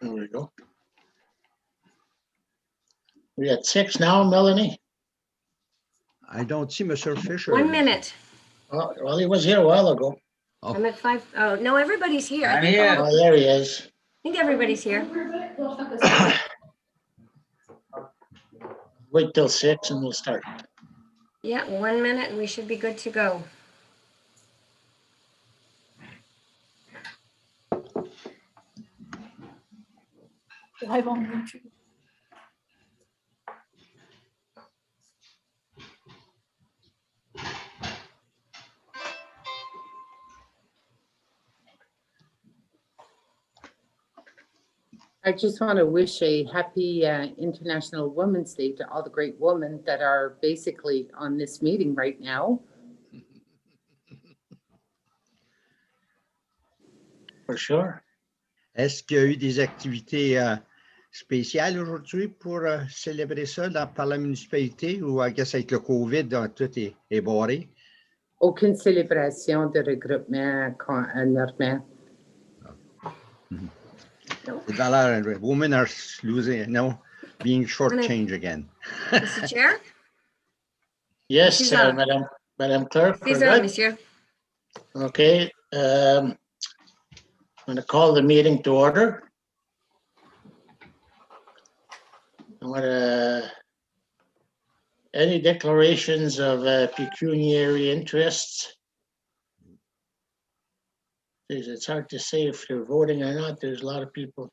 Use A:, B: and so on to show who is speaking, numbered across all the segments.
A: There we go. We at 6 now, Melanie?
B: I don't see Mr. Fisher.
C: 1 minute.
A: Oh, well, he was here a while ago.
B: Oh.
C: I'm at 5. Oh, no, everybody's here.
D: I'm here.
A: Oh, there he is.
C: I think everybody's here.
A: Wait till 6 and we'll start.
C: Yeah, 1 minute and we should be good to go.
E: Live on YouTube.
F: I just want to wish a happy International Women's Day to all the great women that are basically on this meeting right now.
A: For sure.
B: Est-ce qu'il y a eu des activités spéciales aujourd'hui pour célébrer ça par la municipalité ou I guess avec le COVID, tout est barré?
F: Aucune célébration de regroupement normal.
B: Dans l'air, women are losing, being shortchanged again.
C: Mr. Chair?
A: Yes,
C: She's on.
A: Madam Clerk.
C: Please,
A: we're good?
C: Monsieur.
A: Okay. I'm going to call the meeting to order. Any declarations of pecuniary interests? It's hard to say if they're voting or not. There's a lot of people.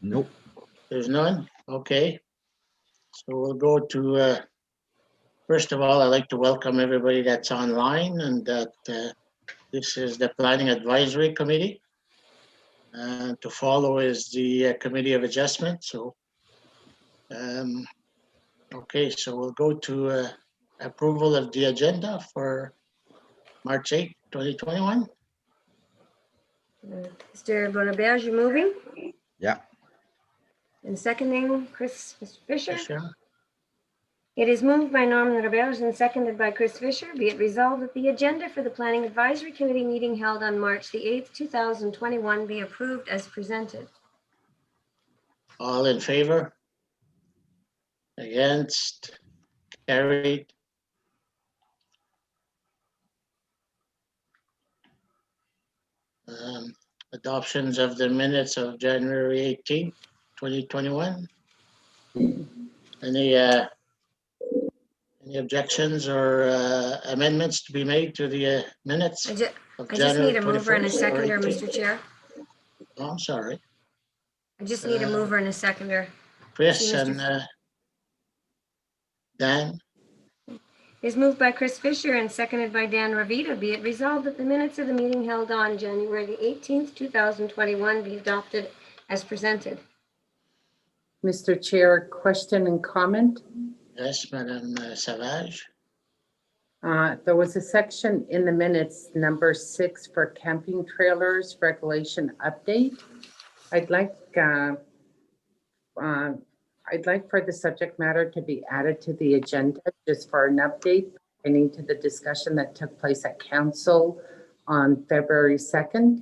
B: Nope.
A: There's none? Okay. So we'll go to, first of all, I'd like to welcome everybody that's online and that this is the Planning Advisory Committee. To follow is the Committee of Adjustment. So, okay, so we'll go to approval of the agenda for March 8, 2021.
C: Mr. Bonneberge, you moving?
B: Yeah.
C: And seconding, Mr. Fisher?
A: Sure.
C: It is moved by Norman Roberge and seconded by Chris Fisher. Be it resolved that the agenda for the Planning Advisory Committee meeting held on March the 8th, 2021 be approved as presented.
A: All in favor? Against? Carried. Adoptions of the minutes of January 18, 2021. Any objections or amendments to be made to the minutes?
C: I
A: of
C: just need
A: January
C: a mover and a
A: 21st or
C: seconder,
A: 18th?
C: Mr. Chair.
A: Oh, I'm sorry.
C: I just need a mover and a seconder.
A: Chris
C: See, Mr.
A: and Dan.
C: Is moved by Chris Fisher and seconded by Dan Ravita. Be it resolved that the minutes of the meeting held on January the 18th, 2021 be adopted as presented.
F: Mr. Chair, question and comment.
A: Yes, Madam Savage.
F: There was a section in the minutes, number 6 for camping trailers regulation update. I'd like for the subject matter to be added to the agenda just for an update pertaining to the discussion that took place at council on February 2nd.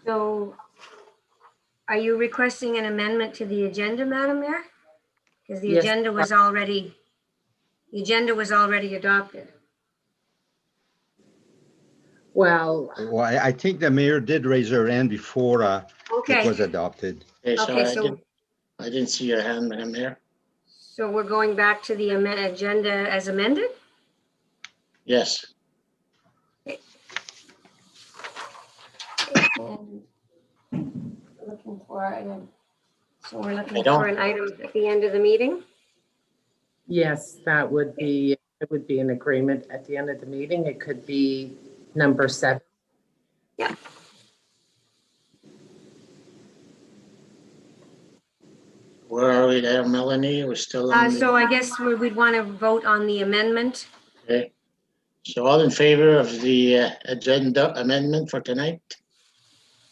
C: So are you requesting an amendment to the agenda, Madam Mayor? Because the
F: Yes.
C: agenda was already adopted.
F: Well,
B: I think the mayor did raise her hand before it was adopted.
A: Okay, so
C: Okay,
A: I didn't see your hand, Madam Mayor.
C: So we're going back to the agenda as amended?
A: Yes.
C: And looking for an, so we're looking for an item at the end of the meeting?
F: yes, that would be, it would be an agreement at the end of the meeting. It could be number 7.
C: Yeah.
A: Where are we there, Melanie? We're still on
C: So I guess we'd want to vote on the amendment.
A: Okay. So all in favor of the agenda amendment for tonight?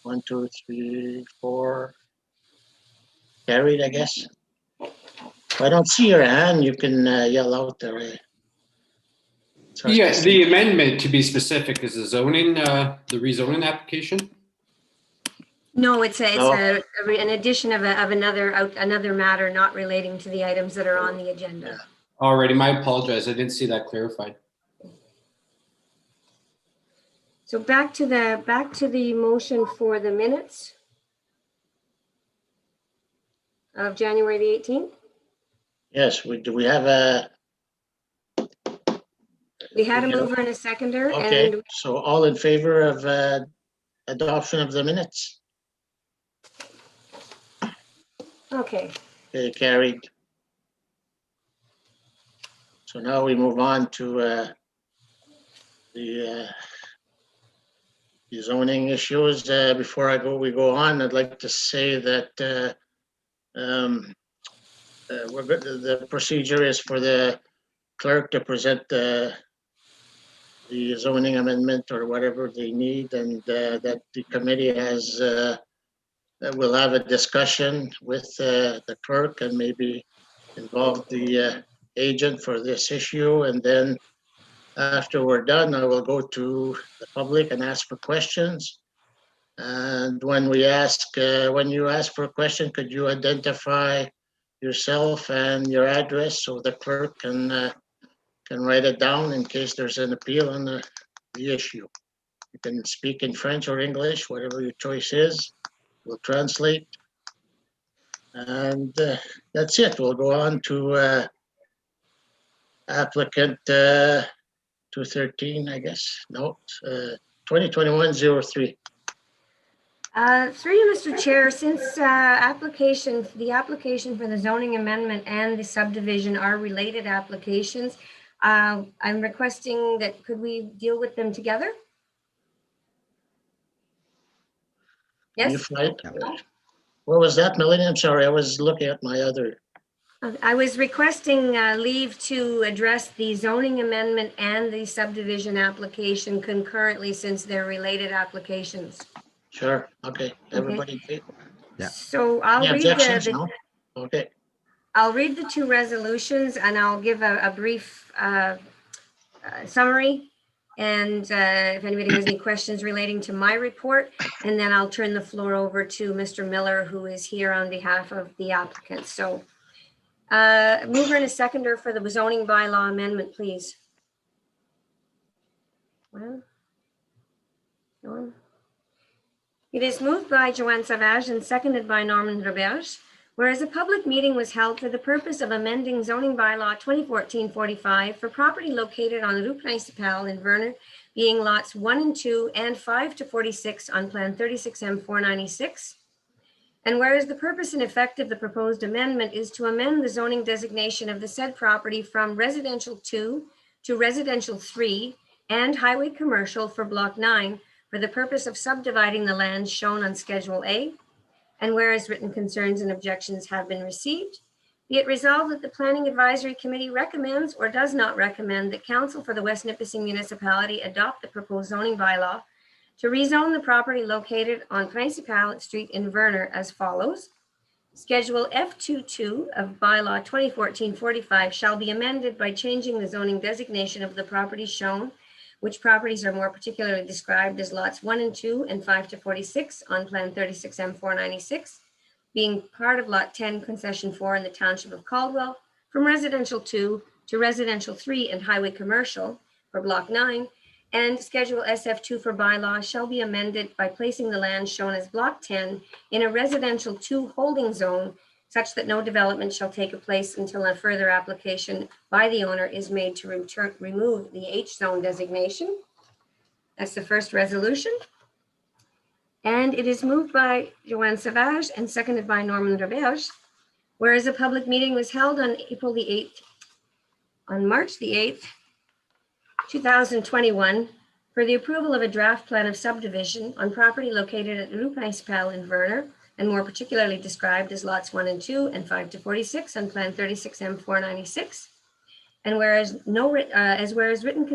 A: 1, 2, 3, 4. Carried, I guess. If I don't see your hand, you can yell out there. So it's
D: Yeah,
A: the
D: the
A: same.
D: amendment, to be specific, is the zoning, the rezoning application?
C: No, it's
A: No.
C: an addition of another matter not relating to the items that are on the agenda.
D: Alrighty, my apologize. I didn't see that clarified.
C: So back to the motion for the minutes of January the 18th.
A: Yes, we have a,
C: We had a mover and a seconder,
A: okay,
C: and
A: so all in favor of adoption of the minutes?
C: okay.
A: Okay, carried. So now we move on to the zoning issues. Before we go on, I'd like to say that the procedure is for the clerk to present the zoning amendment or whatever they need, and that the committee will have a discussion with the clerk and maybe involve the agent for this issue. And then after we're done, I will go to the public and ask for questions. And when you ask for a question, could you identify yourself and your address so the clerk can write it down in case there's an appeal on the issue. You can speak in French or English, whatever your choice is. We'll translate. And that's it. We'll go on to applicant 213, I guess. No, 2021-03.
C: Through you, Mr. Chair, since the application for the zoning amendment and the subdivision are related applications, I'm requesting that could we deal with them together? Yes.
A: What was that, Melanie? I'm sorry, I was looking at my other.
C: I was requesting leave to address the zoning amendment and the subdivision application concurrently since they're related applications.
A: Sure, okay, everybody.
B: Yeah.
C: So I'll
A: Any
C: read
A: objections? No? Okay,
C: I'll read the two resolutions and I'll give a brief summary. And if anybody has any questions relating to my report, and then I'll turn the floor over to Mr. Miller, who is here on behalf of the applicant. So mover and a seconder for the zoning bylaw amendment, please. Well, Joanne. It is moved by Joanne Savage and seconded by Norman Roberge. Whereas a public meeting was held for the purpose of amending zoning bylaw 2014-45 for property located on Rue Principale in Verner, being lots 1 and 2 and 5 to 46 on Plan 36M 496. And whereas the purpose and effect of the proposed amendment is to amend the zoning designation of the said property from residential 2 to residential 3 and highway commercial for block 9 for the purpose of subdividing the lands shown on Schedule A. And whereas written concerns and objections have been received, be it resolved that the Planning Advisory Committee recommends or does not recommend that Council for the West Nipissing Municipality adopt the proposed zoning bylaw to rezone the property located on Principale Street in Verner as follows. Schedule F22 of bylaw 2014-45 shall be amended by changing the zoning designation of the properties shown, which properties are more particularly described as lots 1 and 2 and 5 to 46 on Plan 36M 496, being part of Lot 10, Concession 4 in the Township of Caldwell, from Residential 2 to Residential 3 and Highway Commercial for Block 9, and Schedule SF2 for bylaw shall be amended by placing the land shown as Block 10 in a Residential 2 holding zone, such that no development shall take place until a further application by the owner is made to remove the H zone designation. That's the first resolution. And it is moved by Joanne Savage and seconded by Norman Roberge. Whereas a public meeting was held on March the 8th, 2021, for the approval of a draft plan of subdivision on property located at Rue Principale in Verner, and more particularly described as lots 1 and 2 and 5 to 46 on Plan 36M 496. And whereas written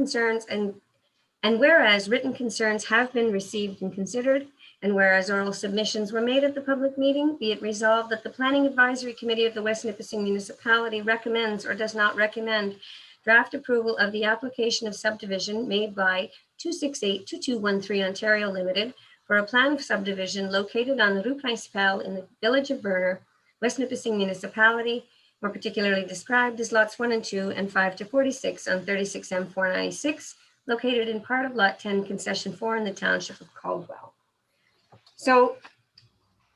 C: concerns have been received and considered, and whereas oral submissions were made at the public meeting, be it resolved that the Planning Advisory Committee of the West Nipissing Municipality recommends or does not recommend draft approval of the application of subdivision made by 268-2213 Ontario Limited for a plan of subdivision located on the Rue Principale in the village of Verner, West Nipissing Municipality, more particularly described as lots 1 and 2 and 5 to 46 on 36M 496, located in part of Lot 10, Concession 4 in the township of Caldwell. So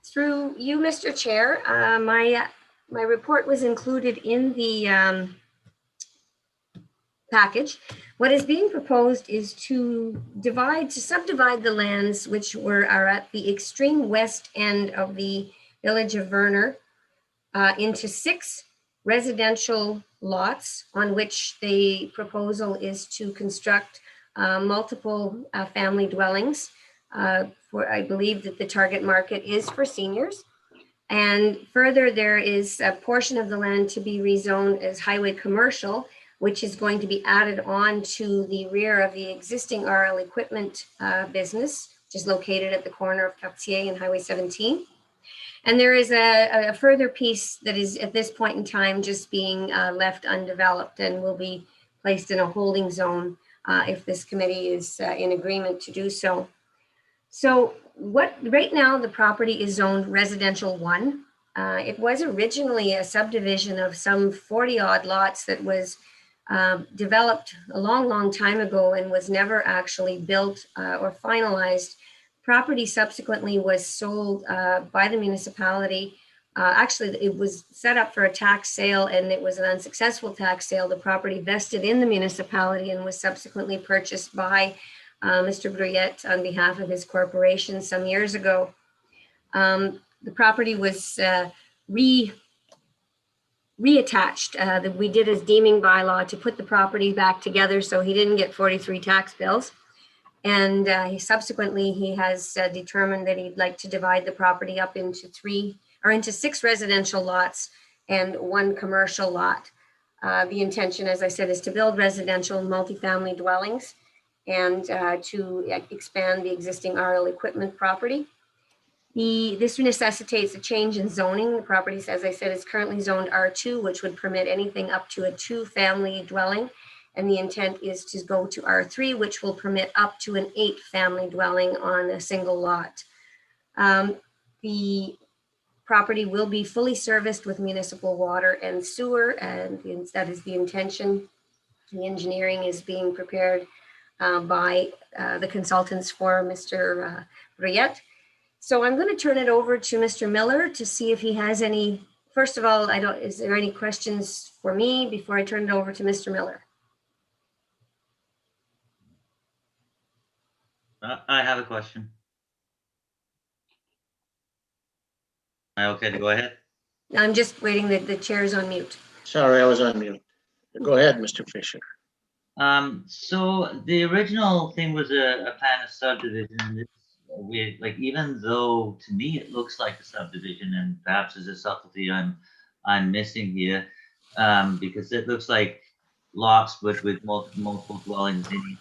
C: through you, Mr. Chair, my report was included in the package. What is being proposed is to subdivide the lands which are at the extreme west end of the village of Verner into 6 residential lots on which the proposal is to construct multiple family dwellings. I believe that the target market is for seniors. And further, there is a portion of the land to be rezoned as highway commercial, which is going to be added on to the rear of the existing RL equipment business, which is located at the corner of Cartier and Highway 17. And there is a further piece that is at this point in time just being left undeveloped and will be placed in a holding zone if this committee is in agreement to do so. So right now the property is zoned residential 1. It was originally a subdivision of some 40 odd lots that was developed a long time ago and was never actually built or finalized. Property subsequently was sold by the municipality. Actually, it was set up for a tax sale and it was an unsuccessful tax sale. The property vested in the municipality and was subsequently purchased by Mr. Bruyette on behalf of his corporation some years ago. The property was reattached. We did his deeming bylaw to put the property back together so he didn't get 43 tax bills. And he has determined that he'd like to divide the property up into 6 residential lots and 1 commercial lot. The intention, as I said, is to build residential multifamily dwellings and to expand the existing RL equipment property. This necessitates a change in zoning. The property, as I said, is currently zoned R2, which would permit anything up to a 2-family dwelling. And the intent is to go to R3, which will permit up to an 8-family dwelling on a single lot. The property will be fully serviced with municipal water and sewer, and that is the intention. The engineering is being prepared by the consultants for Mr. Bruyette. So I'm going to turn it over to Mr. Miller to see if he has any. First of all, is there any questions for me before I turn it over to Mr. Miller?
G: I have a question. Am I okay to go ahead?
C: I'm just waiting that the chair is on mute.
A: Sorry, I was on mute. Go ahead, Mr. Fisher.
G: So the original thing was a plan of subdivision. Even though to me it looks like a subdivision, and perhaps there's a subtlety I'm missing here, because it looks like lots with multiple dwellings in each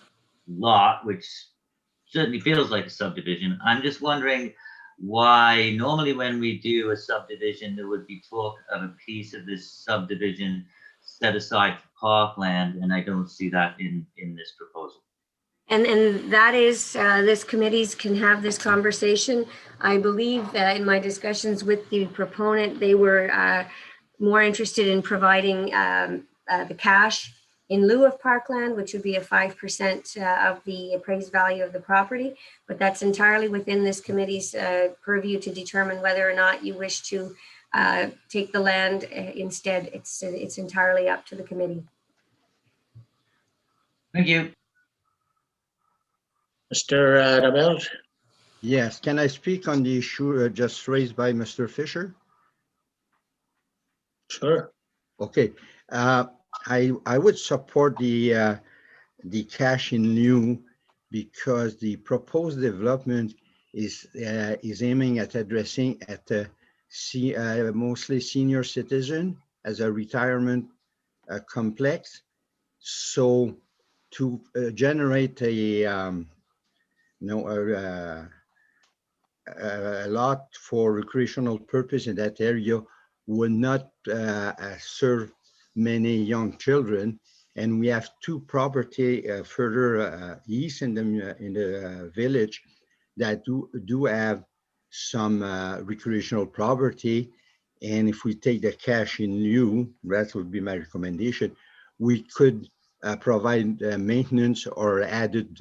G: lot, which certainly feels like a subdivision. I'm just wondering why normally when we do a subdivision, there would be talk of a piece of this subdivision set aside for parkland, and I don't see that in this proposal.
C: And that is, this committees can have this conversation. I believe in my discussions with the proponent, they were more interested in providing the cash in lieu of parkland, which would be a 5% of the appraised value of the property. But that's entirely within this committee's purview to determine whether or not you wish to take the land instead. It's entirely up to the committee.
G: Thank you.
A: Mr. Rabel?
B: Yes, can I speak on the issue just raised by Mr. Fisher?
A: Sure.
B: Okay, I would support the cash in lieu because the proposed development is aiming at addressing mostly senior citizen as a retirement complex. So to generate a lot for recreational purpose in that area would not serve many young children, And we have two property further east in the village that do have some recreational property. And if we take the cash in lieu, that would be my recommendation, we could provide maintenance or added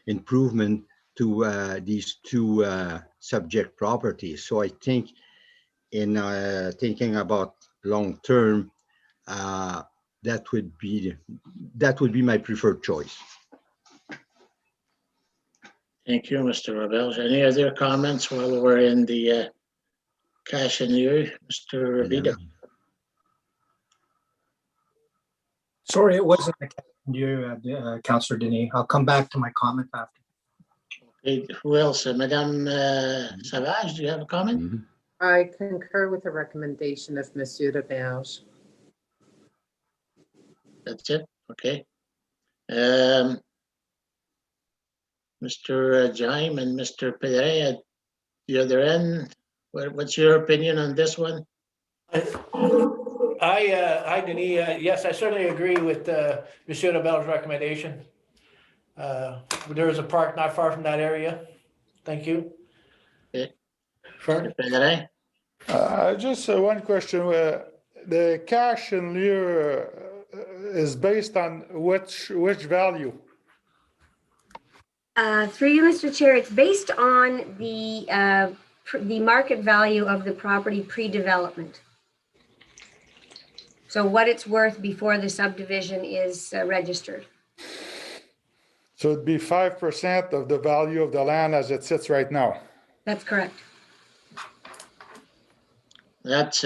B: improvement to these two subject properties. So I think in thinking about long term, that would be my preferred choice.
A: Thank you, Mr. Rebels. Any other comments while we're in the cash in lieu, Mr. Rabida?
H: Sorry, it wasn't the you, Councillor Denis. I'll come back to my comment after.
A: Okay, who else? Madame Savage, do you have a comment?
B: Mm-hmm.
F: I concur with the recommendation of Monsieur Roberge.
A: That's it, okay. Mr. Jaime and Mr. Pedre at the other end, what's your opinion on this one?
I: Hi, Denis. Yes, I certainly agree with Monsieur Lebel's recommendation. There is a park not far from that area. Thank you.
A: Okay.
I: Fern?
A: Mr. Pedre?
J: Just one question. The cash in lieu is based on which value?
C: Through you, Mr. Chair, it's based on the market value of the property pre-development. So what it's worth before the subdivision is registered.
J: So it'd be 5% of the value of the land as it sits right now.
C: That's correct.
A: That's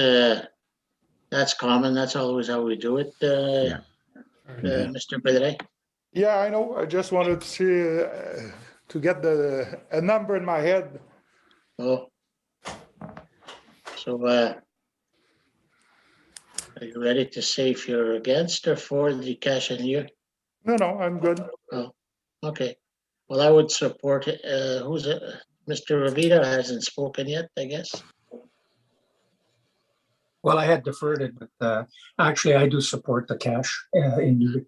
A: common. That's always how we do it, Mr. Pedre.
J: Yeah, I know. I just wanted to see to get a number in my head.
A: Oh. So are you ready to say if you're against or for the cash in lieu?
J: No, I'm good.
A: Oh, okay. Well, I would support it. Who's it? Mr. Ravita hasn't spoken yet, I guess.
H: Well, I had deferred it, but actually I do support the cash in lieu.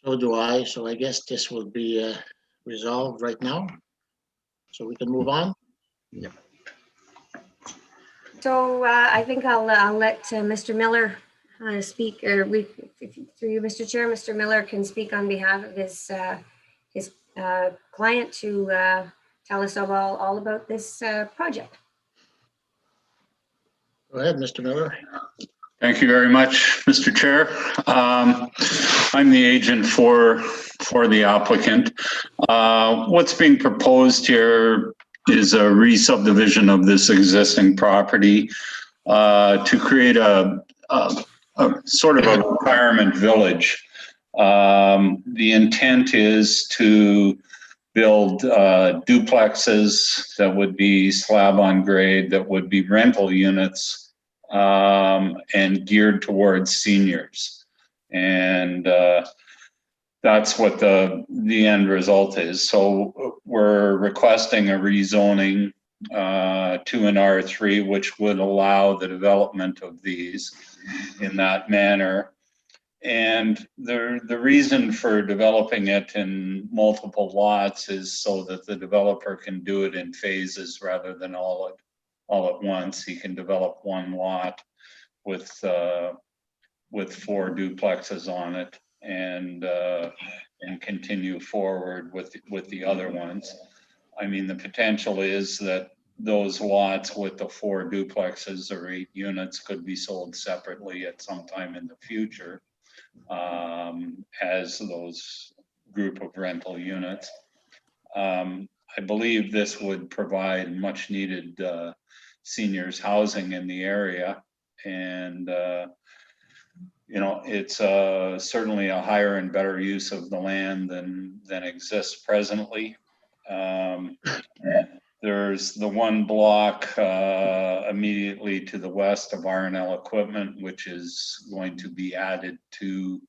A: So do I. So I guess this will be resolved right now. So we can move on.
B: Yeah.
C: So I think I'll let Mr. Miller speak, or through you, Mr. Chair, Mr. Miller can speak on behalf of his client to tell us all about this project.
A: Go ahead, Mr. Miller.
K: Thank you very much, Mr. Chair. I'm the agent for the applicant. What's being proposed here is a re-subdivision of this existing property to create a sort of a retirement village. The intent is to build duplexes that would be slab on grade, that would be rental units, and geared towards seniors. And that's what the end result is. So we're requesting a rezoning to an R3, which would allow the development of these in that manner. And the reason for developing it in multiple lots is so that the developer can do it in phases rather than all at once. He can develop one lot with 4 duplexes on it and continue forward with the other ones. I mean, the potential is that those lots with the 4 duplexes or 8 units could be sold separately at some time in the future as those group of rental units. I believe this would provide much needed seniors housing in the area, and you know, it's certainly a higher and better use of the land than exists presently. There's the one block immediately to the west of R&L Equipment, which is going to be added to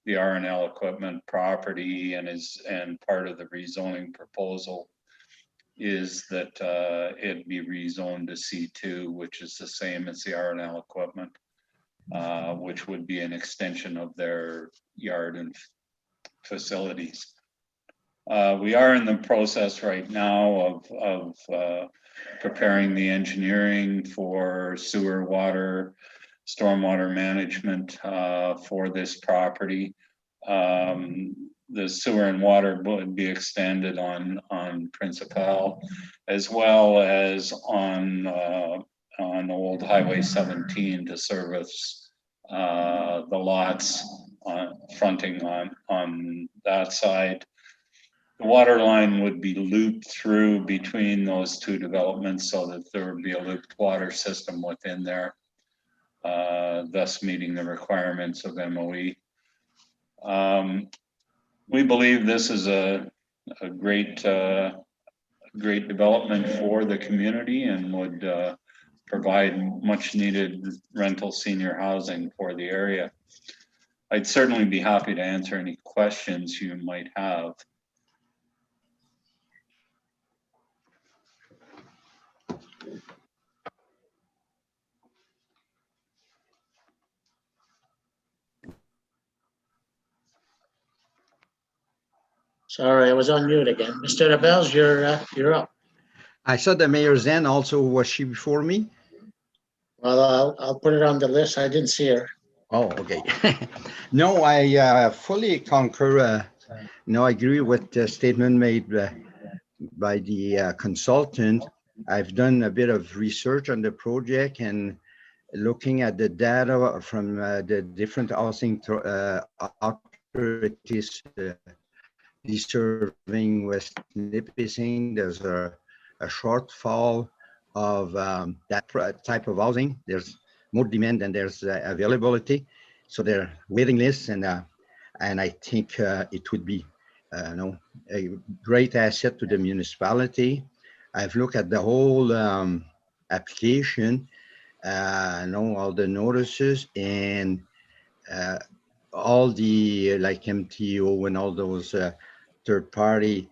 K: the R&L Equipment property, and part of the rezoning proposal is that it be rezoned to C2, which is the same as the R&L Equipment. which would be an extension of their yard and facilities. We are in the process right now of preparing the engineering for sewer, water, stormwater management for this property. The sewer and water would be extended on Principal, as well as on Old Highway 17 to service the lots fronting on that side. The water line would be looped through between those two developments so that there would be a looped water system within there, thus meeting the requirements of MOE. We believe this is a great development for the community and would provide much needed rental senior housing for the area. I'd certainly be happy to answer any questions you might have.
A: Sorry, I was on mute again. Mr. Rebels, you're up.
B: I saw the mayor's end also. Was she before me?
A: Well, I'll put it on the list. I didn't see her.
B: Oh, okay. No, I fully concur. No, I agree with the statement made by the consultant. I've done a bit of research on the project and looking at the data from the different housing authorities serving West Nipissing. There's a shortfall of that type of housing. There's more demand than there's availability. So there are waiting lists, and I think it would be a great asset to the municipality. I've looked at the whole application, all the notices, and all the like MTO and all those third party.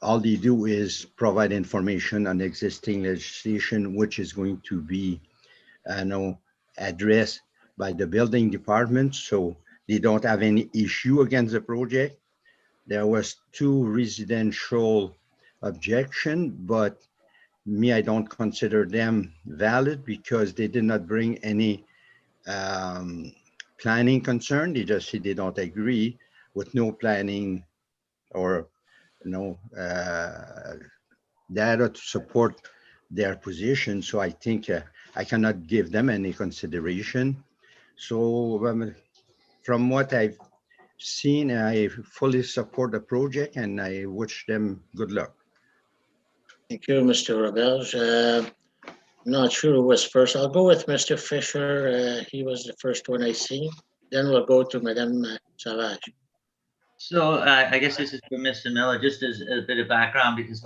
B: All they do is provide information on existing legislation, which is going to be addressed by the building department. So they don't have any issue against the project. There was 2 residential objection, but me, I don't consider them valid because they did not bring any planning concern. They just said they don't agree with no planning or data to support their position. So I think I cannot give them any consideration. So from what I've seen, I fully support the project and I wish them good luck.
A: Thank you, Mr. Rebels. I'm not sure who was first. I'll go with Mr. Fisher. He was the first one I seen. Then we'll go to Madame Savage.
G: So I guess this is for Mr. Miller, just as a bit of background, because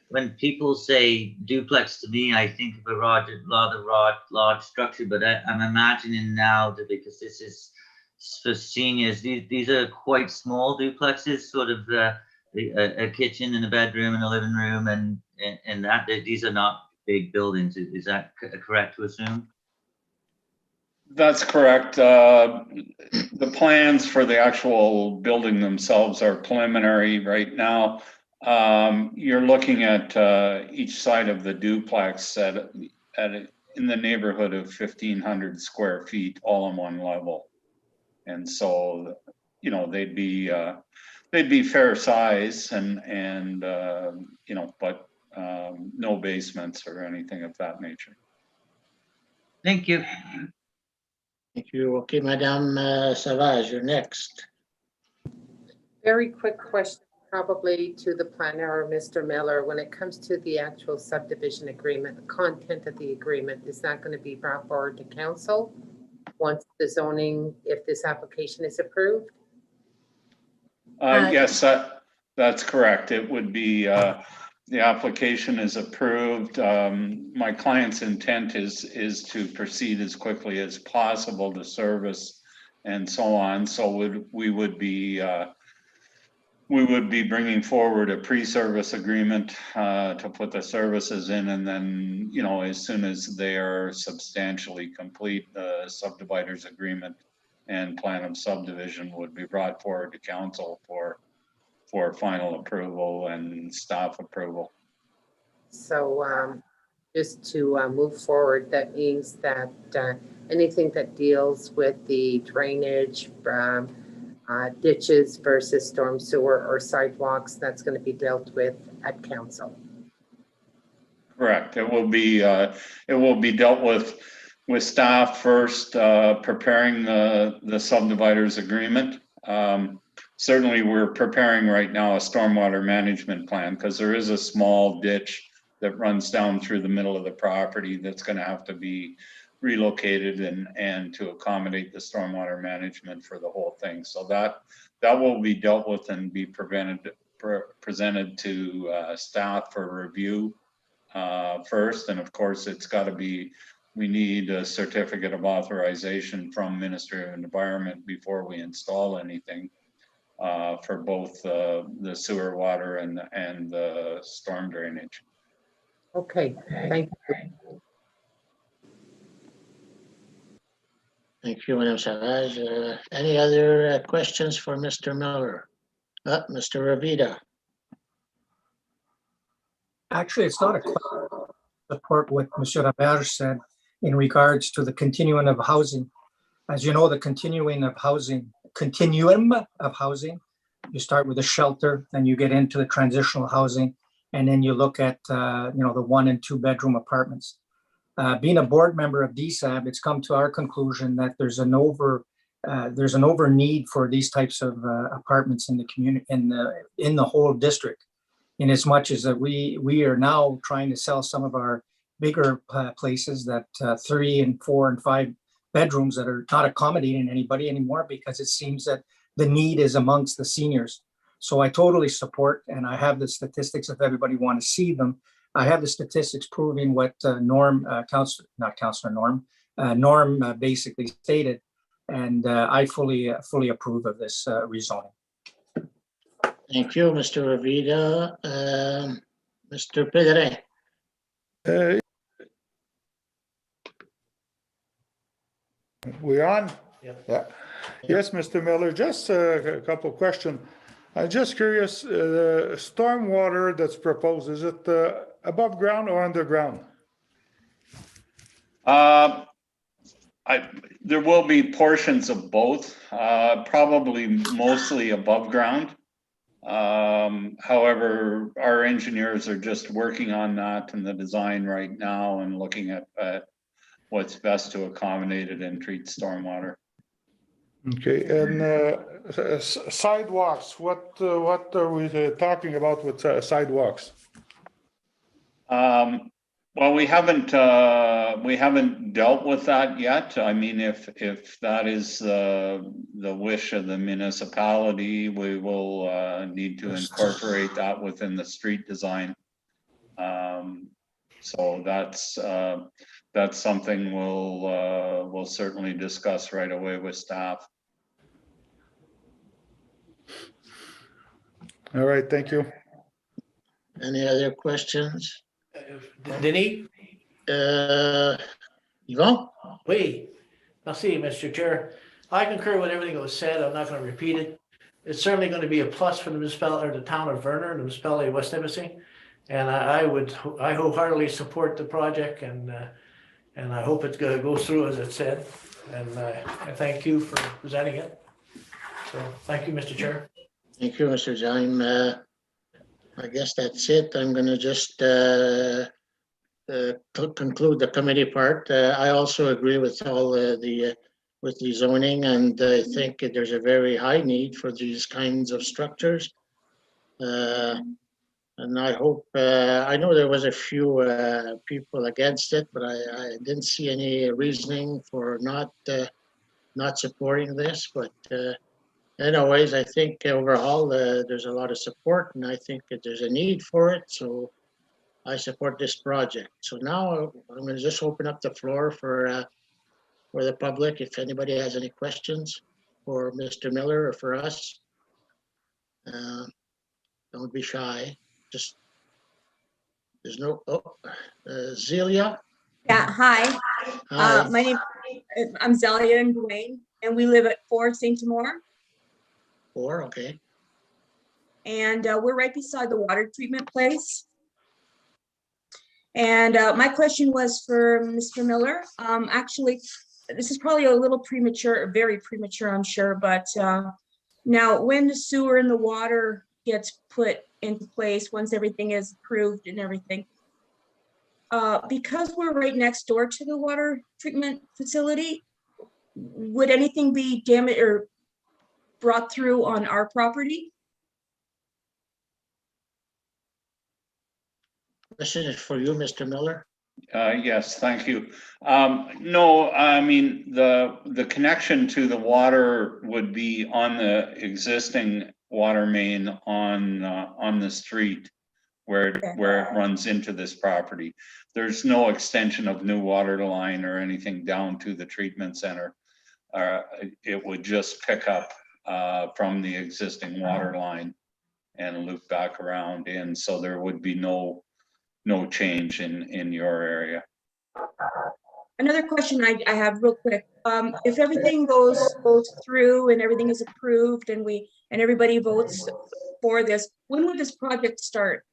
G: when people say duplex to me, I think of a rather large structure, but I'm imagining now that because this is for seniors, these are quite small duplexes, sort of a kitchen and a bedroom and a living room, and that these are not big buildings. Is that correct to assume?
K: That's correct. The plans for the actual building themselves are preliminary right now. You're looking at each side of the duplex in the neighborhood of 1,500 square feet, all in one level. And so, they'd be fair size and but no basements or anything of that nature.
G: Thank you.
A: Thank you. Okay, Madame Savage, you're next.
F: Very quick question, probably to the planner or Mr. Miller. When it comes to the actual subdivision agreement, the content of the agreement, is that going to be brought forward to council once the zoning, if this application is approved?
K: Yes, that's correct. It would be the application is approved. My client's intent is to proceed as quickly as possible to service and so on. So we would be we would be bringing forward a pre-service agreement to put the services in, and then, you know, as soon as they are substantially complete, the subdividers agreement and plan of subdivision would be brought forward to council for final approval and staff approval.
F: So just to move forward, that means that anything that deals with the drainage, ditches versus storm sewer or sidewalks, that's going to be dealt with at council.
K: Correct. It will be dealt with staff first, preparing the subdividers agreement. Certainly, we're preparing right now a stormwater management plan, because there is a small ditch that runs down through the middle of the property that's going to have to be relocated and to accommodate the stormwater management for the whole thing. So that will be dealt with and be presented to staff for review first. And of course, it's got to be, we need a certificate of authorization from Ministry of Environment before we install anything for both the sewer water and the storm drainage.
F: Okay, thank you.
A: Thank you, Madam Savage. Any other questions for Mr. Miller? Mr. Ravita?
H: Actually, it's not a question. Support what Monsieur Robert said in regards to the continuum of housing. As you know, the continuum of housing, you start with a shelter, then you get into the transitional housing, and then you look at the 1 and 2 bedroom apartments. Being a board member of DSAB, it's come to our conclusion that there's an over need for these types of apartments in the community, in the whole district. In as much as that we are now trying to sell some of our bigger places that 3 and 4 and 5 bedrooms that are not accommodating anybody anymore, because it seems that the need is amongst the seniors. So I totally support, and I have the statistics if everybody want to see them. I have the statistics proving what Norm basically stated, and I fully approve of this rezoning.
A: Thank you, Mr. Ravita. Mr. Pedre?
J: We on?
I: Yeah.
J: Yes, Mr. Miller, just a couple of questions. I'm just curious, the stormwater that's proposed, is it above ground or underground?
K: There will be portions of both, probably mostly above ground. However, our engineers are just working on that and the design right now and looking at what's best to accommodate it and treat stormwater.
J: Okay, and sidewalks, what are we talking about with sidewalks?
K: Well, we haven't dealt with that yet. I mean, if that is the wish of the municipality, we will need to incorporate that within the street design. So that's something we'll certainly discuss right away with staff.
J: All right, thank you.
A: Any other questions?
I: Denis?
A: Yvon?
I: Oui. Merci, Mr. Chair. I concur with everything that was said. I'm not going to repeat it. It's certainly going to be a plus for the municipality, or the town of Verner, the municipality of West Nipissing. And I wholeheartedly support the project, and I hope it goes through as it said. And I thank you for presenting it. So thank you, Mr. Chair.
A: Thank you, Mr. Jaime. I guess that's it. I'm going to just conclude the committee part. I also agree with all with the zoning, and I think there's a very high need for these kinds of structures. And I hope, I know there was a few people against it, but I didn't see any reasoning for not supporting this. But anyways, I think overall there's a lot of support, and I think that there's a need for it. So I support this project. So now I'm going to just open up the floor for the public. If anybody has any questions for Mr. Miller or for us. Don't be shy. Just, there's no, Zelia.
L: Yeah, hi.
A: Hi.
L: My name, I'm Zelia and Dwayne, and we live at 4 St. Timor.
A: 4, okay.
L: And we're right beside the water treatment place. And my question was for Mr. Miller. Actually, this is probably a little premature, very premature, I'm sure, but now when the sewer and the water gets put into place, once everything is approved and everything, because we're right next door to the water treatment facility, would anything be damaged or brought through on our property?
A: Question is for you, Mr. Miller.
K: Yes, thank you. No, I mean, the connection to the water would be on the existing water main on the street where it runs into this property. There's no extension of new water line or anything down to the treatment center. It would just pick up from the existing water line and loop back around in, so there would be no change in your area.
L: Another question I have real quick. If everything goes through and everything is approved and everybody votes for this, when would this project start?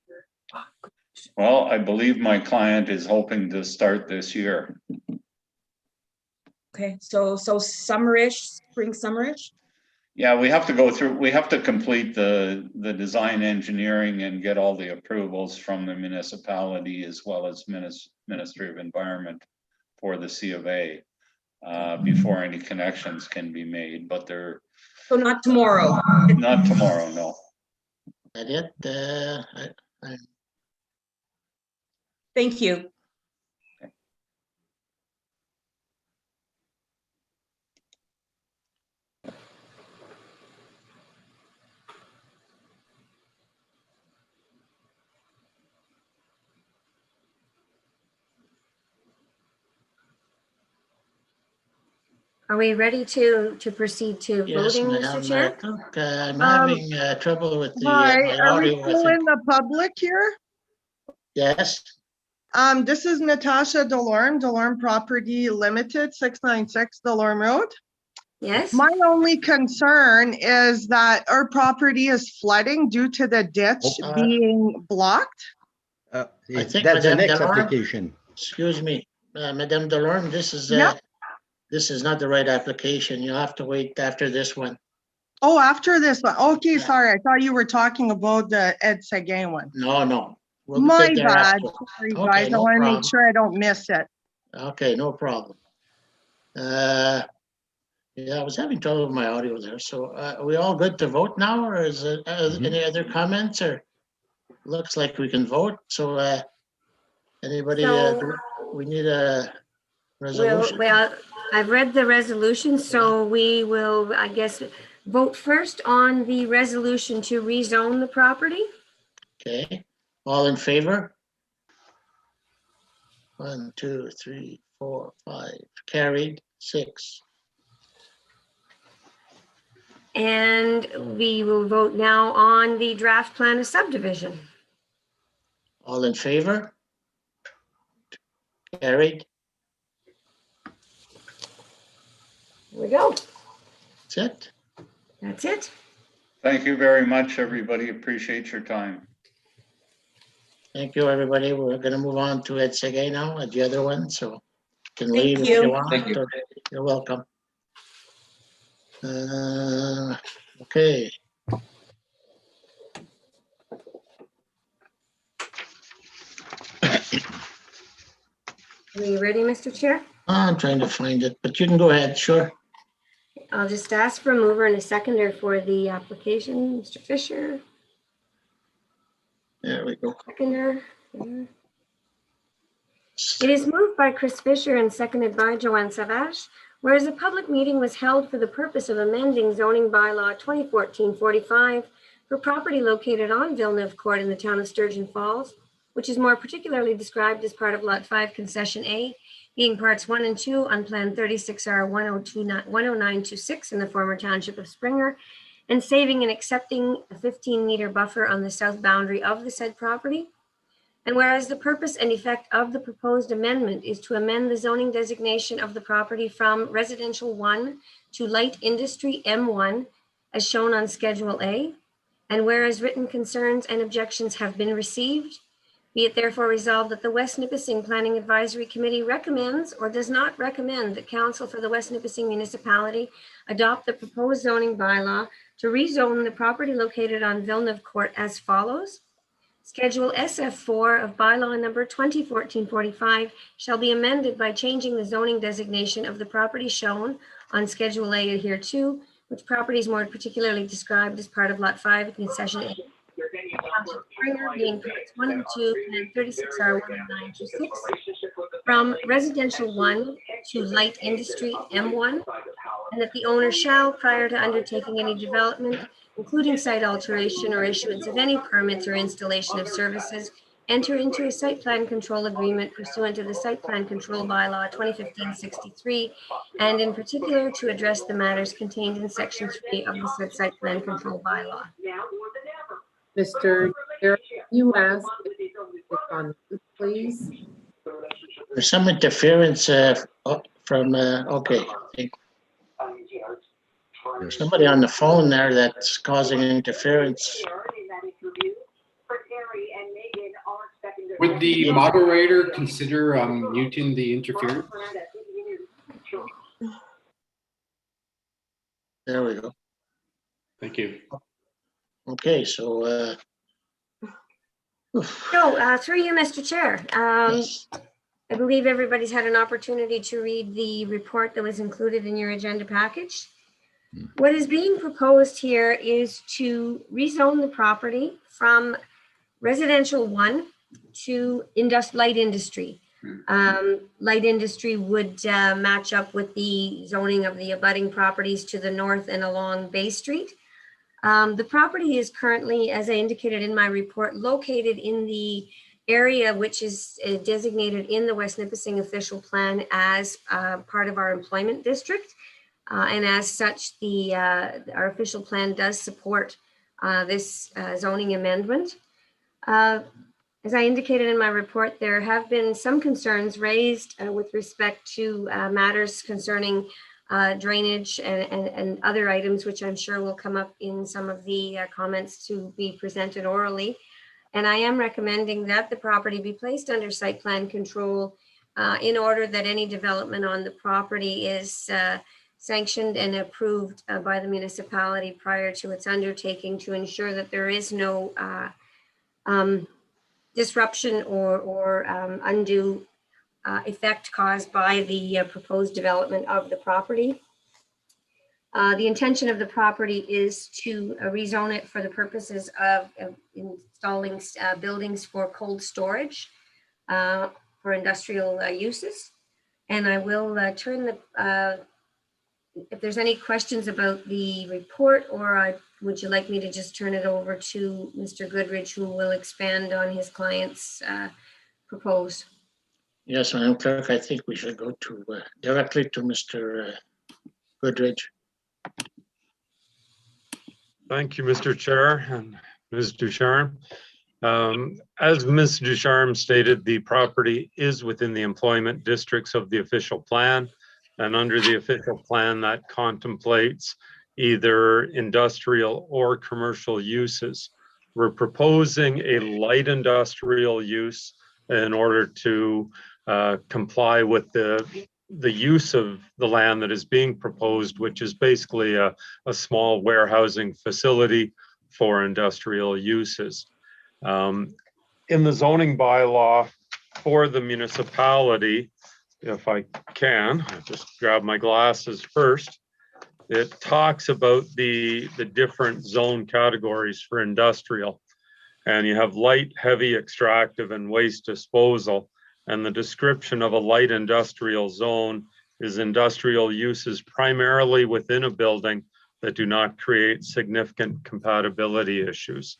K: Well, I believe my client is hoping to start this year.
L: Okay, so summerish, spring summerish?
K: Yeah, we have to complete the design engineering and get all the approvals from the municipality as well as Ministry of Environment for the C of A before any connections can be made, but they're.
L: So not tomorrow?
K: Not tomorrow, no.
A: That it?
L: Thank you.
C: Are we ready to proceed to
A: Yes,
C: voting,
A: Madam.
C: Mr. Chair?
A: I'm having trouble with the
M: Hi,
A: my
M: are we
A: audio. I
M: still
A: think.
M: in the public here?
A: Yes.
M: This is Natasha Delorme Property Limited, 696 Delorme Road.
C: Yes.
M: My only concern is that our property is flooding due to the ditch being blocked.
A: I think
B: That's the
A: Madame
B: next
A: Delorme,
B: application.
A: excuse me, Madame Delorme, this is this is not the right application. You'll have to wait after this one.
M: Oh, after this one. Okay,
A: Yeah.
M: sorry. I thought you were talking about the Ed Seguin one.
A: No. We'll
M: My
A: get there
M: bad.
A: after.
M: Sorry,
A: Okay,
M: guys. I
A: no
M: want to make
A: problem.
M: sure I don't miss it.
A: Okay, no problem. Yeah, I was having trouble with my audio there. So are we all good to vote now, or is it any other comments? Or looks like we can vote. So anybody? We need a resolution.
C: Well, I've read the resolution, so we will, I guess, vote first on the resolution to rezone the property.
A: Okay, all in favor? 1, 2, 3, 4, 5. Carried. 6.
C: And we will vote now on the draft plan of subdivision.
A: All in favor? Carried.
C: Here we go.
A: That's it.
C: That's it.
K: Thank you very much, everybody. Appreciate your time.
A: Thank you, everybody. We're going to move on to Ed Seguin now, at the other one. So you can
L: Thank
A: leave if
L: you.
A: you want.
D: Thank you.
A: You're welcome. Okay.
C: Are you ready, Mr. Chair?
A: I'm trying to find it, but you can go ahead. Sure.
C: I'll just ask for a mover and a seconder for the application. Mr. Fisher.
A: There we go.
C: Seconder. It is moved by Chris Fisher and seconded by Joanne Savage. Whereas a public meeting was held for the purpose of amending zoning bylaw 2014-45 for property located on Villeneuve Court in the town of Sturgeon Falls, which is more particularly described as part of Lot 5 Concession A, being parts 1 and 2 on Plan 36R 10926 in the former township of Springer, and saving and accepting a 15-meter buffer on the south boundary of the said property. And whereas the purpose and effect of the proposed amendment is to amend the zoning designation of the property from residential 1 to light industry M1 as shown on Schedule A, and whereas written concerns and objections have been received, be it therefore resolved that the West Nipissing Planning Advisory Committee recommends or does not recommend that Council for the West Nipissing Municipality adopt the proposed zoning bylaw to rezone the property located on Villeneuve Court as follows. Schedule SF4 of bylaw number 2014-45 shall be amended by changing the zoning designation of the property shown on Schedule A hereto, which property is more particularly described as part of Lot 5 of Concession A. Springer being parts 1 and 2 and 36R 10926 from residential 1 to light industry M1, and that the owner shall, prior to undertaking any development, including site alteration or issuance of any permits or installation of services, enter into a site plan control agreement pursuant to the site plan control bylaw 2015-63, and in particular to address the matters contained in section 3 of the said site plan control bylaw.
F: Mr. Chair, you asked on, please.
A: There's some interference from, okay. There's somebody on the phone there that's causing interference.
D: Would the moderator consider muting the interference?
A: There we go.
D: Thank you.
A: Okay, so
C: through you, Mr. Chair.
A: yes.
C: I believe everybody's had an opportunity to read the report that was included in your agenda package. What is being proposed here is to rezone the property from residential 1 to light industry. Light industry would match up with the zoning of the abutting properties to the north and along Bay Street. The property is currently, as I indicated in my report, located in the area which is designated in the West Nipissing official plan as part of our employment district. And as such, our official plan does support this zoning amendment. As I indicated in my report, there have been some concerns raised with respect to matters concerning drainage and other items, which I'm sure will come up in some of the comments to be presented orally. And I am recommending that the property be placed under site plan control in order that any development on the property is sanctioned and approved by the municipality prior to its undertaking, to ensure that there is no disruption or undue effect caused by the proposed development of the property. The intention of the property is to rezone it for the purposes of installing buildings for cold storage for industrial uses. And I will turn the, if there's any questions about the report, or would you like me to just turn it over to Mr. Goodridge, who will expand on his client's proposed?
A: Yes, Madam Clerk, I think we should go to directly to Mr. Goodridge.
N: Thank you, Mr. Chair and Ms. Ducharme. As Ms. Ducharme stated, the property is within the employment districts of the official plan, and under the official plan that contemplates either industrial or commercial uses. We're proposing a light industrial use in order to comply with the use of the land that is being proposed, which is basically a small warehousing facility for industrial uses. In the zoning bylaw for the municipality, if I can, I'll just grab my glasses first. It talks about the different zone categories for industrial. And you have light, heavy, extractive, and waste disposal. And the description of a light industrial zone is industrial uses primarily within a building that do not create significant compatibility issues.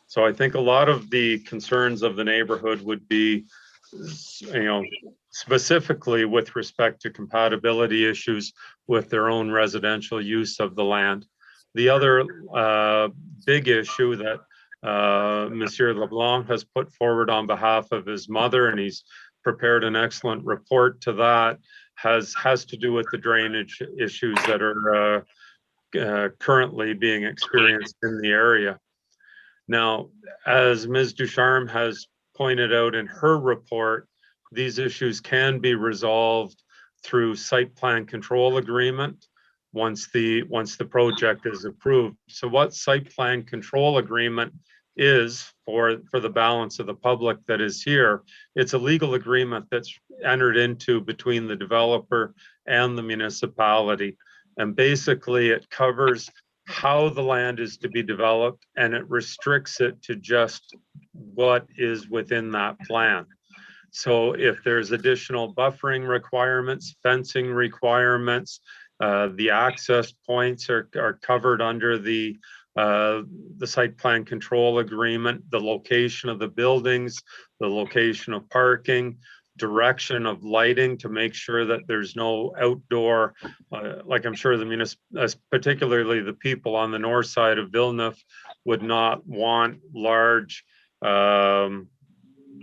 N: So I think a lot of the concerns of the neighborhood would be, specifically with respect to compatibility issues with their own residential use of the land. The other big issue that Monsieur LeBlanc has put forward on behalf of his mother, and he's prepared an excellent report to that, has to do with the drainage issues that are currently being experienced in the area. Now, as Ms. Ducharme has pointed out in her report, these issues can be resolved through site plan control agreement once the project is approved. So what site plan control agreement is for the balance of the public that is here, it's a legal agreement that's entered into between the developer and the municipality. And basically it covers how the land is to be developed, and it restricts it to just what is within that plan. So if there's additional buffering requirements, fencing requirements, the access points are covered under the site plan control agreement, the location of the buildings, the location of parking, direction of lighting to make sure that there's no outdoor, like I'm sure the particularly the people on the north side of Villeneuve would not want large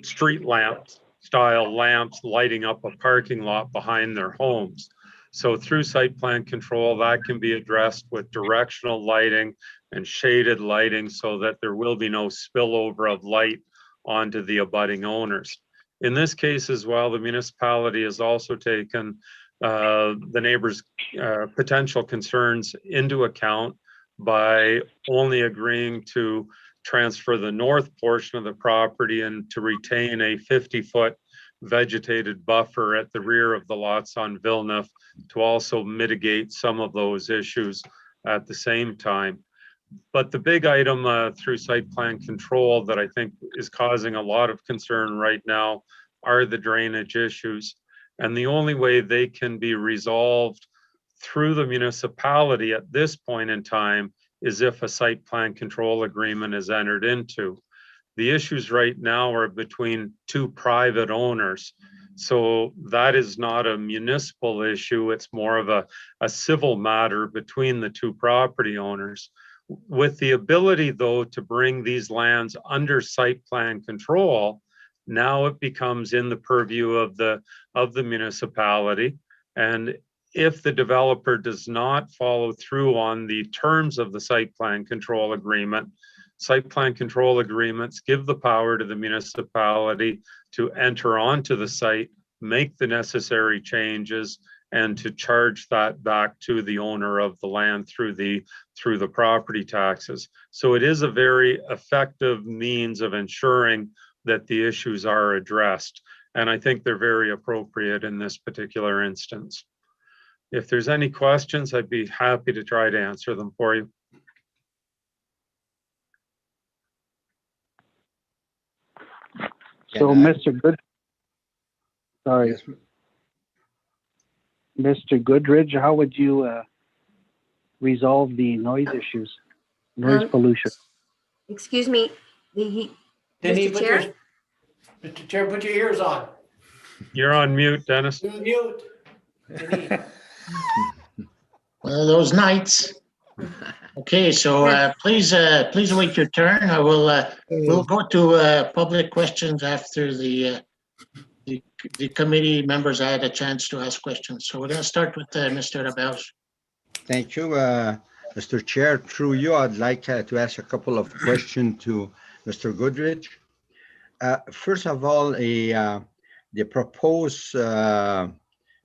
N: street lamps style lamps lighting up a parking lot behind their homes. So through site plan control, that can be addressed with directional lighting and shaded lighting so that there will be no spillover of light onto the abutting owners. In this case as well, the municipality has also taken the neighbors' potential concerns into account by only agreeing to transfer the north portion of the property and to retain a 50-foot vegetated buffer at the rear of the lots on Villeneuve to also mitigate some of those issues at the same time. But the big item through site plan control that I think is causing a lot of concern right now are the drainage issues. And the only way they can be resolved through the municipality at this point in time is if a site plan control agreement is entered into. The issues right now are between two private owners. So that is not a municipal issue. It's more of a civil matter between the two property owners. With the ability, though, to bring these lands under site plan control, now it becomes in the purview of the municipality. And if the developer does not follow through on the terms of the site plan control agreement, site plan control agreements give the power to the municipality to enter onto the site, make the necessary changes, and to charge that back to the owner of the land through the property taxes. So it is a very effective means of ensuring that the issues are addressed. And I think they're very appropriate in this particular instance. If there's any questions, I'd be happy to try to answer them for you.
O: So, Mr. Mr. Goodridge, how would you resolve the noise issues, noise pollution?
C: Excuse me, Mr. Chair?
I: Mr. Chair, put your ears on.
N: You're on mute, Dennis.
I: You're on mute.
A: One of those nights. Okay, so please wait your turn. I will. We'll go to public questions after the committee members had a chance to ask questions. So we're going to start with Mr. Roberge.
B: Thank you, Mr. Chair. Through you, I'd like to ask a couple of questions to Mr. Goodridge. First of all, the proposed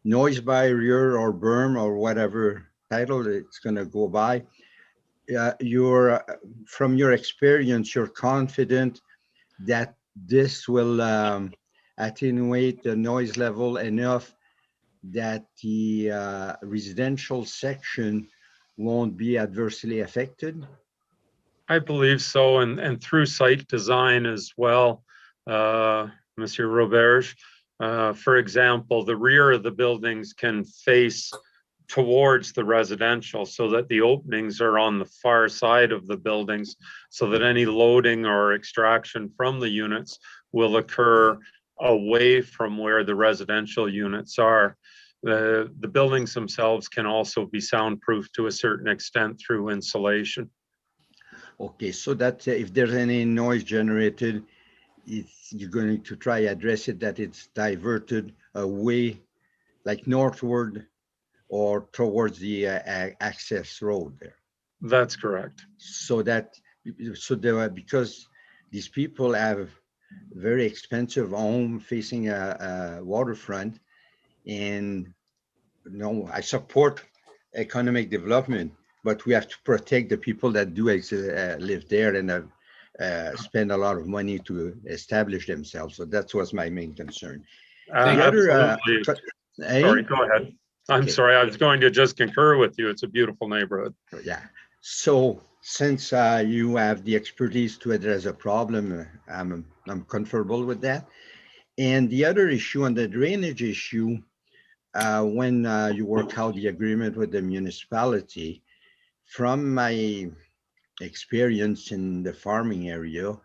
B: noise barrier or berm or whatever title it's going to go by, from your experience, you're confident that this will attenuate the noise level enough that the residential section won't be adversely affected?
N: I believe so, and through site design as well, Monsieur Roberge. For example, the rear of the buildings can face towards the residential so that the openings are on the far side of the buildings so that any loading or extraction from the units will occur away from where the residential units are. The buildings themselves can also be soundproof to a certain extent through insulation.
B: Okay, so that if there's any noise generated, you're going to try address it, that it's diverted away, like northward or towards the access road there.
N: That's correct.
B: So because these people have very expensive home facing a waterfront, and I support economic development, but we have to protect the people that do live there and spend a lot of money to establish themselves. So that was my main concern.
N: Absolutely. Sorry, go ahead. I'm
B: Okay.
N: sorry, I was going to just concur with you. It's a beautiful neighborhood.
B: Yeah. So since you have the expertise to address a problem, I'm comfortable with that. And the other issue on the drainage issue, when you work out the agreement with the municipality, from my experience in the farming area,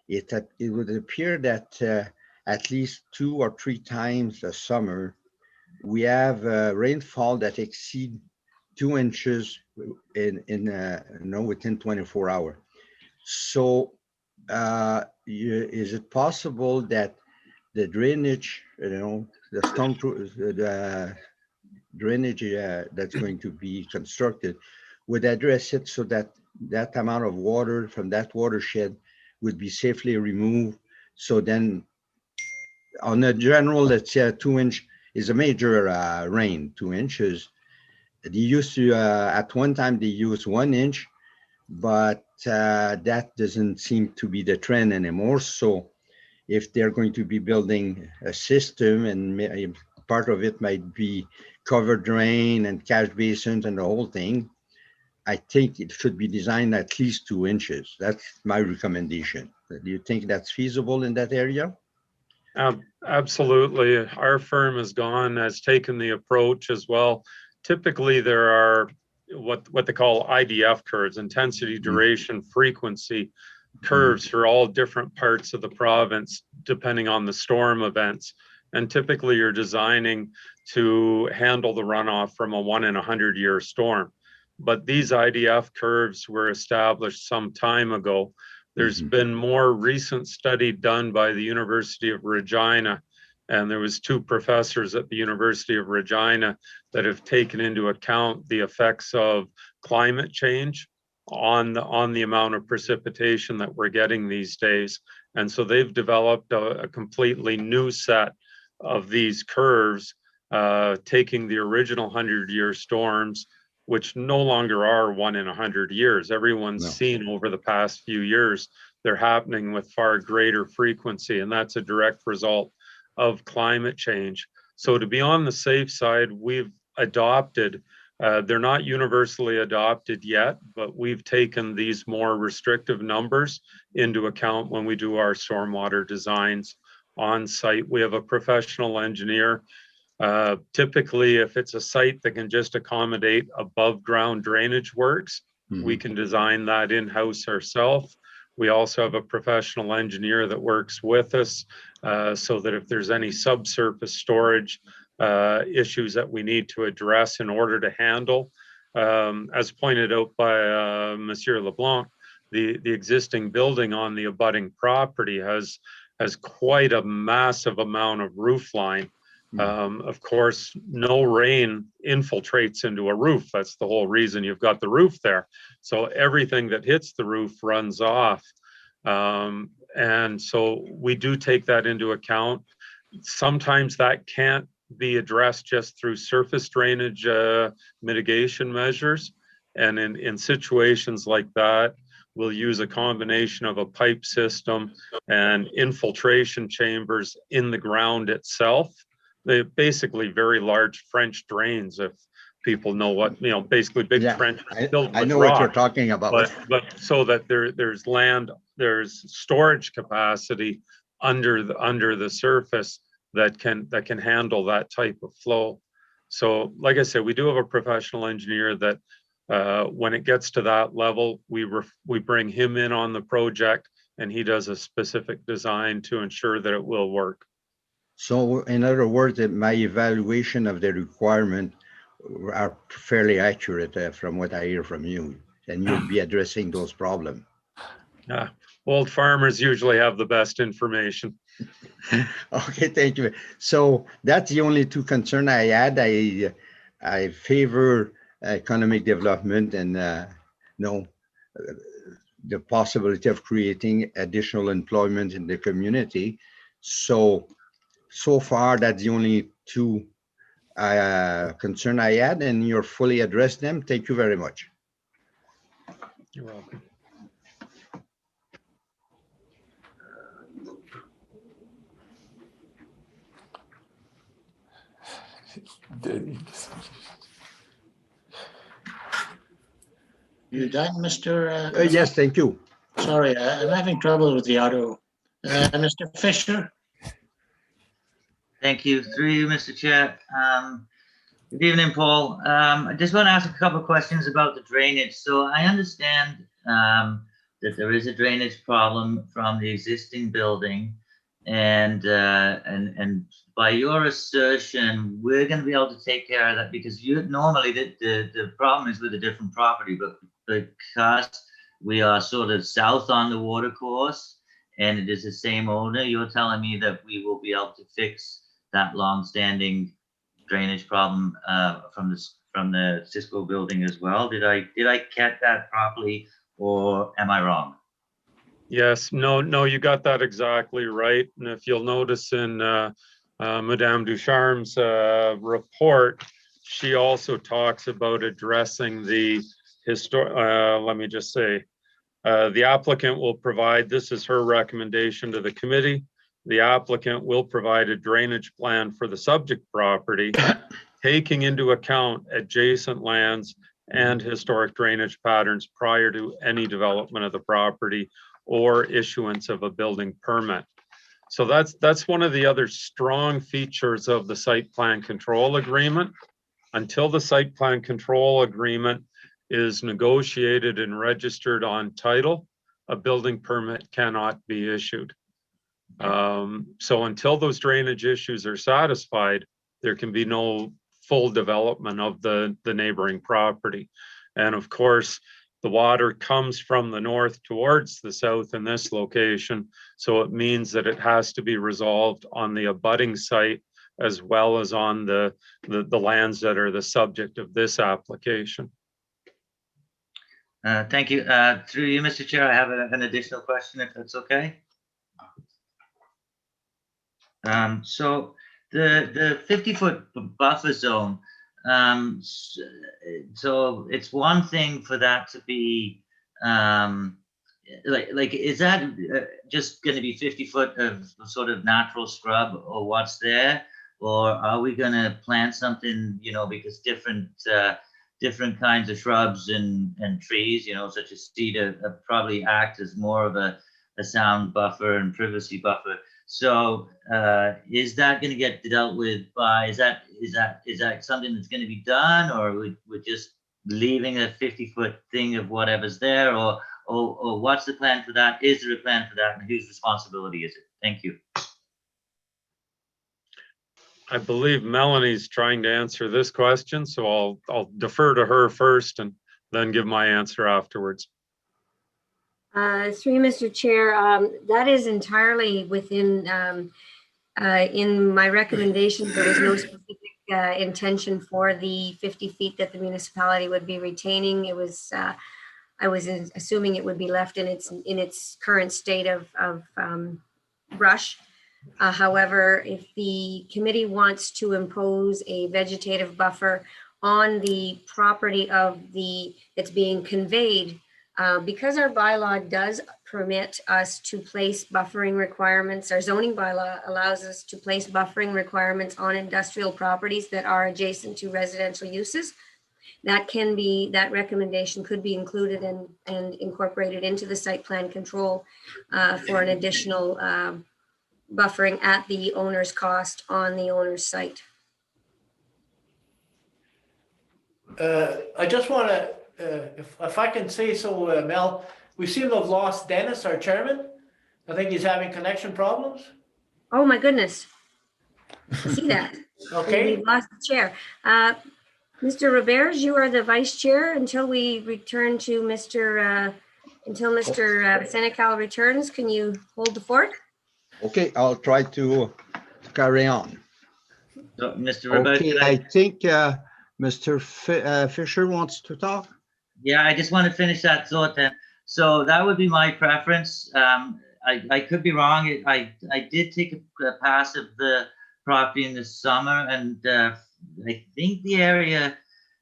B: it would appear that at least 2 or 3 times a summer, we have rainfall that exceed 2 inches within 24 hours. So is it possible that the drainage, the drainage that's going to be constructed would address it, so that that amount of water from that watershed would be safely removed? So then on a general, let's say 2 inch is a major rain, 2 inches. They used to, at one time they used 1 inch, but that doesn't seem to be the trend anymore. So if they're going to be building a system, and part of it might be covered drain and catch basins and the whole thing, I think it should be designed at least 2 inches. That's my recommendation. Do you think that's feasible in that area?
N: Absolutely. Our firm has taken the approach as well. Typically, there are what they call IDF curves, intensity, duration, frequency curves for all different parts of the province, depending on the storm events. And typically, you're designing to handle the runoff from a 1 in 100 year storm. But these IDF curves were established some time ago. There's been more recent study done by the University of Regina, and there was 2 professors at the University of Regina that have taken into account the effects of climate change on the amount of precipitation that we're getting these days. And so they've developed a completely new set of these curves, taking the original 100-year storms, which no longer are 1 in 100 years. Everyone's seen over the past few years, they're happening with far greater frequency, and that's a direct result of climate change. So to be on the safe side, we've adopted, they're not universally adopted yet, but we've taken these more restrictive numbers into account when we do our stormwater designs on site. We have a professional engineer. Typically, if it's a site that can just accommodate above ground drainage works, we can design that in-house ourselves. We also have a professional engineer that works with us so that if there's any subsurface storage issues that we need to address in order to handle, as pointed out by Monsieur LeBlanc, the existing building on the abutting property has quite a massive amount of roof line. Of course, no rain infiltrates into a roof. That's the whole reason you've got the roof there. So everything that hits the roof runs off. And so we do take that into account. Sometimes that can't be addressed just through surface drainage mitigation measures. And in situations like that, we'll use a combination of a pipe system and infiltration chambers in the ground itself. They're basically very large French drains, if people know what, basically big French filled
B: I
N: with
B: know
N: rock,
B: what you're talking about.
N: but so that there's land, there's storage capacity under the surface that can handle that type of flow. So like I said, we do have a professional engineer that when it gets to that level, we bring him in on the project, and he does a specific design to ensure that it will work.
B: So in other words, my evaluation of the requirement are fairly accurate from what I hear from you, and you'll be addressing those problems.
N: Yeah, old farmers usually have the best information.
B: Okay, thank you. So that's the only two concern I had. I favor economic development and the possibility of creating additional employment in the community. So far, that's the only two concern I had, and you're fully addressed them. Thank you very much.
N: You're welcome.
A: You done, Mr.?
B: Yes, thank you.
A: Sorry, I'm having trouble with the audio. Mr. Fisher?
G: Thank you. Through you, Mr. Chair. Good evening, Paul. I just want to ask a couple of questions about the drainage. So I understand that there is a drainage problem from the existing building, and by your assertion, we're going to be able to take care of that because you normally the problem is with a different property, but because we are sort of south on the water course and it is the same owner, you're telling me that we will be able to fix that long-standing drainage problem from the Cisco building as well. Did I catch that properly, or am I wrong?
N: Yes, no, you got that exactly right. And if you'll notice in Madame Ducharme's report, she also talks about addressing the let me just say, the applicant will provide, this is her recommendation to the committee, the applicant will provide a drainage plan for the subject property, taking into account adjacent lands and historic drainage patterns prior to any development of the property or issuance of a building permit. So that's one of the other strong features of the site plan control agreement. Until the site plan control agreement is negotiated and registered on title, a building permit cannot be issued. So until those drainage issues are satisfied, there can be no full development of the neighboring property. And of course, the water comes from the north towards the south in this location. So it means that it has to be resolved on the abutting site as well as on the lands that are the subject of this application.
G: Thank you. Through you, Mr. Chair, I have an additional question, if that's okay. So the 50-foot buffer zone, so it's one thing for that to be like is that just going to be 50 foot of sort of natural scrub or what's there, or are we going to plant something, you know, because different kinds of shrubs and trees, you know, such as cedar, probably act as more of a sound buffer and privacy buffer. So is that going to get dealt with by, is that something that's going to be done, or we're just leaving a 50-foot thing of whatever's there, or what's the plan for that? Is there a plan for that, and whose responsibility is it? Thank you.
N: I believe Melanie's trying to answer this question, so I'll defer to her first and then give my answer afterwards.
C: Through you, Mr. Chair, that is entirely within, in my recommendations, there was no specific intention for the 50 feet that the municipality would be retaining. It was, I was assuming it would be left in its current state of brush. However, if the committee wants to impose a vegetative buffer on the property that's being conveyed, because our bylaw does permit us to place buffering requirements, our zoning bylaw allows us to place buffering requirements on industrial properties that are adjacent to residential uses. That recommendation could be included and incorporated into the site plan control for an additional buffering at the owner's cost on the owner's site.
I: I just want to, if I can say so, Mel, we seem to have lost Dennis, our chairman. I think he's having connection problems.
C: Oh my goodness. I see that.
I: Okay.
C: We've lost the chair. Mr. Roberge, you are the vice chair until we return to until Mr. Senecal returns. Can you hold the fort?
B: Okay, I'll try to carry on.
G: So, Mr. Rebecca,
B: Okay, I think Mr. Fisher wants to talk.
G: yeah, I just want to finish that thought then. So that would be my preference. I could be wrong. I did take a pass of the property in the summer, and I think the area,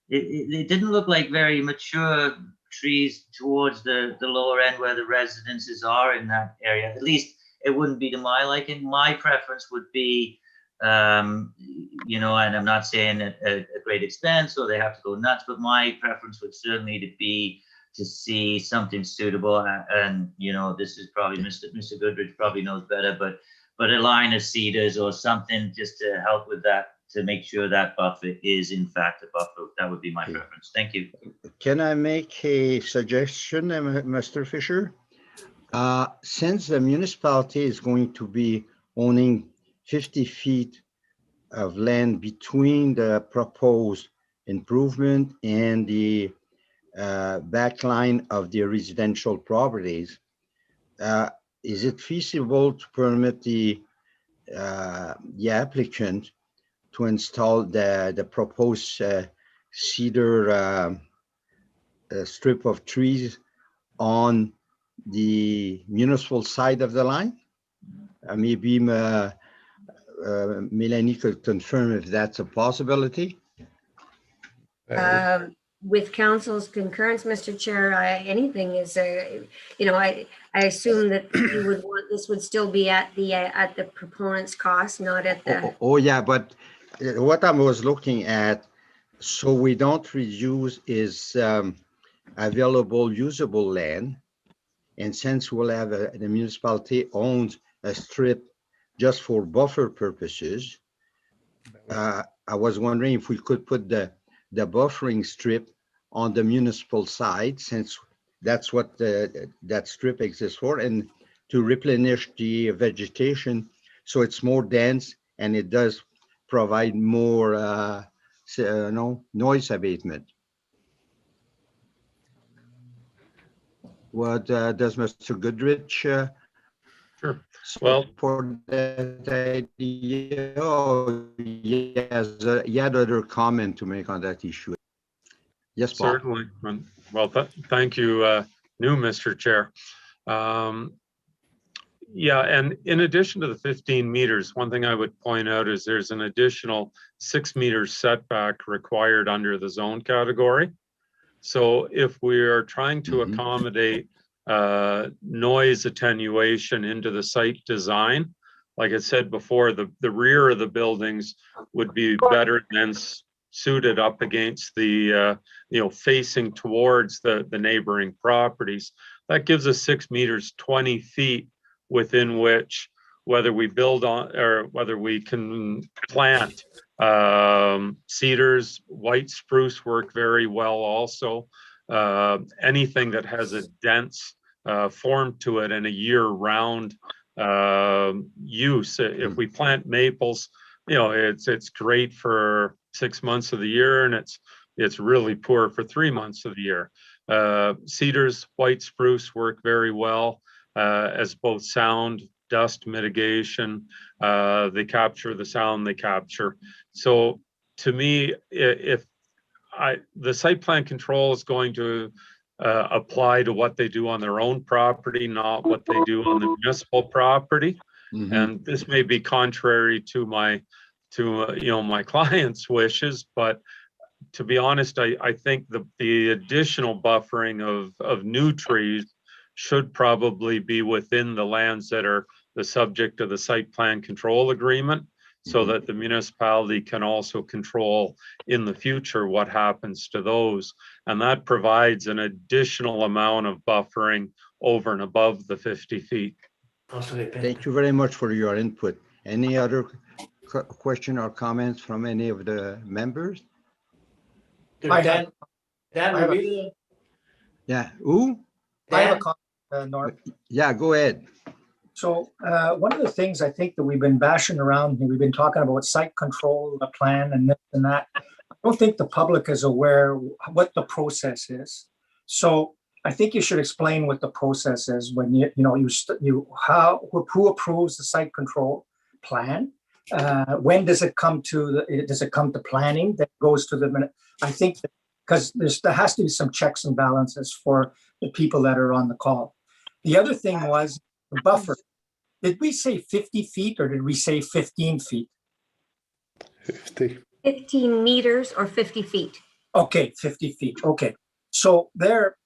G: it didn't look like very mature trees towards the lower end where the residences are in that area. At least it wouldn't be to my liking. My preference would be, you know, and I'm not saying at a great expense or they have to go nuts, but my preference would certainly be to see something suitable. And you know, this is probably Mr. Goodrich probably knows better, but a line of cedars or something just to help with that, to make sure that buffer is in fact a buffer. That would be my preference. Thank you.
B: Can I make a suggestion, Mr. Fisher? Since the municipality is going to be owning 50 feet of land between the proposed improvement and the back line of the residential properties, is it feasible to permit the applicant to install the proposed cedar strip of trees on the municipal side of the line? Maybe Melanie could confirm if that's a possibility.
C: With council's concurrence, Mr. Chair, anything is, you know, I assume that you would want, this would still be at the proponent's cost, not at the.
B: Oh yeah, but what I was looking at, so we don't reduce is available usable land. And since we'll have the municipality owns a strip just for buffer purposes, I was wondering if we could put the buffering strip on the municipal side, since that's what that strip exists for, and to replenish the vegetation so it's more dense and it does provide more noise abatement. What does Mr. Goodrich
N: Sure. Well,
B: for that idea? Oh, yes, he had other comment to make on that issue. Yes, Paul.
N: certainly. Well, thank you, new Mr. Chair. Yeah, and in addition to the 15 meters, one thing I would point out is there's an additional 6 meters setback required under the zone category. So if we are trying to accommodate noise attenuation into the site design, like I said before, the rear of the buildings would be better than suited up against the, you know, facing towards the neighboring properties. That gives us 6 meters, 20 feet within which, whether we build on or whether we can plant cedars, white spruce work very well also. Anything that has a dense form to it and a year-round use. If we plant maples, you know, it's great for 6 months of the year, and it's really poor for 3 months of the year. Cedars, white spruce work very well as both sound, dust mitigation. They capture the sound they capture. So to me, if the site plan control is going to apply to what they do on their own property, not what they do on the municipal property. And this may be contrary to my client's wishes, but to be honest, I think the additional buffering of new trees should probably be within the lands that are the subject of the site plan control agreement, so that the municipality can also control in the future what happens to those. And that provides an additional amount of buffering over and above the 50 feet.
B: Thank you very much for your input. Any other question or comments from any of the members?
I: Dan,
B: yeah, who?
H: I have a comment, Norm.
B: Yeah, go ahead.
H: So one of the things I think that we've been bashing around here, we've been talking about site control, the plan and this and that. I don't think the public is aware what the process is. So I think you should explain what the process is when who approves the site control plan? When does it come to planning that goes to the minute? I think because there has to be some checks and balances for the people that are on the call. The other thing was the buffer. Did we say 50 feet or did we say 15 feet?
J: 50.
C: 15 meters or 50 feet.
H: Okay, 50 feet. Okay. So there,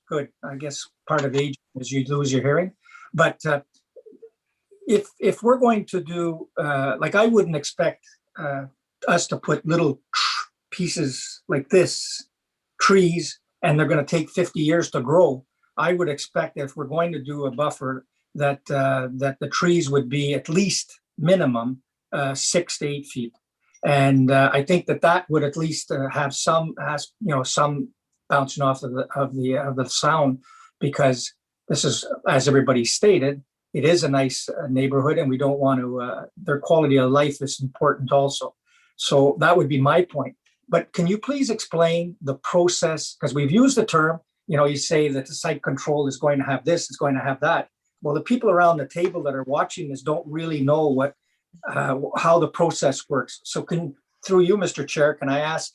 H: good. I guess part of aging is you lose your hearing. But if we're going to do, like I wouldn't expect us to put little pieces like this, trees, and they're going to take 50 years to grow. I would expect if we're going to do a buffer that the trees would be at least minimum 6 to 8 feet. And I think that would at least have some bouncing off of the sound, because this is, as everybody stated, it is a nice neighborhood, and we don't want to. Their quality of life is important also. So that would be my point. But can you please explain the process? Because we've used the term. You say that the site control is going to have this, it's going to have that. Well, the people around the table that are watching this don't really know how the process works. So through you, Mr. Chair, can I ask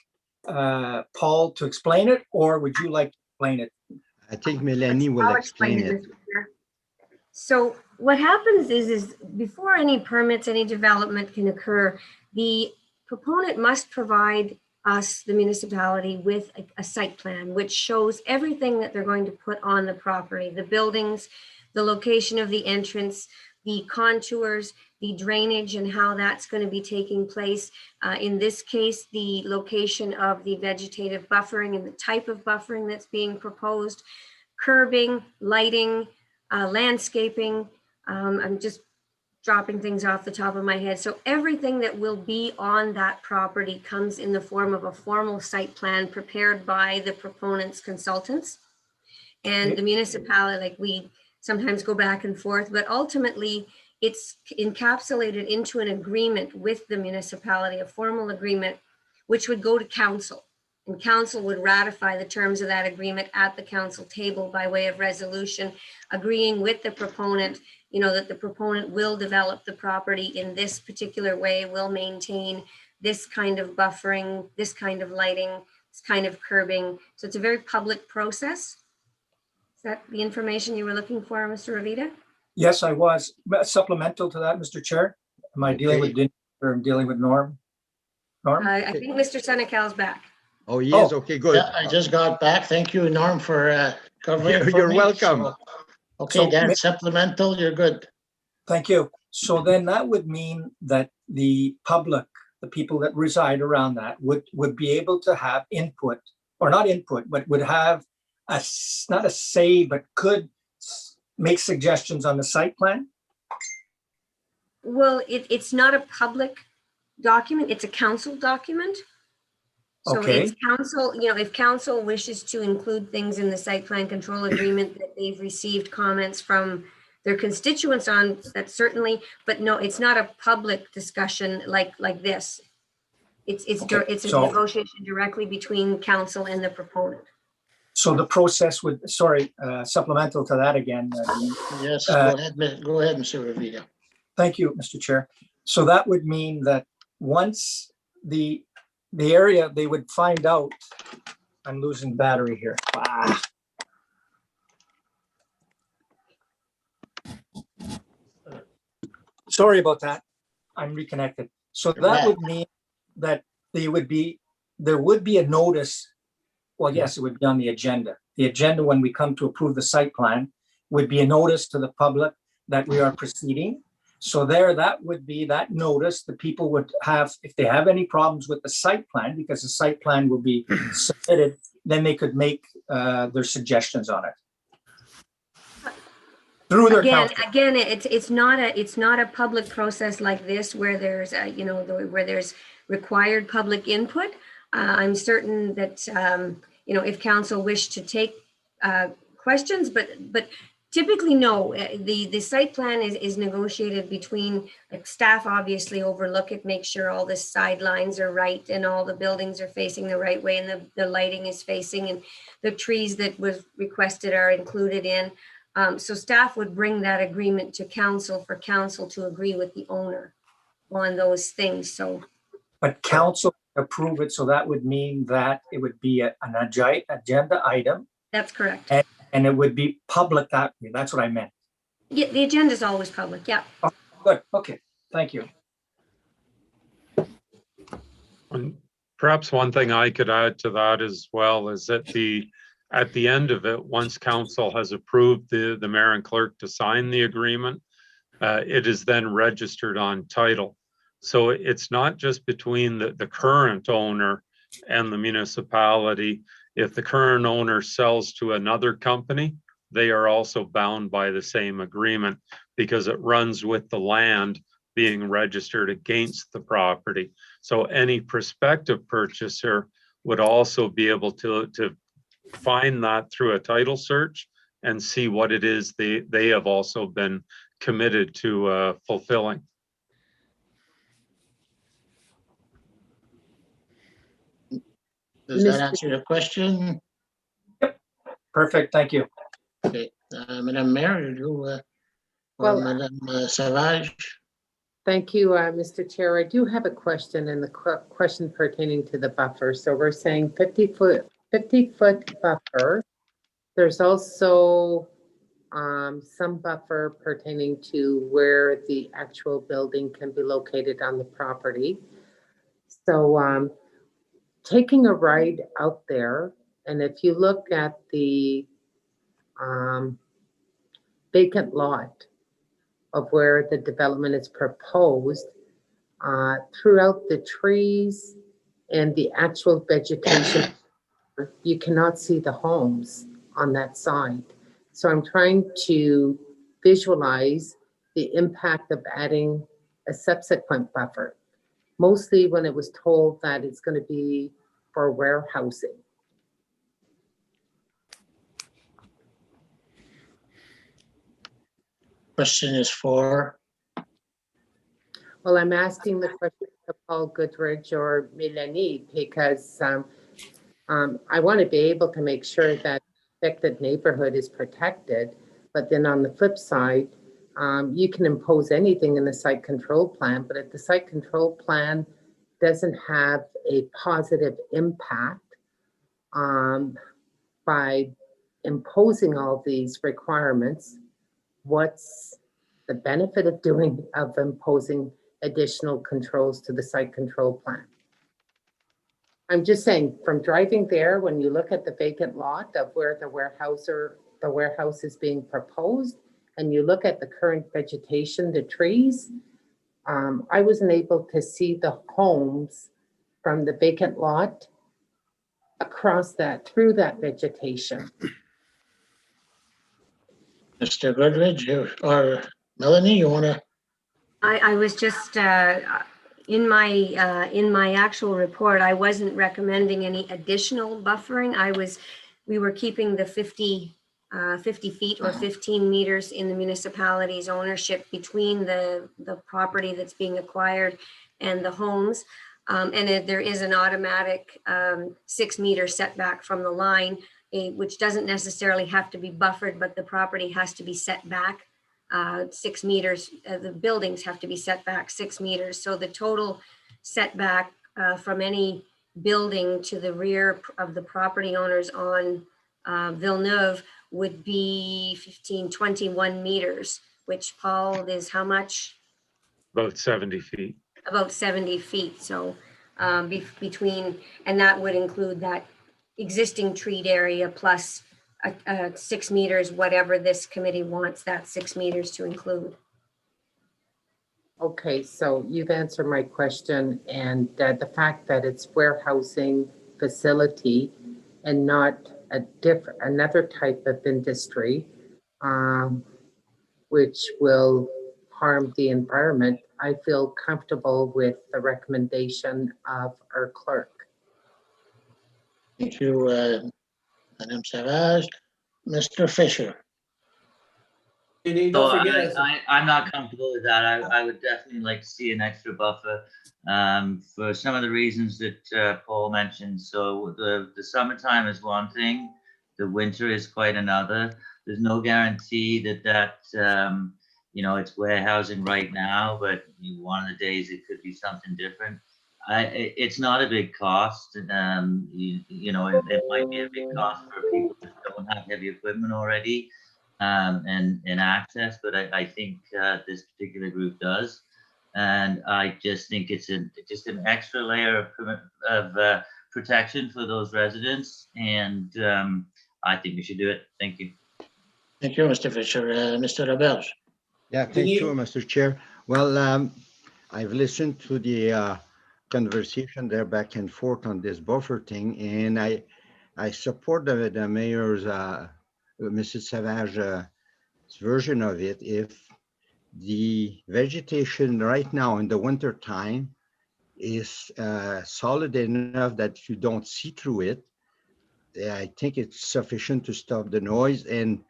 H: Paul to explain it, or would you like to explain it?
B: I think Melanie will explain it.
C: Mr. Chair. So what happens is before any permits, any development can occur, the proponent must provide us, the municipality, with a site plan, which shows everything that they're going to put on the property, the buildings, the location of the entrance, the contours, the drainage, and how that's going to be taking place. In this case, the location of the vegetative buffering and the type of buffering that's being proposed, curbing, lighting, landscaping. I'm just dropping things off the top of my head. So everything that will be on that property comes in the form of a formal site plan prepared by the proponent's consultants. And the municipality, like we sometimes go back and forth, but ultimately it's encapsulated into an agreement with the municipality, a formal agreement, which would go to council. And council would ratify the terms of that agreement at the council table by way of resolution, agreeing with the proponent, that the proponent will develop the property in this particular way, will maintain this kind of buffering, this kind of lighting, this kind of curbing. So it's a very public process. Is that the information you were looking for, Mr. Ravita?
H: Yes, I was. Supplemental to that, Mr. Chair. Am I dealing with Denise, or I'm dealing with Norm? Norm?
C: I think Mr. Senecal's back.
B: Oh, he is. Okay, good.
A: Yeah, I just got back. Thank you, Norm, for covering.
B: You're welcome.
A: So, okay, Dan, supplemental, you're good.
H: Thank you. So then that would mean that the public, the people that reside around that would be able to have input, or not input, but would have not a say, but could make suggestions on the site plan?
C: Well, it's not a public document, it's a council document. So
H: Okay.
C: it's council, if council wishes to include things in the site plan control agreement that they've received comments from their constituents on, that certainly, but no, it's not a public discussion like this. It's a negotiation directly between council and the proponent.
H: So the process would, supplemental to that again.
A: Yes, go ahead, Mr. Ravita.
H: Thank you, Mr. Chair. So that would mean that once the area, they would find out, I'm losing battery here. Sorry about that. I'm reconnected. So that would mean that there would be a notice. Well, yes, it would be on the agenda. The agenda, when we come to approve the site plan, would be a notice to the public that we are proceeding. So that would be that notice. The people would have, if they have any problems with the site plan, because the site plan will be submitted, then they could make their suggestions on it. Through their council.
C: Again, it's not a public process like this where there's where there's required public input. I'm certain that if council wish to take questions, but Typically, no. The site plan is negotiated between, like, staff obviously overlook it, make sure all the sidelines are right and all the buildings are facing the right way and the lighting is facing and the trees that was requested are included in. So staff would bring that agreement to council for council to agree with the owner on those things. So,
H: But council approve it, so that would mean that it would be an agenda item.
C: that's correct.
H: And it would be public that way. That's what I meant.
C: Yeah, the agenda is always public. Yeah.
H: Oh, good. Okay. Thank you.
N: And perhaps one thing I could add to that as well is that at the end of it, once council has approved the mayor and clerk to sign the agreement, it is then registered on title. So it's not just between the current owner and the municipality. If the current owner sells to another company, they are also bound by the same agreement because it runs with the land being registered against the property. So any prospective purchaser would also be able to find that through a title search and see what it is they have also been committed to fulfilling.
A: Does that answer your question?
H: Yep. Perfect. Thank you.
A: Okay, Madam Mayor, you,
F: Well,
A: Madam Savage?
F: Thank you, Mr. Chair. I do have a question, and the question pertaining to the buffer. So we're saying 50-foot buffer. There's also some buffer pertaining to where the actual building can be located on the property. So taking a ride out there, and if you look at the vacant lot of where the development is proposed, throughout the trees and the actual vegetation, you cannot see the homes on that side. So I'm trying to visualize the impact of adding a subsequent buffer, mostly when it was told that it's going to be for warehousing.
A: Question is for?
F: Well, I'm asking the question to Paul Goodrich or Melanie because I want to be able to make sure that the affected neighborhood is protected. But then on the flip side, you can impose anything in the site control plan, but if the site control plan doesn't have a positive impact by imposing all these requirements, what's the benefit of imposing additional controls to the site control plan? I'm just saying, from driving there, when you look at the vacant lot of where the warehouse is being proposed, and you look at the current vegetation, the trees, I wasn't able to see the homes from the vacant lot across that, through that vegetation.
A: Mr. Goodrich or Melanie, you want to?
C: I was just in my actual report, I wasn't recommending any additional buffering. We were keeping the 50 feet or 15 meters in the municipality's ownership between the property that's being acquired and the homes. And there is an automatic 6 meter setback from the line, which doesn't necessarily have to be buffered, but the property has to be set back 6 meters. The buildings have to be set back 6 meters. So the total setback from any building to the rear of the property owners on Villeneuve would be 21 meters, which, Paul, is how much?
N: About 70 feet.
C: About 70 feet. So between, and that would include that existing treat area plus 6 meters, whatever this committee wants that 6 meters to include.
F: Okay, so you've answered my question, and the fact that it's warehousing facility and not another type of industry, which will harm the environment, I feel comfortable with the recommendation of our clerk.
A: Thank you, Madam Savage. Mr. Fisher.
I: You
G: So
I: don't forget.
G: I'm not comfortable with that. I would definitely like to see an extra buffer for some of the reasons that Paul mentioned. So the summertime is one thing, the winter is quite another. There's no guarantee that it's warehousing right now, but one of the days it could be something different. It's not a big cost. It might be a big cost for people that don't have heavy equipment already. And access, but I think this particular group does, and I just think it's just an extra layer of protection for those residents, and I think we should do it. Thank you.
A: Thank you, Mr. Fisher. Mr. Rebels.
B: Yeah, thank you, Mr. Chair. Well, I've listened to the conversation there back and forth on this buffer thing, and I support the mayor's Mrs. Savage's version of it. If the vegetation right now in the winter time is solid enough that you don't see through it, I think it's sufficient to stop the noise. And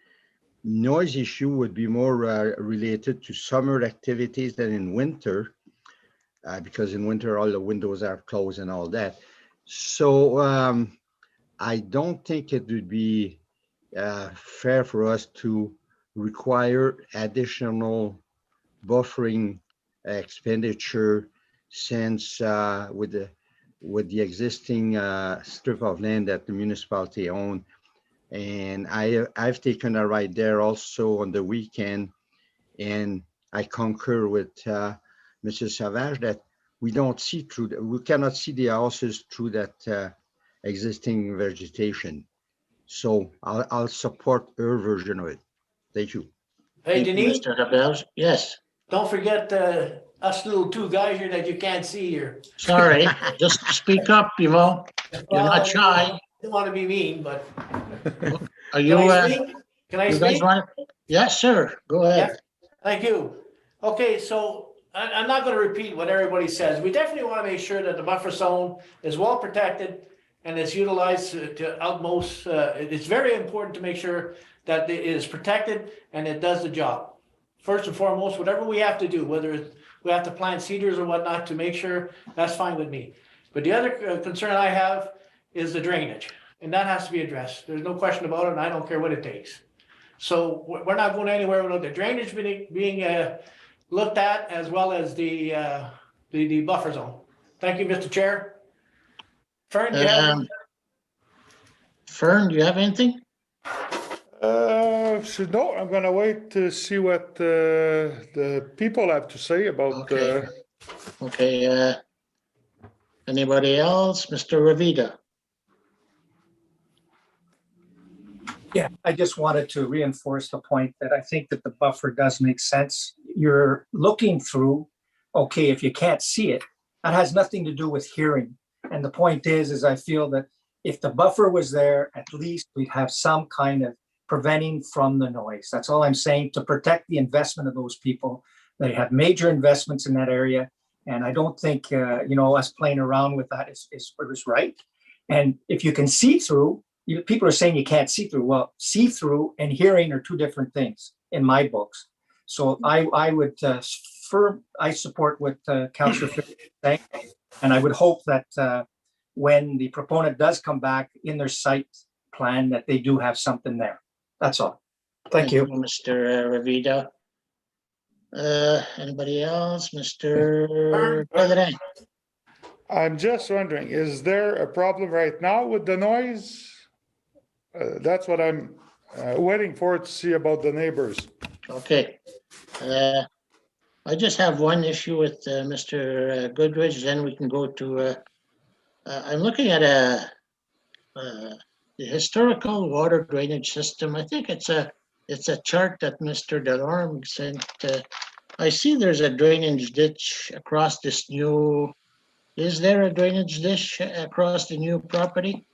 B: noise issue would be more related to summer activities than in winter, because in winter all the windows are closed and all that. So I don't think it would be fair for us to require additional buffering expenditure, since with the existing strip of land that the municipality own. And I've taken a ride there also on the weekend, and I concur with Mrs. Savage that we don't see through, we cannot see the houses through that existing vegetation. So I'll support her version of it. Thank you.
I: Hey, Denise?
A: Mr. Rebels. Yes.
I: Don't forget us little two guys here that you can't see here.
A: Sorry, just speak up, You're not shy.
I: I don't want to be mean, but.
A: Are you?
I: Can I
A: you
I: speak?
A: guys want? Yes, sir. Go ahead.
I: Yes. Thank you. Okay, so I'm not going to repeat what everybody says. We definitely want to make sure that the buffer zone is well protected and it's utilized to utmost. It's very important to make sure that it is protected and it does the job. First and foremost, whatever we have to do, whether it's, we have to plant cedars or whatnot to make sure, that's fine with me. But the other concern I have is the drainage, and that has to be addressed. There's no question about it, and I don't care what it takes. So we're not going anywhere without the drainage being looked at, as well as the buffer zone. Thank you, Mr. Chair. Fern,
A: do you have anything?
J: So no, I'm gonna wait to see what the people have to say about.
A: Okay. Anybody else? Mr. Ravida.
H: Yeah, I just wanted to reinforce the point that I think that the buffer does make sense. You're looking through, okay, if you can't see it, that has nothing to do with hearing. And the point is I feel that if the buffer was there, at least we'd have some kind of preventing from the noise. That's all I'm saying, to protect the investment of those people. They have major investments in that area. And I don't think, us playing around with that is right. And if you can see through, people are saying you can't see through. Well, see through and hearing are two different things in my books. So I would I support what Councillor Fisher is saying, and I would hope that when the proponent does come back in their site plan, that they do have something there. That's all. Thank you,
A: Mr. Ravida. Anybody else, Mr. President?
J: I'm just wondering, is there a problem right now with the noise? That's what I'm waiting for to see about the neighbors.
A: Okay. I just have one issue with Mr. Goodrich, then we can go to, I'm looking at the historical water drainage system. I think it's a chart that Mr. Delorme sent. I see there's a drainage ditch across this new, is there a drainage ditch across the new property?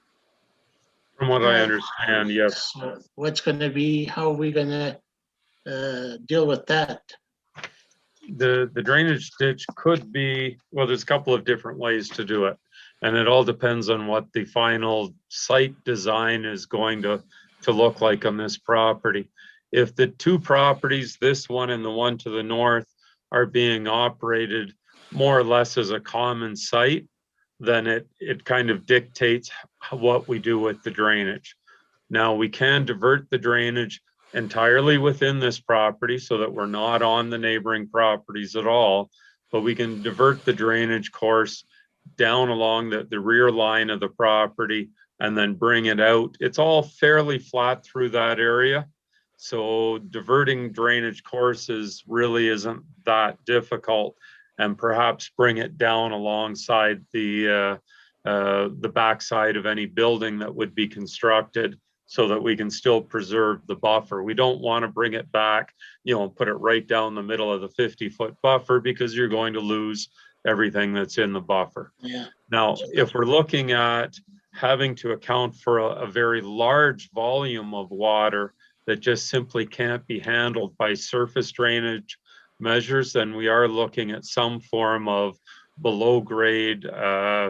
N: From what I understand, yes.
A: So what's going to be, how are we going to deal with that?
N: The drainage ditch could be, well, there's a couple of different ways to do it. And it all depends on what the final site design is going to look like on this property. if the two properties, this one and the one to the north, are being operated more or less as a common site, then it kind of dictates what we do with the drainage. Now, we can divert the drainage entirely within this property so that we're not on the neighboring properties at all, but we can divert the drainage course down along the rear line of the property and then bring it out. It's all fairly flat through that area. So diverting drainage courses really isn't that difficult, and perhaps bring it down alongside the backside of any building that would be constructed so that we can still preserve the buffer. We don't want to bring it back, put it right down the middle of the 50-foot buffer, because you're going to lose everything that's in the buffer.
A: Yeah.
N: Now, if we're looking at having to account for a very large volume of water that just simply can't be handled by surface drainage measures, then we are looking at some form of below grade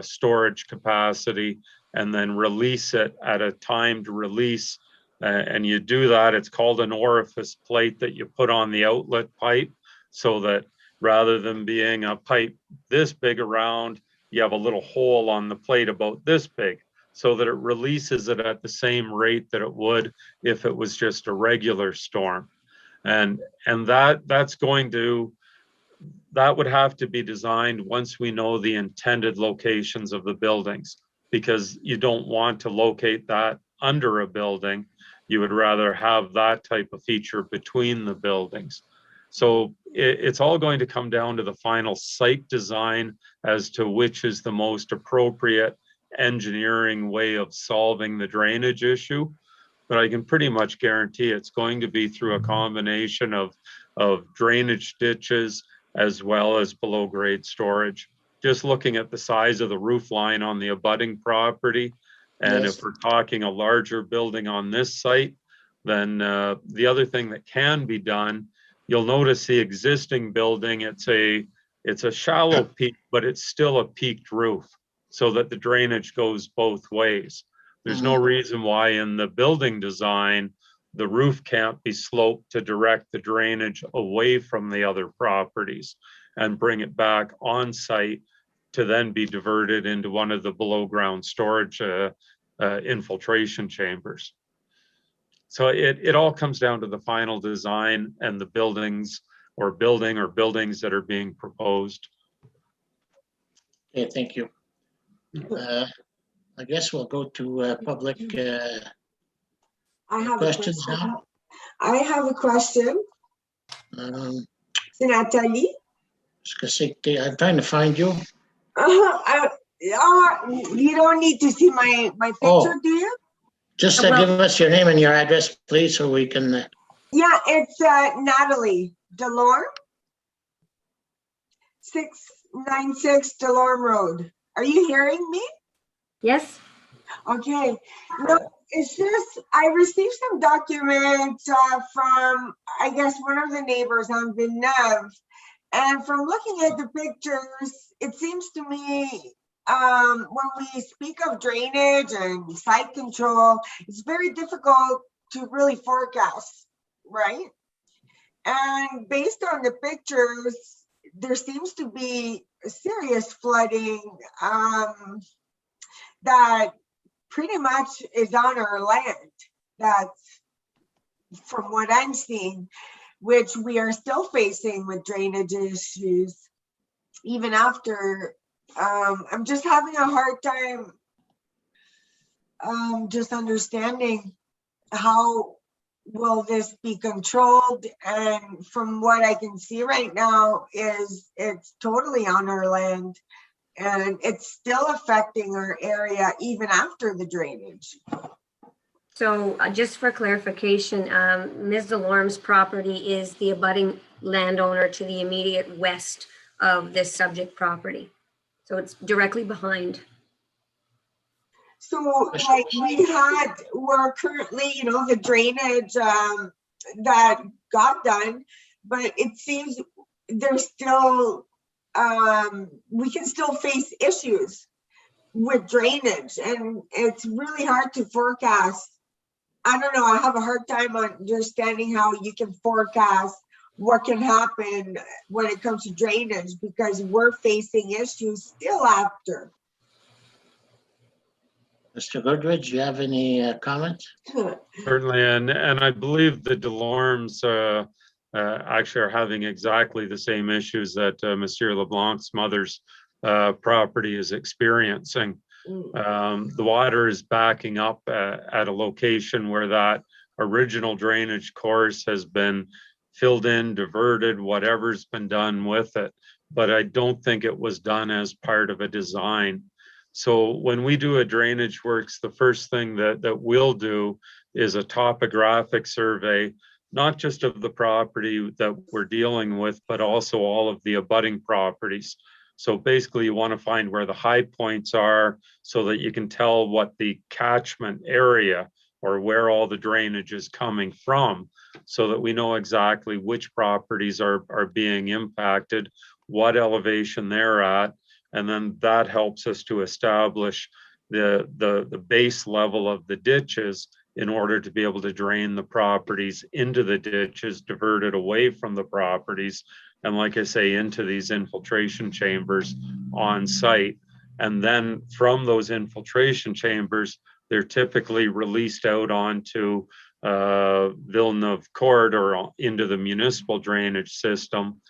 N: storage capacity, and then release it at a timed release. And you do that, it's called an orifice plate that you put on the outlet pipe, so that rather than being a pipe this big around, you have a little hole on the plate about this big, so that it releases it at the same rate that it would if it was just a regular storm. And that would have to be designed once we know the intended locations of the buildings, because you don't want to locate that under a building. You would rather have that type of feature between the buildings. So it's all going to come down to the final site design as to which is the most appropriate engineering way of solving the drainage issue. But I can pretty much guarantee it's going to be through a combination of drainage ditches as well as below grade storage. Just looking at the size of the roof line on the abutting property, and
A: Yes.
N: if we're talking a larger building on this site, then the other thing that can be done, you'll notice the existing building, it's a shallow peak, but it's still a peaked roof, so that the drainage goes both ways. There's no reason why in the building design, the roof can't be sloped to direct the drainage away from the other properties and bring it back on site to then be diverted into one of the below ground storage infiltration chambers. So it all comes down to the final design and the buildings or buildings that are being proposed.
A: Okay, thank you. I guess we'll go to public
P: I have
A: questions
P: a question.
A: now.
P: I have a question. C'est Nathalie.
A: I'm trying to find you.
P: You don't need to see my picture, do you?
A: Just give us your name and your address, please, so we can.
P: Yeah, it's Natalie Delorme, 696 Delorme Road. Are you hearing me?
C: Yes.
P: Okay. No, it's just I received some documents from, I guess, one of the neighbors on Villeneuve, and from looking at the pictures, it seems to me when we speak of drainage and site control, it's very difficult to really forecast, right? And based on the pictures, there seems to be serious flooding that pretty much is on our land. That's from what I'm seeing, which we are still facing with drainage issues, even after. I'm just having a hard time just understanding how will this be controlled. And from what I can see right now is it's totally on our land, and it's still affecting our area even after the drainage.
C: So just for clarification, Ms. Delorme's property is the abutting landowner to the immediate west of this subject property. So it's directly behind.
P: So like we're currently, the drainage that got done, but it seems there's still, we can still face issues with drainage, and it's really hard to forecast I don't know, I have a hard time understanding how you can forecast what can happen when it comes to drainage, because we're facing issues still after.
A: Mr. Goodrich, you have any comments?
N: Certainly, and I believe the Delormes actually are having exactly the same issues that Monsieur LeBlanc's mother's property is experiencing. The water is backing up at a location where that original drainage course has been filled in, diverted, whatever's been done with it. But I don't think it was done as part of a design. So when we do a drainage works, the first thing that we'll do is a topographic survey, not just of the property that we're dealing with, but also all of the abutting properties. So basically you want to find where the high points are so that you can tell what the catchment area or where all the drainage is coming from, so that we know exactly which properties are being impacted, what elevation they're at, and then that helps us to establish the base level of the ditches in order to be able to drain the properties into the ditches, divert it away from the properties, and like I say, into these infiltration chambers on site. And then from those infiltration chambers, they're typically released out onto Villeneuve Court or into the municipal drainage system,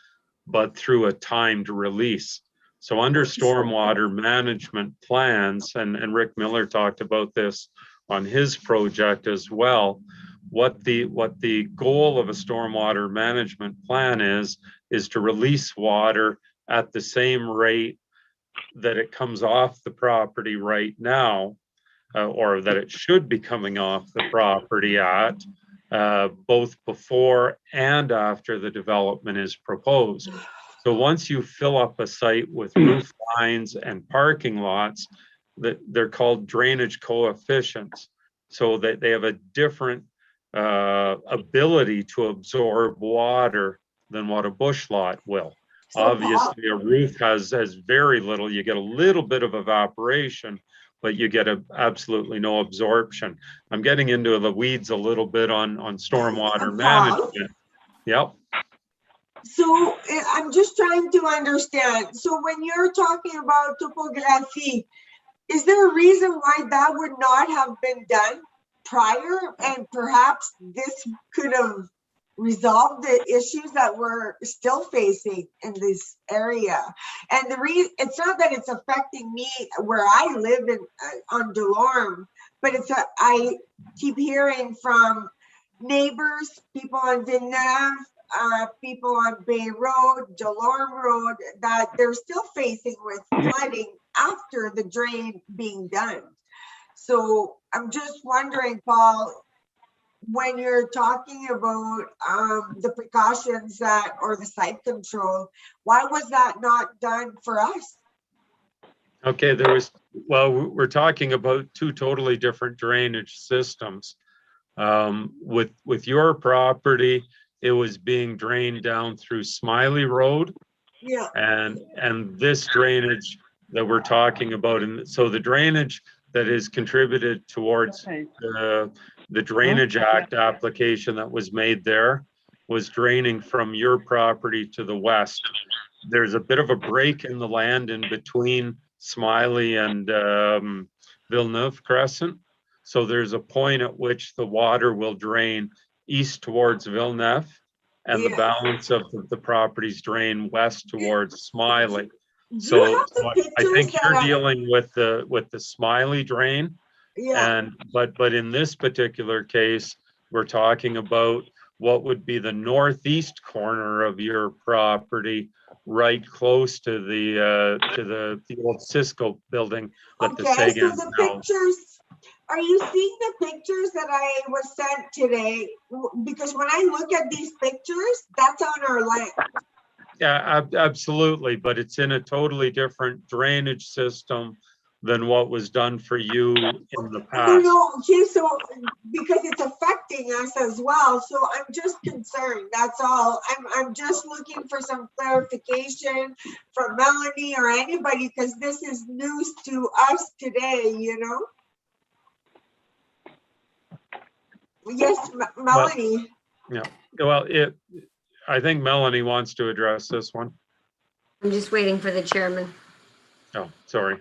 N: but through a timed release. So under stormwater management plans, and Rick Miller talked about this on his project as well, what the goal of a stormwater management plan is to release water at the same rate that it comes off the property right now, or that it should be coming off the property at, both before and after the development is proposed. So once you fill up a site with roof lines and parking lots, they're called drainage coefficients. So that they have a different ability to absorb water than what a bush lot will. Obviously, a roof has very little. You get a little bit of evaporation, but you get absolutely no absorption. I'm getting into the weeds a little bit on stormwater management. Yep.
P: So I'm just trying to understand. So when you're talking about topography, is there a reason why that would not have been done prior, and perhaps this could have resolved the issues that we're still facing in this area? And it's not that it's affecting me where I live in on Delorme, but I keep hearing from neighbors, people on Villeneuve, people on Bay Road, Delorme Road, that they're still facing with flooding after the drain being done. So I'm just wondering, Paul, when you're talking about the precautions that, or the site control, why was that not done for us?
N: Okay, well, we're talking about two totally different drainage systems. With your property, it was being drained down through Smiley Road.
P: Yeah.
N: And this drainage that we're talking about, and so the drainage that is contributed towards the Drainage Act application that was made there was draining from your property to the west. There's a bit of a break in the land in between Smiley and Villeneuve Crescent. So there's a point at which the water will drain east towards Villeneuve, and the balance of the properties drain west towards Smiley. So I think you're dealing with the Smiley drain.
P: Yeah.
N: But in this particular case, we're talking about what would be the northeast corner of your property, right close to the old Cisco building that the Sagans
P: so the pictures, are you seeing the pictures that I was sent today? Because when I look at these pictures, that's on our land.
N: Yeah, absolutely, but it's in a totally different drainage system than what was done for you in the past.
P: No, okay, so because it's affecting us as well, so I'm just concerned, that's all. I'm just looking for some clarification from Melanie or anybody, because this is news to us today, you know? Yes, Melanie.
N: Yeah, well, I think Melanie wants to address this one.
C: I'm just waiting for the chairman.
N: Oh, sorry.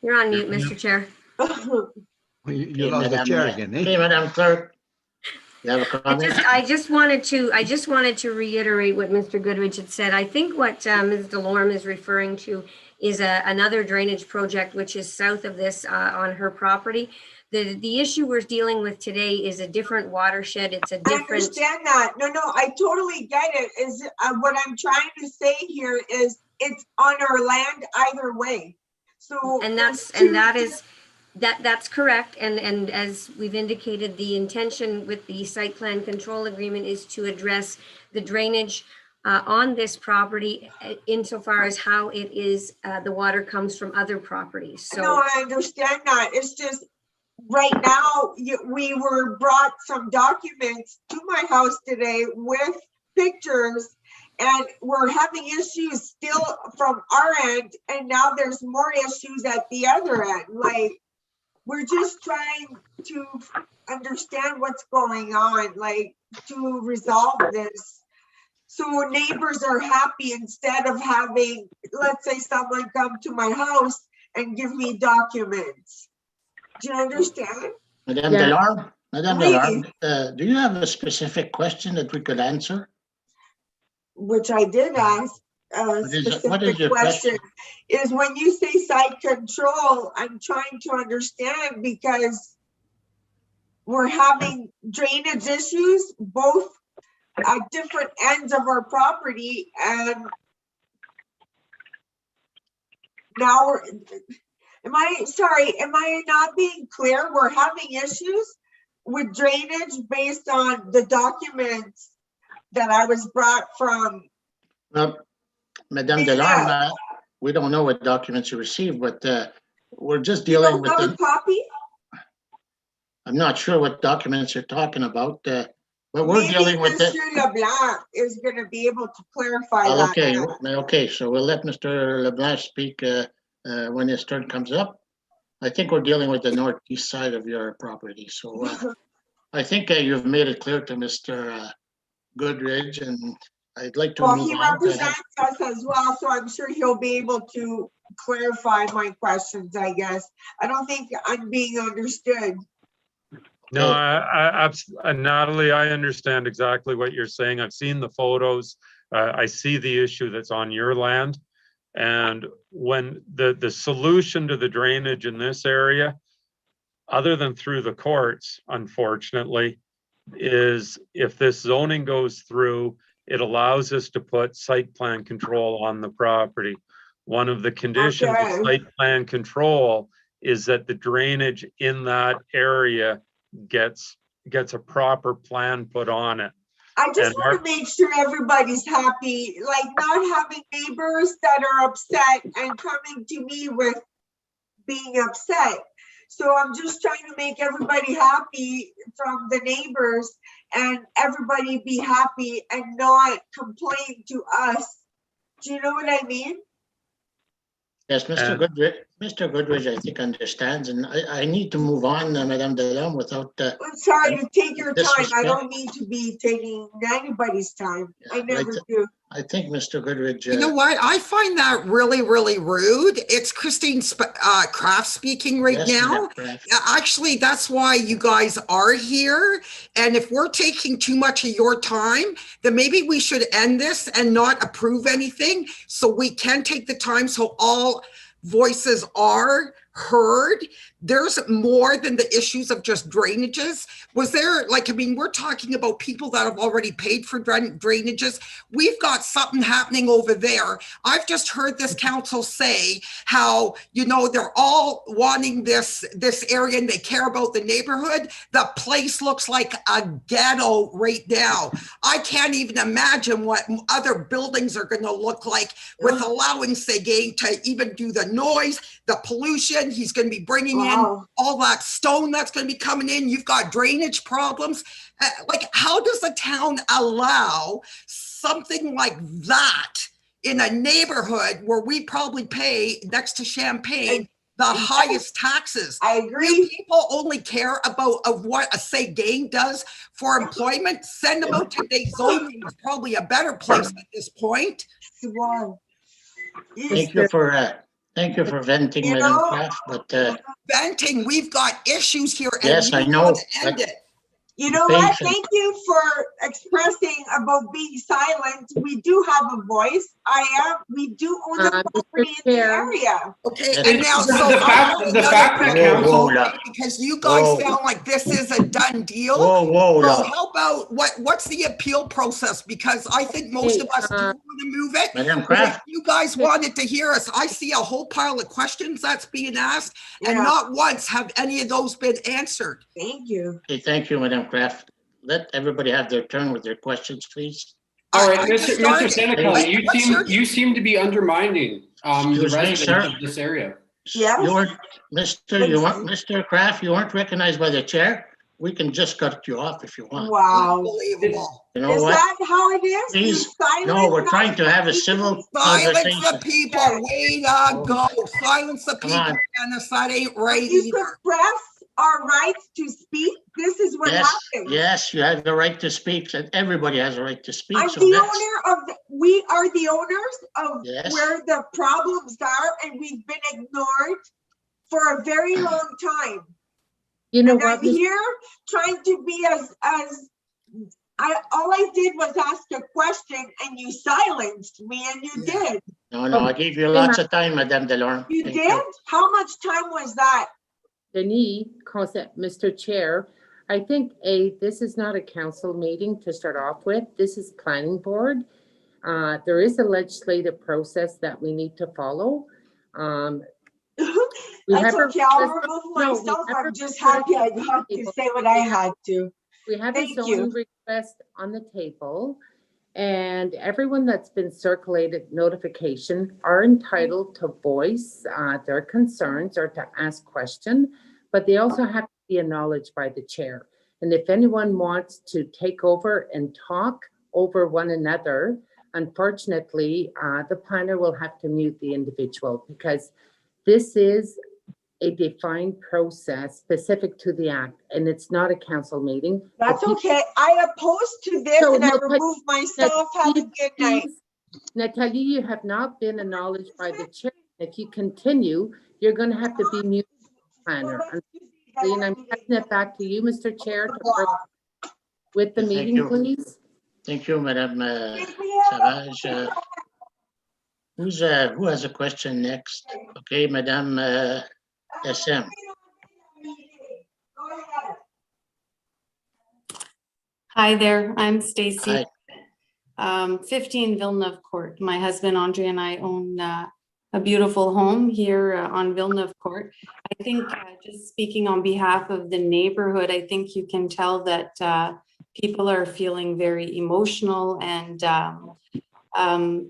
C: You're on mute, Mr. Chair.
B: You lost the chair again, eh?
A: Okay, Madam Clerk. You have a comment?
C: I just wanted to reiterate what Mr. Goodrich had said. I think what Ms. DeLorme is referring to is another drainage project which is south of this on her property. The issue we're dealing with today is a different watershed. It's a different.
P: I understand that. No, I totally get it. Is what I'm trying to say here is it's on our land either way. So
C: that's correct. And as we've indicated, the intention with the site plan control agreement is to address the drainage on this property insofar as how it is the water comes from other properties. So
P: no, I understand that. It's just right now we were brought some documents to my house today with pictures, and we're having issues still from our end, and now there's more issues at the other end. Like, we're just trying to understand what's going on, like to resolve this so neighbors are happy instead of having, let's say, someone come to my house and give me documents. Do you understand?
A: Madame Delorme, Madame Delorme, do you have a specific question that we could answer?
P: Which I did ask.
A: What is your question?
P: Is when you say site control, I'm trying to understand because we're having drainage issues both at different ends of our property, and now am I not being clear? We're having issues with drainage based on the documents that I was brought from.
A: Well, Madame Delorme, we don't know what documents you received, but we're just dealing with
P: a copy.
A: I'm not sure what documents you're talking about, but we're dealing with it.
P: Mr. LeBlanc is going to be able to clarify
A: that. Okay, so we'll let Mr. LeBlanc speak when his turn comes up. I think we're dealing with the northeast side of your property, so I think you've made it clear to Mr. Goodrich, and I'd like to move on.
P: Well, he represents us as well, so I'm sure he'll be able to clarify my questions, I guess. I don't think I'm being understood.
N: No, Natalie, I understand exactly what you're saying. I've seen the photos. I see the issue that's on your land. And when the solution to the drainage in this area, other than through the courts, unfortunately, is if this zoning goes through, it allows us to put site plan control on the property. One of the conditions of site plan control is that the drainage in that area gets a proper plan put on it.
P: I just want to make sure everybody's happy, like not having neighbors that are upset and coming to me with being upset. So I'm just trying to make everybody happy from the neighbors, and everybody be happy and not complain to us. Do you know what I mean?
A: Yes, Mr. Goodrich, I think understands, and I need to move on, Madame Delorme, without.
P: I'm sorry to take your time. I don't need to be taking anybody's time. I never do.
A: I think Mr. Goodrich.
Q: You know what? I find that really, really rude. It's Christine Kraft speaking right now. Actually, that's why you guys are here. And if we're taking too much of your time, then maybe we should end this and not approve anything so we can take the time so all voices are heard. There's more than the issues of just drainages. Was there, like, I mean, we're talking about people that have already paid for drainages. We've got something happening over there. I've just heard this council say how, you know, they're all wanting this area and they care about the neighborhood. The place looks like a ghetto right now. I can't even imagine what other buildings are going to look like with allowing Seguin to even do the noise, the pollution. He's going to be bringing in all that stone that's going to be coming in. You've got drainage problems. Like, how does the town allow something like that in a neighborhood where we probably pay next to Champagne the highest taxes.
P: I agree.
Q: If people only care about what a say gain does for employment, send them out to the zoning. It's probably a better place at this point.
P: Wow.
A: Thank you for venting, Madam Craft, but
Q: venting, we've got issues here.
A: Yes,
Q: and
A: I know.
P: You know what? Thank you for expressing about being silent. We do have a voice. We do own the property in the area.
Q: Okay,
A: Yes.
Q: and now
D: The fact that council,
Q: because you guys sound like this is a done deal.
A: Whoa,
Q: so how about what's the appeal process? Because I think most of us do want to move it.
A: Madam Craft.
Q: If you guys wanted to hear us, I see a whole pile of questions that's being asked, and not once have any of those been answered.
P: Thank you.
A: Okay, thank you, Madam Craft. Let everybody have their turn with their questions, please.
D: All right, Mr. Seneca, you seem to be undermining the residents of this area.
P: Yeah.
A: Mr. Craft, you weren't recognized by the chair. We can just cut you off if you want.
P: Wow.
Q: Unbelievable.
A: You know
P: is
A: what?
P: that how it is?
A: Please, no, we're trying to have a civil conversation.
Q: Silence the people. Way to go. Silence the people. Dennis, that ain't right
P: you
Q: either.
P: suppress our rights to speak. This is what happens.
A: Yes, you have the right to speak, and everybody has a right to speak.
P: I'm the owner of. We are the owners of where the problems are, and we've been ignored for a very long time.
F: You know
P: and
F: what?
P: I'm here trying to be all I did was ask a question, and you silenced me, and you did.
A: No, I gave you lots of time, Madame Delorme.
P: You did? How much time was that?
F: Denis, Mr. Chair, I think this is not a council meeting to start off with. This is planning board. There is a legislative process that we need to follow.
P: That's okay. I'll remove myself. I'm just happy I got to say what I had to.
F: We have a zoning request on the table, and everyone that's been circulated notification are entitled to voice their concerns or to ask questions, but they also have to be acknowledged by the chair. And if anyone wants to take over and talk over one another, unfortunately, the planner will have to mute the individual, because this is a defined process specific to the act, and it's not a council meeting.
P: That's okay. I oppose to this, and I remove myself. Have a good night.
F: Natalie, you have not been acknowledged by the chair. If you continue, you're going to have to be muted, planner. And I'm passing it back to you, Mr. Chair, to with the meeting, please.
A: Thank you, Madame Savage. Who has a question next? Okay, Madame SM.
R: Hi there, I'm Stacy. 15 Villeneuve Court. My husband Andre and I own a beautiful home here on Villeneuve Court. I think just speaking on behalf of the neighborhood, I think you can tell that people are feeling very emotional and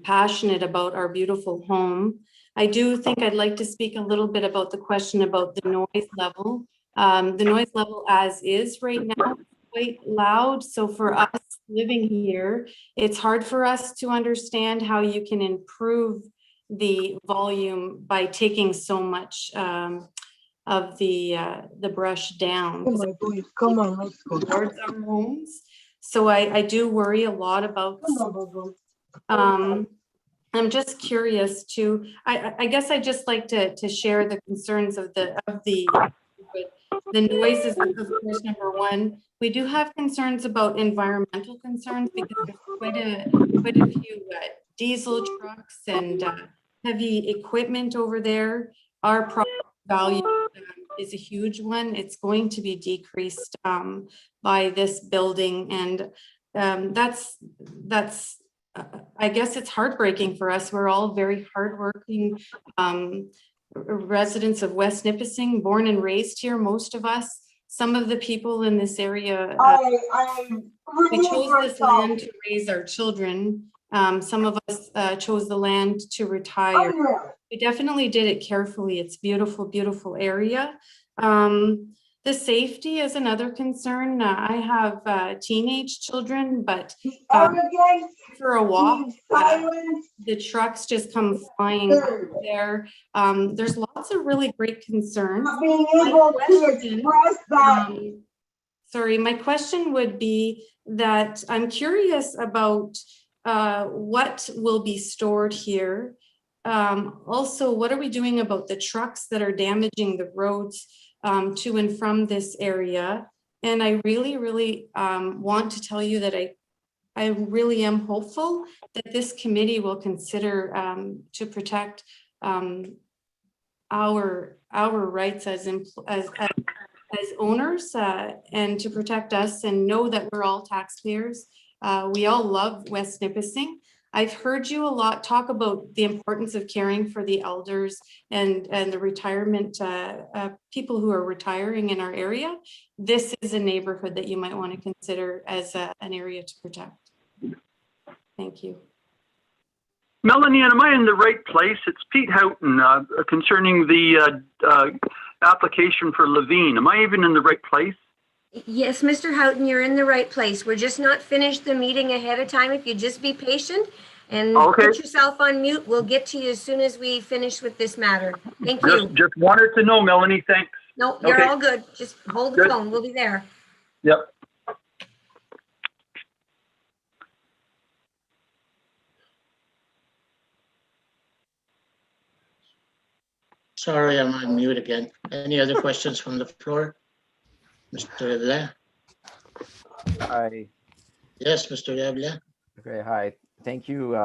R: passionate about our beautiful home. I do think I'd like to speak a little bit about the question about the noise level. The noise level as is right now is quite loud. So for us living here, it's hard for us to understand how you can improve the volume by taking so much of the brush down.
P: Oh my boy, come on, let's go
R: towards our homes. So I do worry a lot about. I'm just curious to. I guess I just like to share the concerns of the noises. Of course, number one, we do have concerns about environmental concerns because there's quite a few diesel trucks and heavy equipment over there. Our property value is a huge one. It's going to be decreased by this building, and that's I guess it's heartbreaking for us. We're all very hardworking residents of West Nipissing, born and raised here, most of us. Some of the people in this area, we chose this land to raise our children. Some of us chose the land to retire. We definitely did it carefully. It's beautiful, beautiful area. The safety is another concern. I have teenage children, but for a walk, the trucks just come flying out there. There's lots of really great concerns. Sorry, my question would be that I'm curious about what will be stored here. Also, what are we doing about the trucks that are damaging the roads to and from this area? And I really want to tell you that I really am hopeful that this committee will consider to protect our rights as owners and to protect us and know that we're all taxpayers. We all love West Nipissing. I've heard you a lot talk about the importance of caring for the elders and the retirement people who are retiring in our area. This is a neighborhood that you might want to consider as an area to protect. Thank you.
S: Melanie, am I in the right place? It's Pete Houghton concerning the application for Levine. Am I even in the right place?
C: Yes, Mr. Houghton, you're in the right place. We're just not finished the meeting ahead of time. If you just be patient and put yourself on mute, we'll get to you as soon as we finish with this matter. Thank you.
S: Just wanted to know, Melanie. Thanks.
C: No, you're all good. Just hold the phone. We'll be there.
S: Yep.
A: Sorry, I'm on mute again. Any other questions from the floor? Mr. Yabla?
T: Hi.
A: Yes, Mr. Yabla.
T: Okay, hi. Thank you.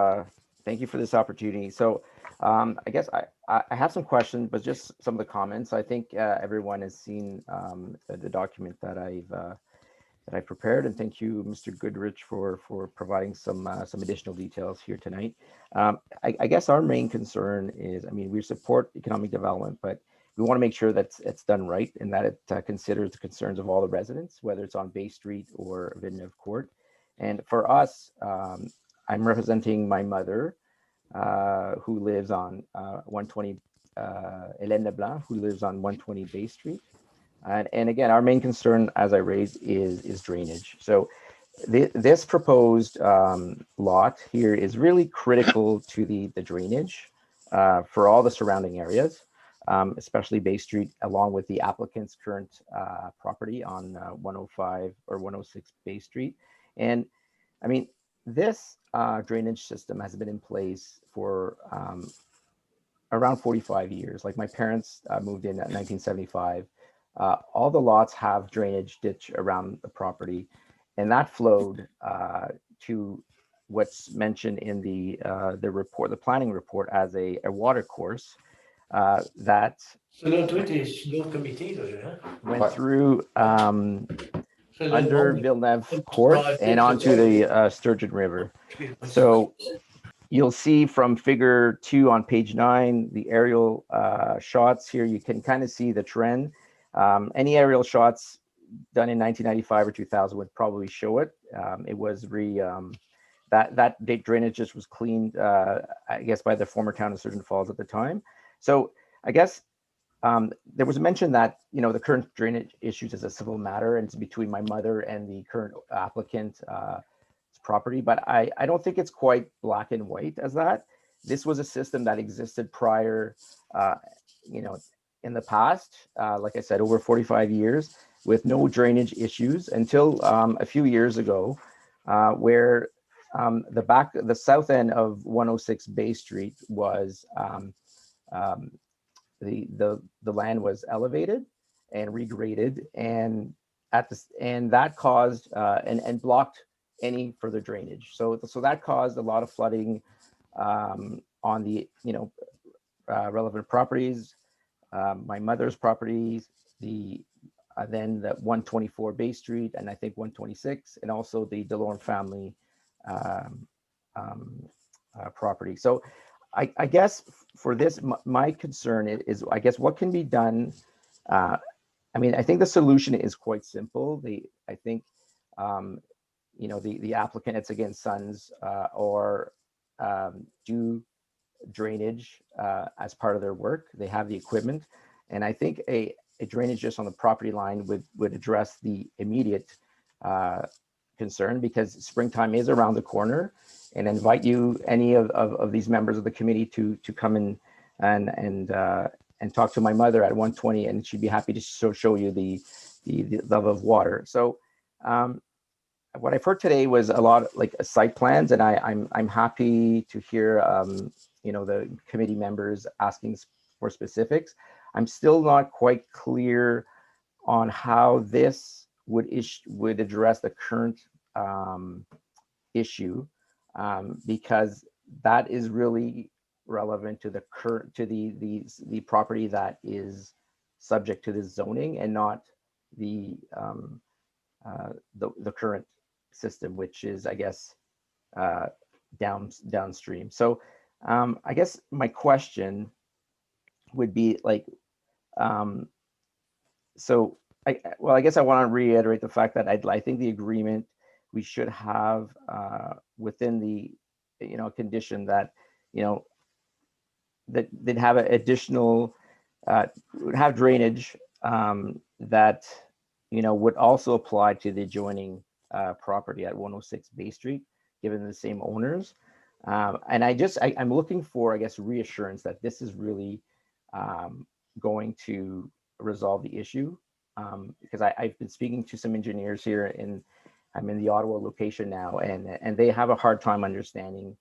T: Thank you for this opportunity. So I guess I have some questions, but just some of the comments. I think everyone has seen the document that I prepared, and thank you, Mr. Goodrich, for providing some additional details here tonight. I guess our main concern is, I mean, we support economic development, but we want to make sure that it's done right and that it considers the concerns of all the residents, whether it's on Bay Street or Villeneuve Court. And for us, I'm representing my mother, who lives on 120, Hélène Leblanc, who lives on 120 Bay Street. And again, our main concern, as I raised, is drainage. So this proposed lot here is really critical to the drainage for all the surrounding areas, especially Bay Street, along with the applicant's current property on 105 or 106 Bay Street. And I mean, this drainage system has been in place for around 45 years. Like my parents moved in at 1975. All the lots have drainage ditch around the property, and that flowed to what's mentioned in the report, the planning report, as a water course that went through under Villeneuve Court and onto the Sturgeon River. So you'll see from figure 2 on page 9, the aerial shots here, you can kind of see the trend. Any aerial shots done in 1995 or 2000 would probably show it. It was that drainage just was cleaned, I guess, by the former town of Sturgeon Falls at the time. So I guess there was a mention that, you know, the current drainage issues is a civil matter and it's between my mother and the current applicant property, but I don't think it's quite black and white as that. This was a system that existed prior, you know, in the past, like I said, over 45 years with no drainage issues until a few years ago, where the south end of 106 Bay Street was the land was elevated and regraded, and that caused and blocked any further drainage. So that caused a lot of flooding on the relevant properties. My mother's properties, then the 124 Bay Street, and I think 126, and also the DeLorme family property. So I guess for this, my concern is, I guess, what can be done. I mean, I think the solution is quite simple. I think, you know, the applicant, it's against Sons, or do drainage as part of their work. They have the equipment, and I think a drainage just on the property line would address the immediate concern, because springtime is around the corner, and invite you, any of these members of the committee, to come in and talk to my mother at 120, and she'd be happy to show you the love of water. So what I've heard today was a lot like site plans, and I'm happy to hear the committee members asking for specifics. I'm still not quite clear on how this would address the current issue, because that is really relevant to the property that is subject to this zoning, and not the current system, which is, I guess, downstream. So I guess my question would be like, I guess I want to reiterate the fact that I think the agreement we should have within the condition that that they'd have an additional would have drainage that would also apply to the adjoining property at 106 Bay Street, given the same owners. And I'm looking for, I guess, reassurance that this is really going to resolve the issue, because I've been speaking to some engineers here, and I'm in the Ottawa location now, and they have a hard time understanding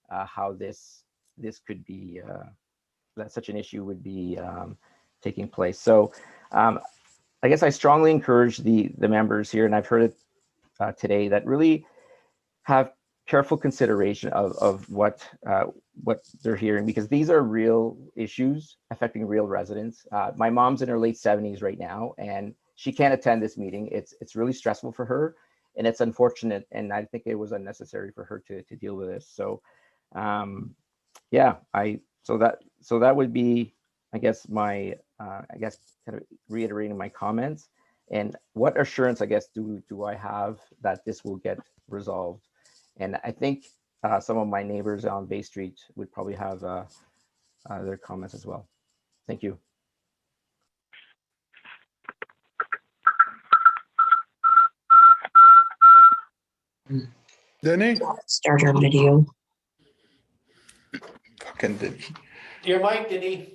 T: how this could be, that such an issue would be taking place. So I guess I strongly encourage the members here, and I've heard it today, that really have careful consideration of what they're hearing, because these are real issues affecting real residents. My mom's in her late 70s right now, and she can't attend this meeting. It's really stressful for her, and it's unfortunate, and I think it was unnecessary for her to deal with this. So yeah, so that would be, I guess, my kind of reiterating my comments. And what assurance, I guess, do I have that this will get resolved? And I think some of my neighbors on Bay Street would probably have their comments as well. Thank you.
J: Denny?
U: Start our video.
J: Fucking Denny.
I: Your mic, Denny.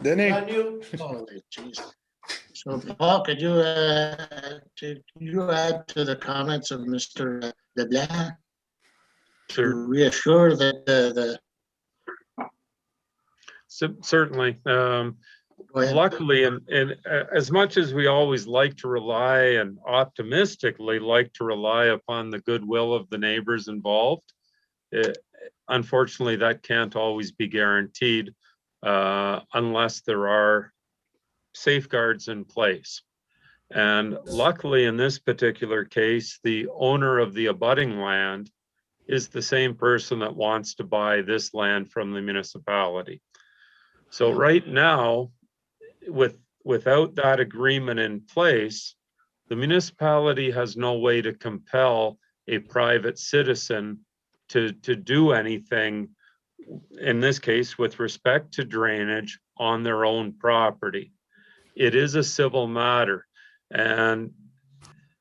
J: Denny?
A: Holy jeez. So Paul, could you add to the comments of Mr. LeBlanc?
N: Sure.
A: To reassure that
N: Certainly. Luckily, and as much as we always like to rely, and optimistically like to rely upon the goodwill of the neighbors involved, unfortunately, that can't always be guaranteed unless there are safeguards in place. And luckily, in this particular case, the owner of the abutting land is the same person that wants to buy this land from the municipality. So right now, without that agreement in place, the municipality has no way to compel a private citizen to do anything, in this case, with respect to drainage on their own property. It is a civil matter, and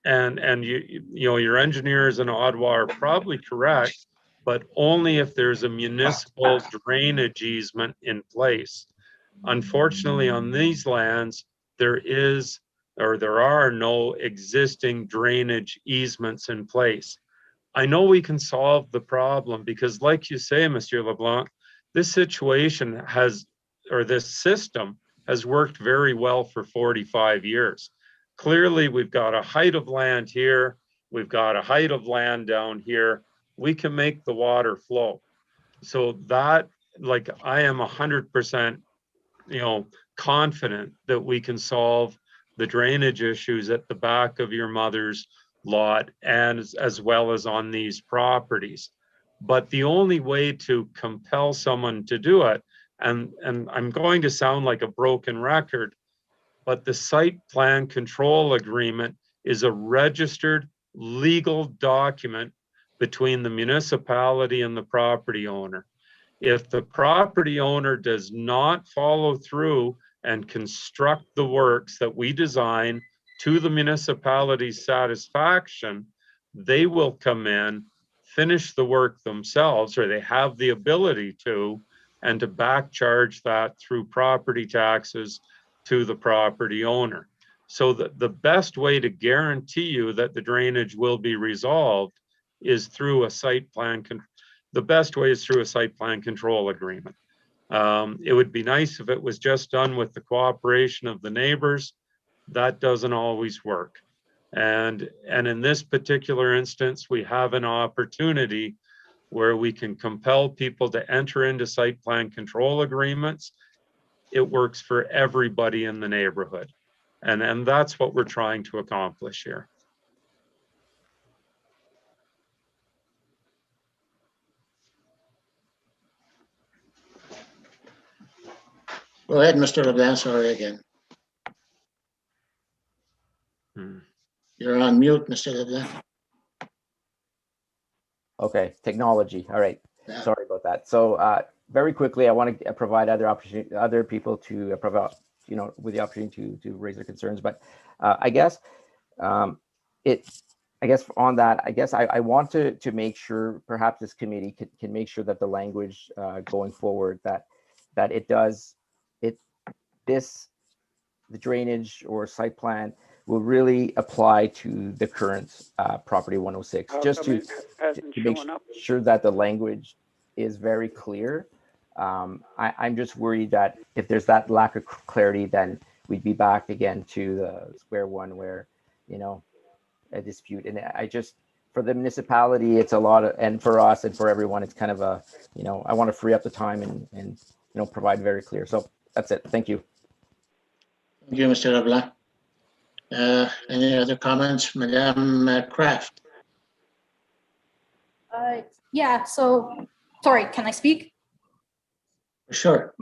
N: your engineers in Ottawa are probably correct, but only if there's a municipal drainage easement in place. Unfortunately, on these lands, there are no existing drainage easements in place. I know we can solve the problem because, like you say, Monsieur LeBlanc, this situation this system has worked very well for 45 years. Clearly, we've got a height of land here. We've got a height of land down here. We can make the water flow. So that, like, I am 100%, confident that we can solve the drainage issues at the back of your mother's lot, and as well as on these properties. But the only way to compel someone to do it, and I'm going to sound like a broken record, but the site plan control agreement is a registered legal document between the municipality and the property owner. If the property owner does not follow through and construct the works that we design to the municipality's satisfaction, they will come in, finish the work themselves, or they have the ability to, and to back charge that through property taxes to the property owner. So the best way to guarantee you that the drainage will be resolved is through a site plan. The best way is through a site plan control agreement. It would be nice if it was just done with the cooperation of the neighbors. That doesn't always work. And in this particular instance, we have an opportunity where we can compel people to enter into site plan control agreements. It works for everybody in the neighborhood. And that's what we're trying to accomplish here.
A: Go ahead, Mr. LeBlanc, sorry again. You're on mute, Mr. LeBlanc.
T: Okay, technology. All right. Yeah. Sorry about that. So very quickly, I want to provide other people to provide, with the opportunity to raise their concerns. But I guess on that, I want to make sure perhaps this committee can make sure that the language going forward that the drainage or site plan will really apply to the current property 106, just to make sure that the language is very clear. I'm just worried that if there's that lack of clarity, then we'd be back again to the square one where, a dispute. And for the municipality, it's a lot of, and for us and for everyone, it's kind of a, I want to free up the time and provide very clear. So that's it. Thank you.
A: Thank you, Mr. LeBlanc. Any other comments, Madame Kraft?
E: Yeah, so, sorry, can I speak?
A: Sure.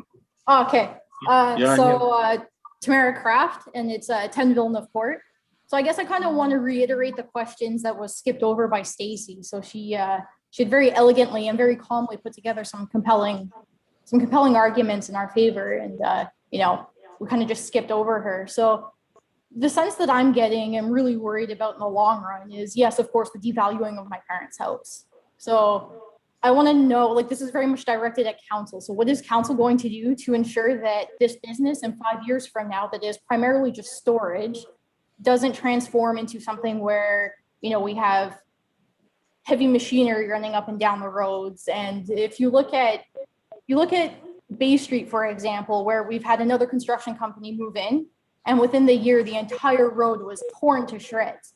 E: Okay, Tamara Kraft, and it's 10 Villeneuve Court. So I guess I kind of want to reiterate the questions that was skipped over by Stacy. So she had very elegantly and very calmly put together some compelling arguments in our favor, and we kind of just skipped over her. So the sense that I'm getting and really worried about in the long run is, yes, of course, the devaluing of my parents' house. So I want to know, this is very much directed at council. So what is council going to do to ensure that this business in 5 years from now, that is primarily just storage, doesn't transform into something where, we have heavy machinery running up and down the roads? And if you look at Bay Street, for example, where we've had another construction company move in, and within the year, the entire road was torn to shreds.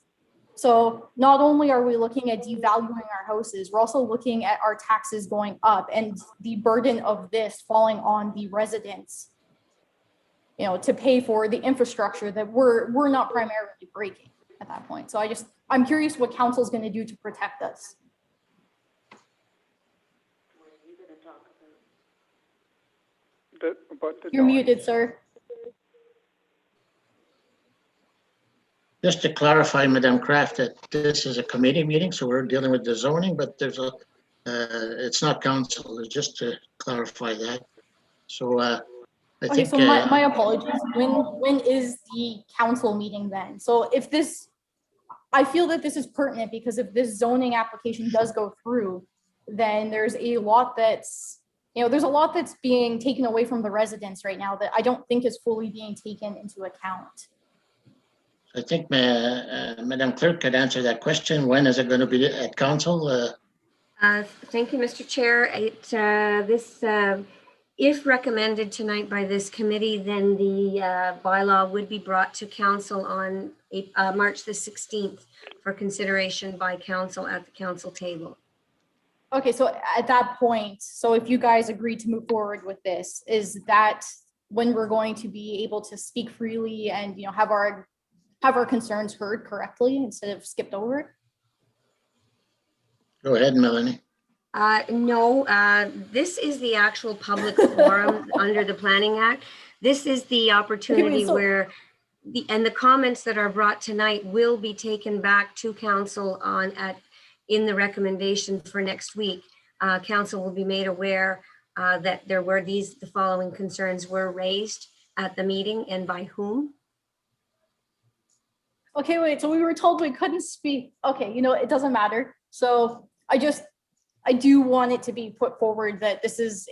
E: So not only are we looking at devaluing our houses, we're also looking at our taxes going up and the burden of this falling on the residents, to pay for the infrastructure that we're not primarily breaking at that point. So I'm curious what council is going to do to protect us. You're muted, sir.
A: Just to clarify, Madame Kraft, that this is a committee meeting, so we're dealing with the zoning, but it's not council. Just to clarify that. So I think.
E: So my apologies. When is the council meeting then? So I feel that this is pertinent, because if this zoning application does go through, then there's a lot that's being taken away from the residents right now that I don't think is fully being taken into account.
A: I think Madam Clerk could answer that question. When is it going to be at council?
C: Thank you, Mr. Chair. If recommended tonight by this committee, then the bylaw would be brought to council on March the 16th for consideration by council at the council table.
E: Okay, so at that point, so if you guys agree to move forward with this, is that when we're going to be able to speak freely and have our concerns heard correctly instead of skipped over?
A: Go ahead, Melanie.
C: No, this is the actual public forum under the Planning Act. This is the opportunity where the comments that are brought tonight will be taken back to council in the recommendation for next week. Council will be made aware that the following concerns were raised at the meeting and by whom?
E: Okay, wait, so we were told we couldn't speak. Okay, it doesn't matter. So I do want it to be put forward that this is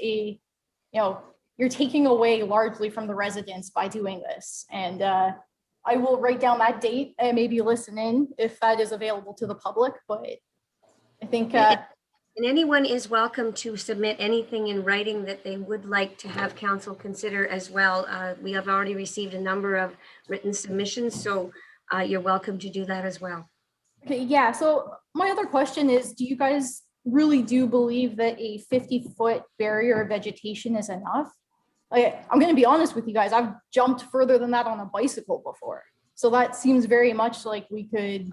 E: you're taking away largely from the residents by doing this. And I will write down that date and maybe listen in if that is available to the public, but I think.
C: And anyone is welcome to submit anything in writing that they would like to have council consider as well. We have already received a number of written submissions, so you're welcome to do that as well.
E: Okay, yeah, so my other question is, do you guys really do believe that a 50-foot barrier of vegetation is enough? I'm going to be honest with you guys, I've jumped further than that on a bicycle before. So that seems very much like we could,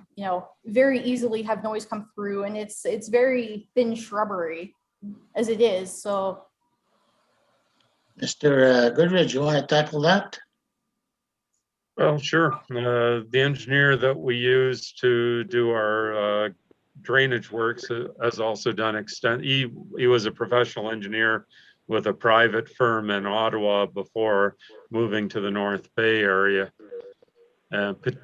E: very easily have noise come through, and it's very thin shrubbery as it is. So,
A: Mr. Goodrich, you want to tackle that?
N: Well, sure. The engineer that we use to do our drainage works has also done he was a professional engineer with a private firm in Ottawa before moving to the North Bay area.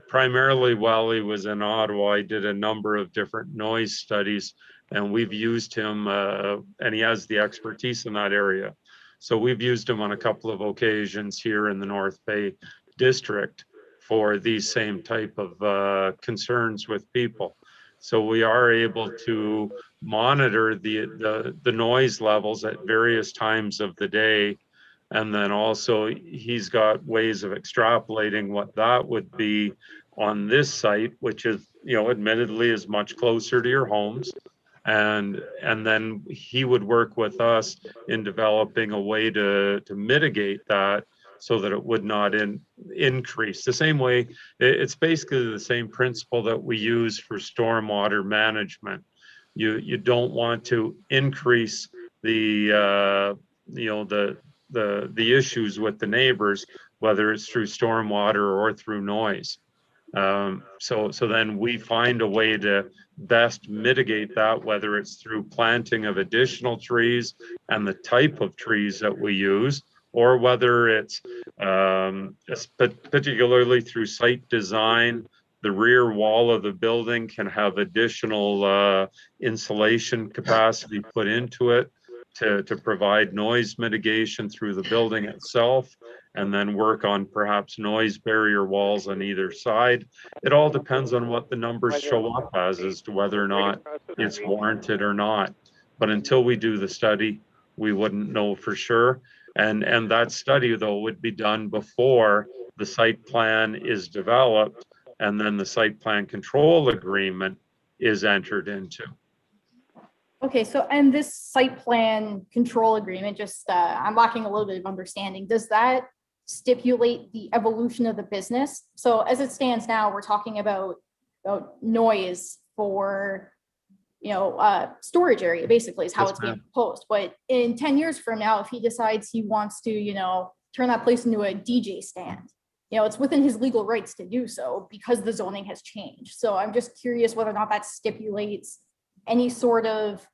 N: Primarily while he was in Ottawa, he did a number of different noise studies, and we've used him, and he has the expertise in that area. So we've used him on a couple of occasions here in the North Bay district for these same type of concerns with people. So we are able to monitor the noise levels at various times of the day. And then also he's got ways of extrapolating what that would be on this site, which is, admittedly is much closer to your homes. And then he would work with us in developing a way to mitigate that so that it would not increase. The same way, it's basically the same principle that we use for stormwater management. You don't want to increase the issues with the neighbors, whether it's through stormwater or through noise. So then we find a way to best mitigate that, whether it's through planting of additional trees and the type of trees that we use, or whether it's particularly through site design. The rear wall of the building can have additional insulation capacity put into it to provide noise mitigation through the building itself, and then work on perhaps noise barrier walls on either side. It all depends on what the numbers show up as to whether or not it's warranted or not. But until we do the study, we wouldn't know for sure. And that study, though, would be done before the site plan is developed, and then the site plan control agreement is entered into.
E: okay, so and this site plan control agreement, just I'm lacking a little bit of understanding. Does that stipulate the evolution of the business? So as it stands now, we're talking about noise for storage area, basically, is how it's being proposed. But in 10 years from now, if he decides he wants to, turn that place into a DJ stand, it's within his legal rights to do so because the zoning has changed. So I'm just curious whether or not that stipulates any sort of,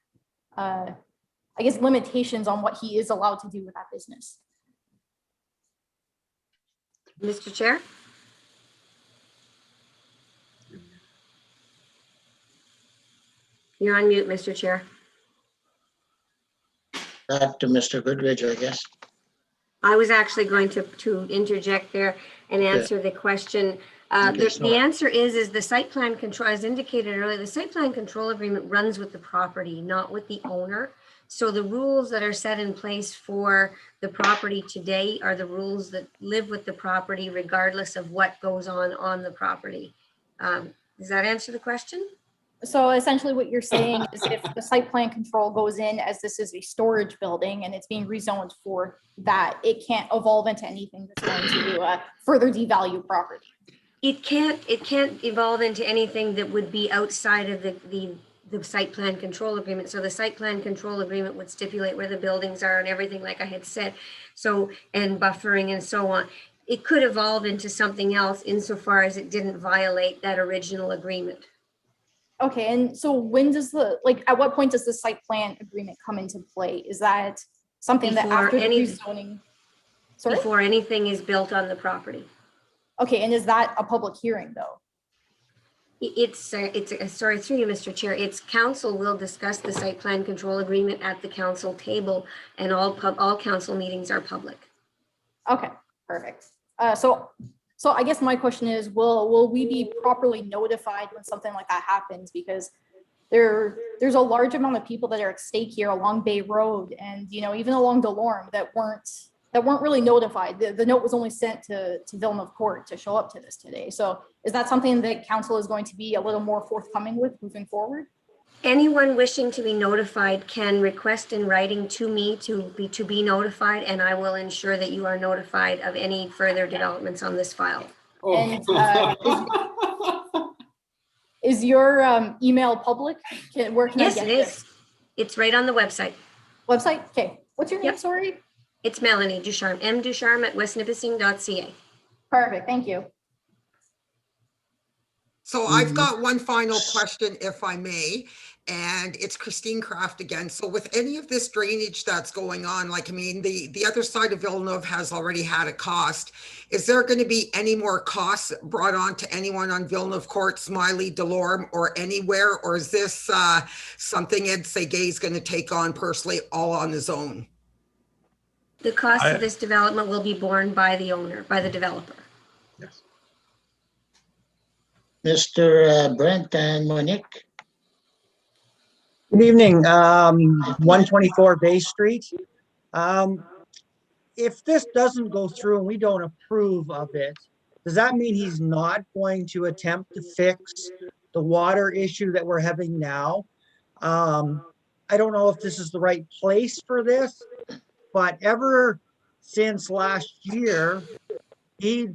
E: limitations on what he is allowed to do with that business.
C: Mr. Chair? You're on mute, Mr. Chair.
A: Back to Mr. Goodrich, I guess.
C: I was actually going to interject there and answer the question. The answer is the site plan control, as indicated earlier, the site plan control agreement runs with the property, not with the owner. So the rules that are set in place for the property today are the rules that live with the property regardless of what goes on the property. Does that answer the question?
E: So essentially what you're saying is if the site plan control goes in as this is a storage building and it's being rezoned for that, it can't evolve into anything that's going to further devalue property.
C: It can't evolve into anything that would be outside of the site plan control agreement. So the site plan control agreement would stipulate where the buildings are and everything, like I had said, so, and buffering and so on. It could evolve into something else insofar as it didn't violate that original agreement.
E: Okay, and so when does at what point does the site plan agreement come into play? Is that something that after the rezoning? Sorry?
C: before anything is built on the property.
E: Okay, and is that a public hearing though?
C: It's sorry, through you, Mr. Chair, it's council will discuss the site plan control agreement at the council table, and all council meetings are public.
E: Okay, perfect. So I guess my question is, will we be properly notified when something like that happens? Because there's a large amount of people that are at stake here along Bay Road, and even along Delorme that weren't really notified. The note was only sent to Villeneuve Court to show up to this today. So is that something that council is going to be a little more forthcoming with moving forward?
C: Anyone wishing to be notified can request in writing to me to be notified, and I will ensure that you are notified of any further developments on this file.
E: And is your email public? Where can I get
C: it is. It's right on the website.
E: Website? Okay. What's your name?
C: Yep.
E: Sorry.
C: It's Melanie Ducharme, mducharme@westnipissing.ca.
E: Perfect. Thank you.
Q: So I've got one final question, if I may, and it's Christine Kraft again. So with any of this drainage that's going on, the other side of Villeneuve has already had a cost. Is there going to be any more costs brought on to anyone on Villeneuve Court, Smiley, Delorme, or anywhere? Or is this something Ed Segay is going to take on personally all on his own?
C: The cost of this development will be borne by the owner, by the developer.
N: Yes.
A: Mr. Brent and Monique.
U: Good evening, 124 Bay Street. If this doesn't go through and we don't approve of it, does that mean he's not going to attempt to fix the water issue that we're having now? I don't know if this is the right place for this, but ever since last year, he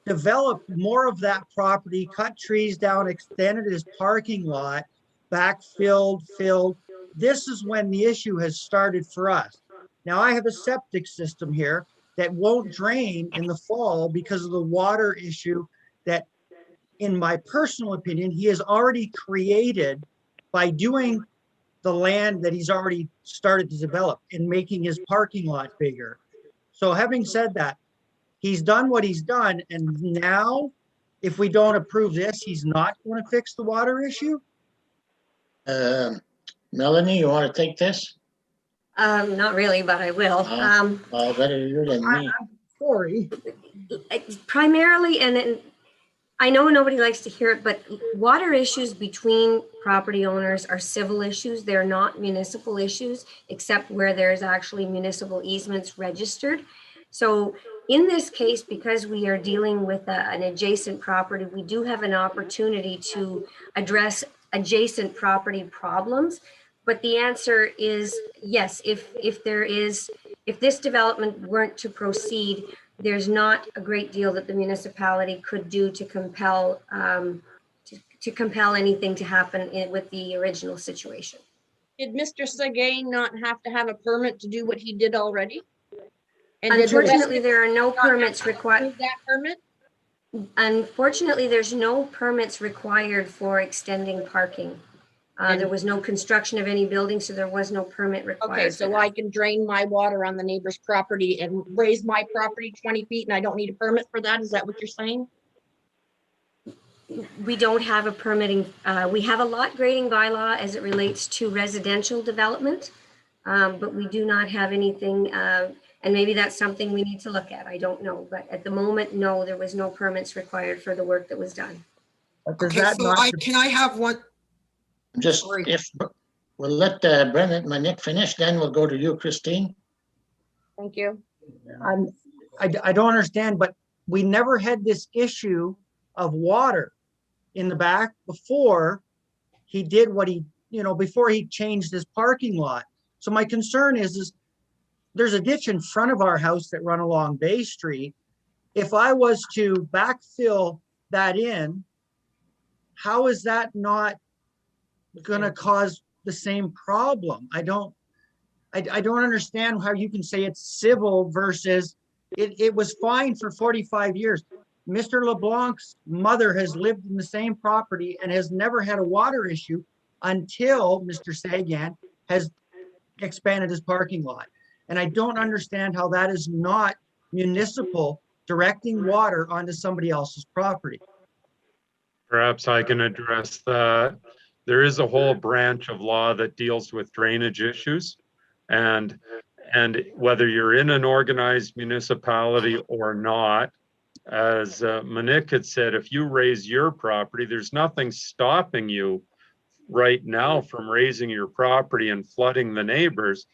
U: developed more of that property, cut trees down, extended his parking lot, backfilled, filled. This is when the issue has started for us. Now I have a septic system here that won't drain in the fall because of the water issue that, in my personal opinion, he has already created by doing the land that he's already started to develop and making his parking lot bigger. So having said that, he's done what he's done, and now if we don't approve this, he's not going to fix the water issue?
A: Melanie, you want to take this?
C: Not really, but I will.
A: Well, better you than me.
U: I'm sorry.
C: Primarily, and I know nobody likes to hear it, but water issues between property owners are civil issues. They're not municipal issues, except where there's actually municipal easements registered. So in this case, because we are dealing with an adjacent property, we do have an opportunity to address adjacent property problems. But the answer is yes, if this development weren't to proceed, there's not a great deal that the municipality could do to compel anything to happen with the original situation.
L: Did Mr. Segay not have to have a permit to do what he did already? And
C: unfortunately, there are no permits required.
L: That permit?
C: Unfortunately, there's no permits required for extending parking. There was no construction of any building, so there was no permit required.
L: Okay, so I can drain my water on the neighbor's property and raise my property 20 feet and I don't need a permit for that? Is that what you're saying?
C: We don't have a permitting. We have a lot grading bylaw as it relates to residential development, but we do not have anything, and maybe that's something we need to look at. I don't know, but at the moment, no, there was no permits required for the work that was done.
Q: Okay, so can I have one?
A: Just if we'll let Brendan Monique finish, then we'll go to you, Christine.
L: Thank you.
U: I don't understand, but we never had this issue of water in the back before he did what he, before he changed his parking lot. So my concern is there's a ditch in front of our house that run along Bay Street. If I was to backfill that in, how is that not going to cause the same problem? I don't understand how you can say it's civil versus it was fine for 45 years. Mr. LeBlanc's mother has lived in the same property and has never had a water issue until Mr. Sagan has expanded his parking lot. And I don't understand how that is not municipal directing water onto somebody else's property?
N: Perhaps I can address that. There is a whole branch of law that deals with drainage issues. And whether you're in an organized municipality or not, as Monique had said, if you raise your property, there's nothing stopping you right now from raising your property and flooding the neighbors,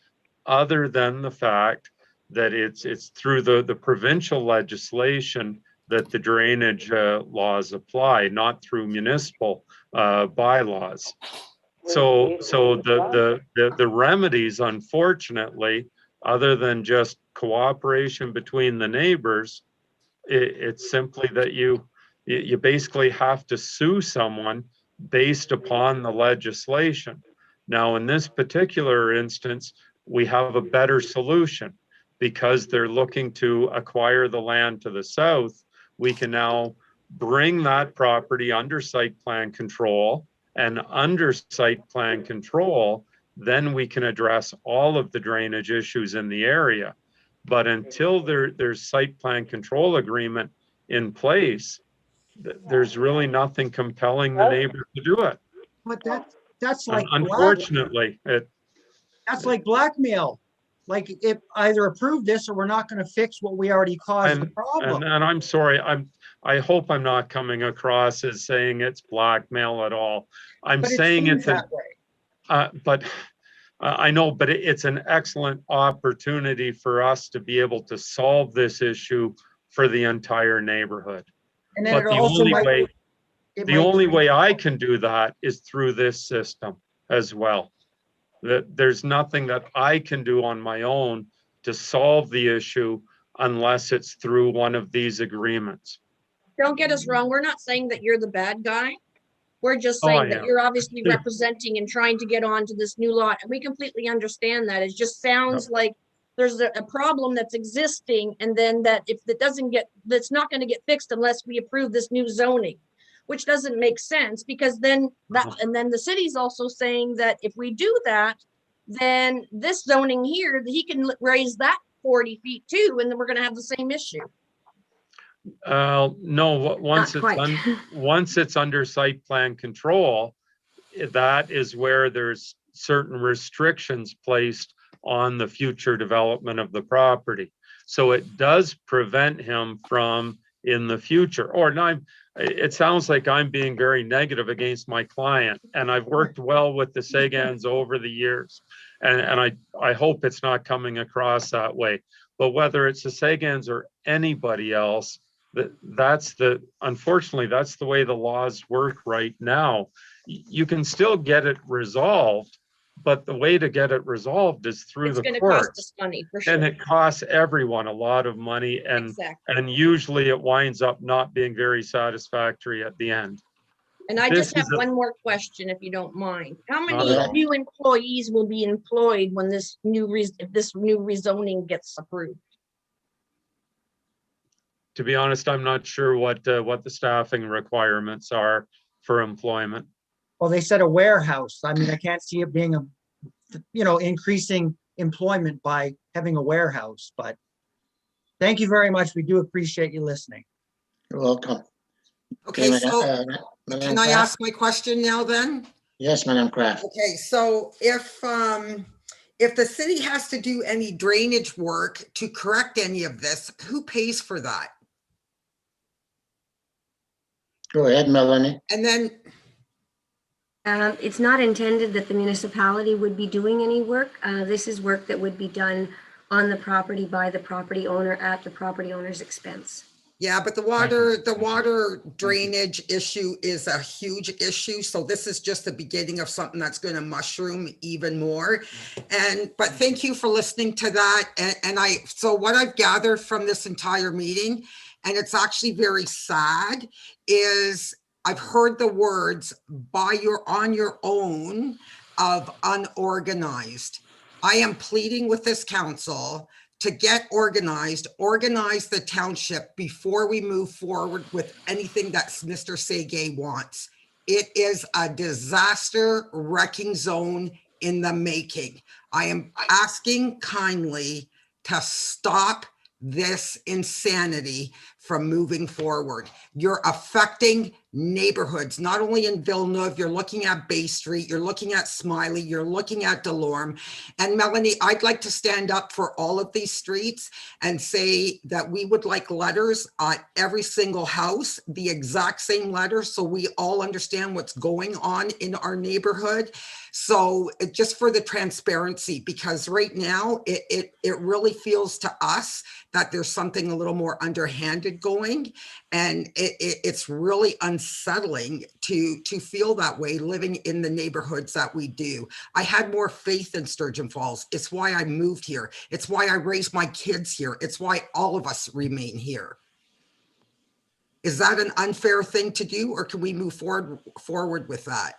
N: other than the fact that it's through the provincial legislation that the drainage laws apply, not through municipal bylaws. So the remedies, unfortunately, other than just cooperation between the neighbors, it's simply that you basically have to sue someone based upon the legislation. Now, in this particular instance, we have a better solution because they're looking to acquire the land to the south. We can now bring that property under site plan control, and under site plan control, then we can address all of the drainage issues in the area. But until there's site plan control agreement in place, there's really nothing compelling the neighbor to do it.
U: But that's like
N: unfortunately,
U: that's like blackmail. Like, if either approve this or we're not going to fix what we already caused the problem.
N: And I'm sorry, I hope I'm not coming across as saying it's blackmail at all. I'm saying it's
U: that way.
N: But I know, but it's an excellent opportunity for us to be able to solve this issue for the entire neighborhood.
U: And then
N: but the only way I can do that is through this system as well. That there's nothing that I can do on my own to solve the issue unless it's through one of these agreements.
M: Don't get us wrong. We're not saying that you're the bad guy. We're just saying that you're obviously representing and trying to get onto this new law. And we completely understand that. It just sounds like there's a problem that's existing, and then that if it doesn't get, that's not going to get fixed unless we approve this new zoning, which doesn't make sense, because then that, and then the city's also saying that if we do that, then this zoning here, he can raise that 40 feet too, and then we're going to have the same issue.
N: No, once it's under site plan control, that is where there's certain restrictions placed on the future development of the property. So it does prevent him from, in the future, or not. It sounds like I'm being very negative against my client, and I've worked well with the Sagans over the years, and I hope it's not coming across that way. But whether it's the Sagans or anybody else, unfortunately, that's the way the laws work right now. You can still get it resolved, but the way to get it resolved is through the courts. It's going to cost
M: us money, for sure.
N: And it costs everyone a lot of money, and and usually it winds up not being very satisfactory at the end.
M: And I just have one more question, if you don't mind. How many new employees will be employed when this new rezoning gets approved?
N: To be honest, I'm not sure what the staffing requirements are for employment.
U: Well, they said a warehouse. I mean, I can't see it being increasing employment by having a warehouse, but thank you very much. We do appreciate you listening.
A: You're welcome.
Q: Okay, so can I ask my question now then?
A: Yes, Madam Kraft.
Q: Okay, so if the city has to do any drainage work to correct any of this, who pays for that?
A: Go ahead, Melanie.
Q: And then
C: it's not intended that the municipality would be doing any work. This is work that would be done on the property by the property owner at the property owner's expense.
Q: Yeah, but the water drainage issue is a huge issue. So this is just the beginning of something that's going to mushroom even more. But thank you for listening to that. So what I've gathered from this entire meeting, and it's actually very sad, is I've heard the words on your own of unorganized. I am pleading with this council to get organize the township before we move forward with anything that Mr. Segay wants. It is a disaster wrecking zone in the making. I am asking kindly to stop this insanity from moving forward. You're affecting neighborhoods, not only in Villeneuve, you're looking at Bay Street, you're looking at Smiley, you're looking at Delorme. And Melanie, I'd like to stand up for all of these streets and say that we would like letters on every single house, the exact same letter, so we all understand what's going on in our neighborhood. So just for the transparency, because right now it really feels to us that there's something a little more underhanded going, and it's really unsettling to feel that way living in the neighborhoods that we do. I had more faith in Sturgeon Falls. It's why I moved here. It's why I raised my kids here. It's why all of us remain here. Is that an unfair thing to do, or can we move forward with that?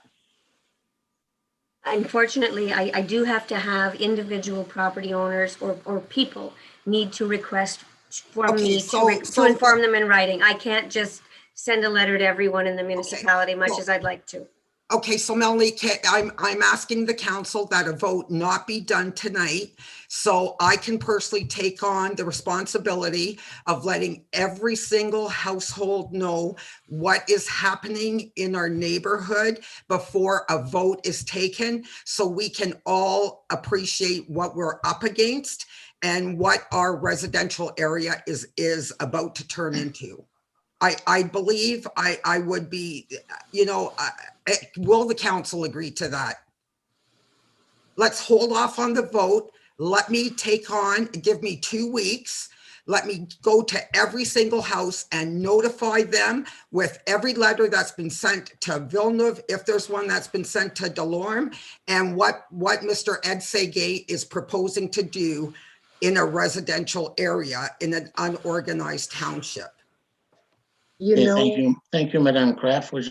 C: Unfortunately, I do have to have individual property owners or people need to request from me to inform them in writing. I can't just send a letter to everyone in the municipality, much as I'd like to.
Q: Okay, so Melanie, I'm asking the council that a vote not be done tonight, so I can personally take on the responsibility of letting every single household know what is happening in our neighborhood before a vote is taken, so we can all appreciate what we're up against and what our residential area is about to turn into. I believe I would be, will the council agree to that? Let's hold off on the vote. Let me give me 2 weeks. Let me go to every single house and notify them with every letter that's been sent to Villeneuve, if there's one that's been sent to Delorme, and what Mr. Ed Segay is proposing to do in a residential area in an unorganized township.
A: Thank you, Madam Kraft. We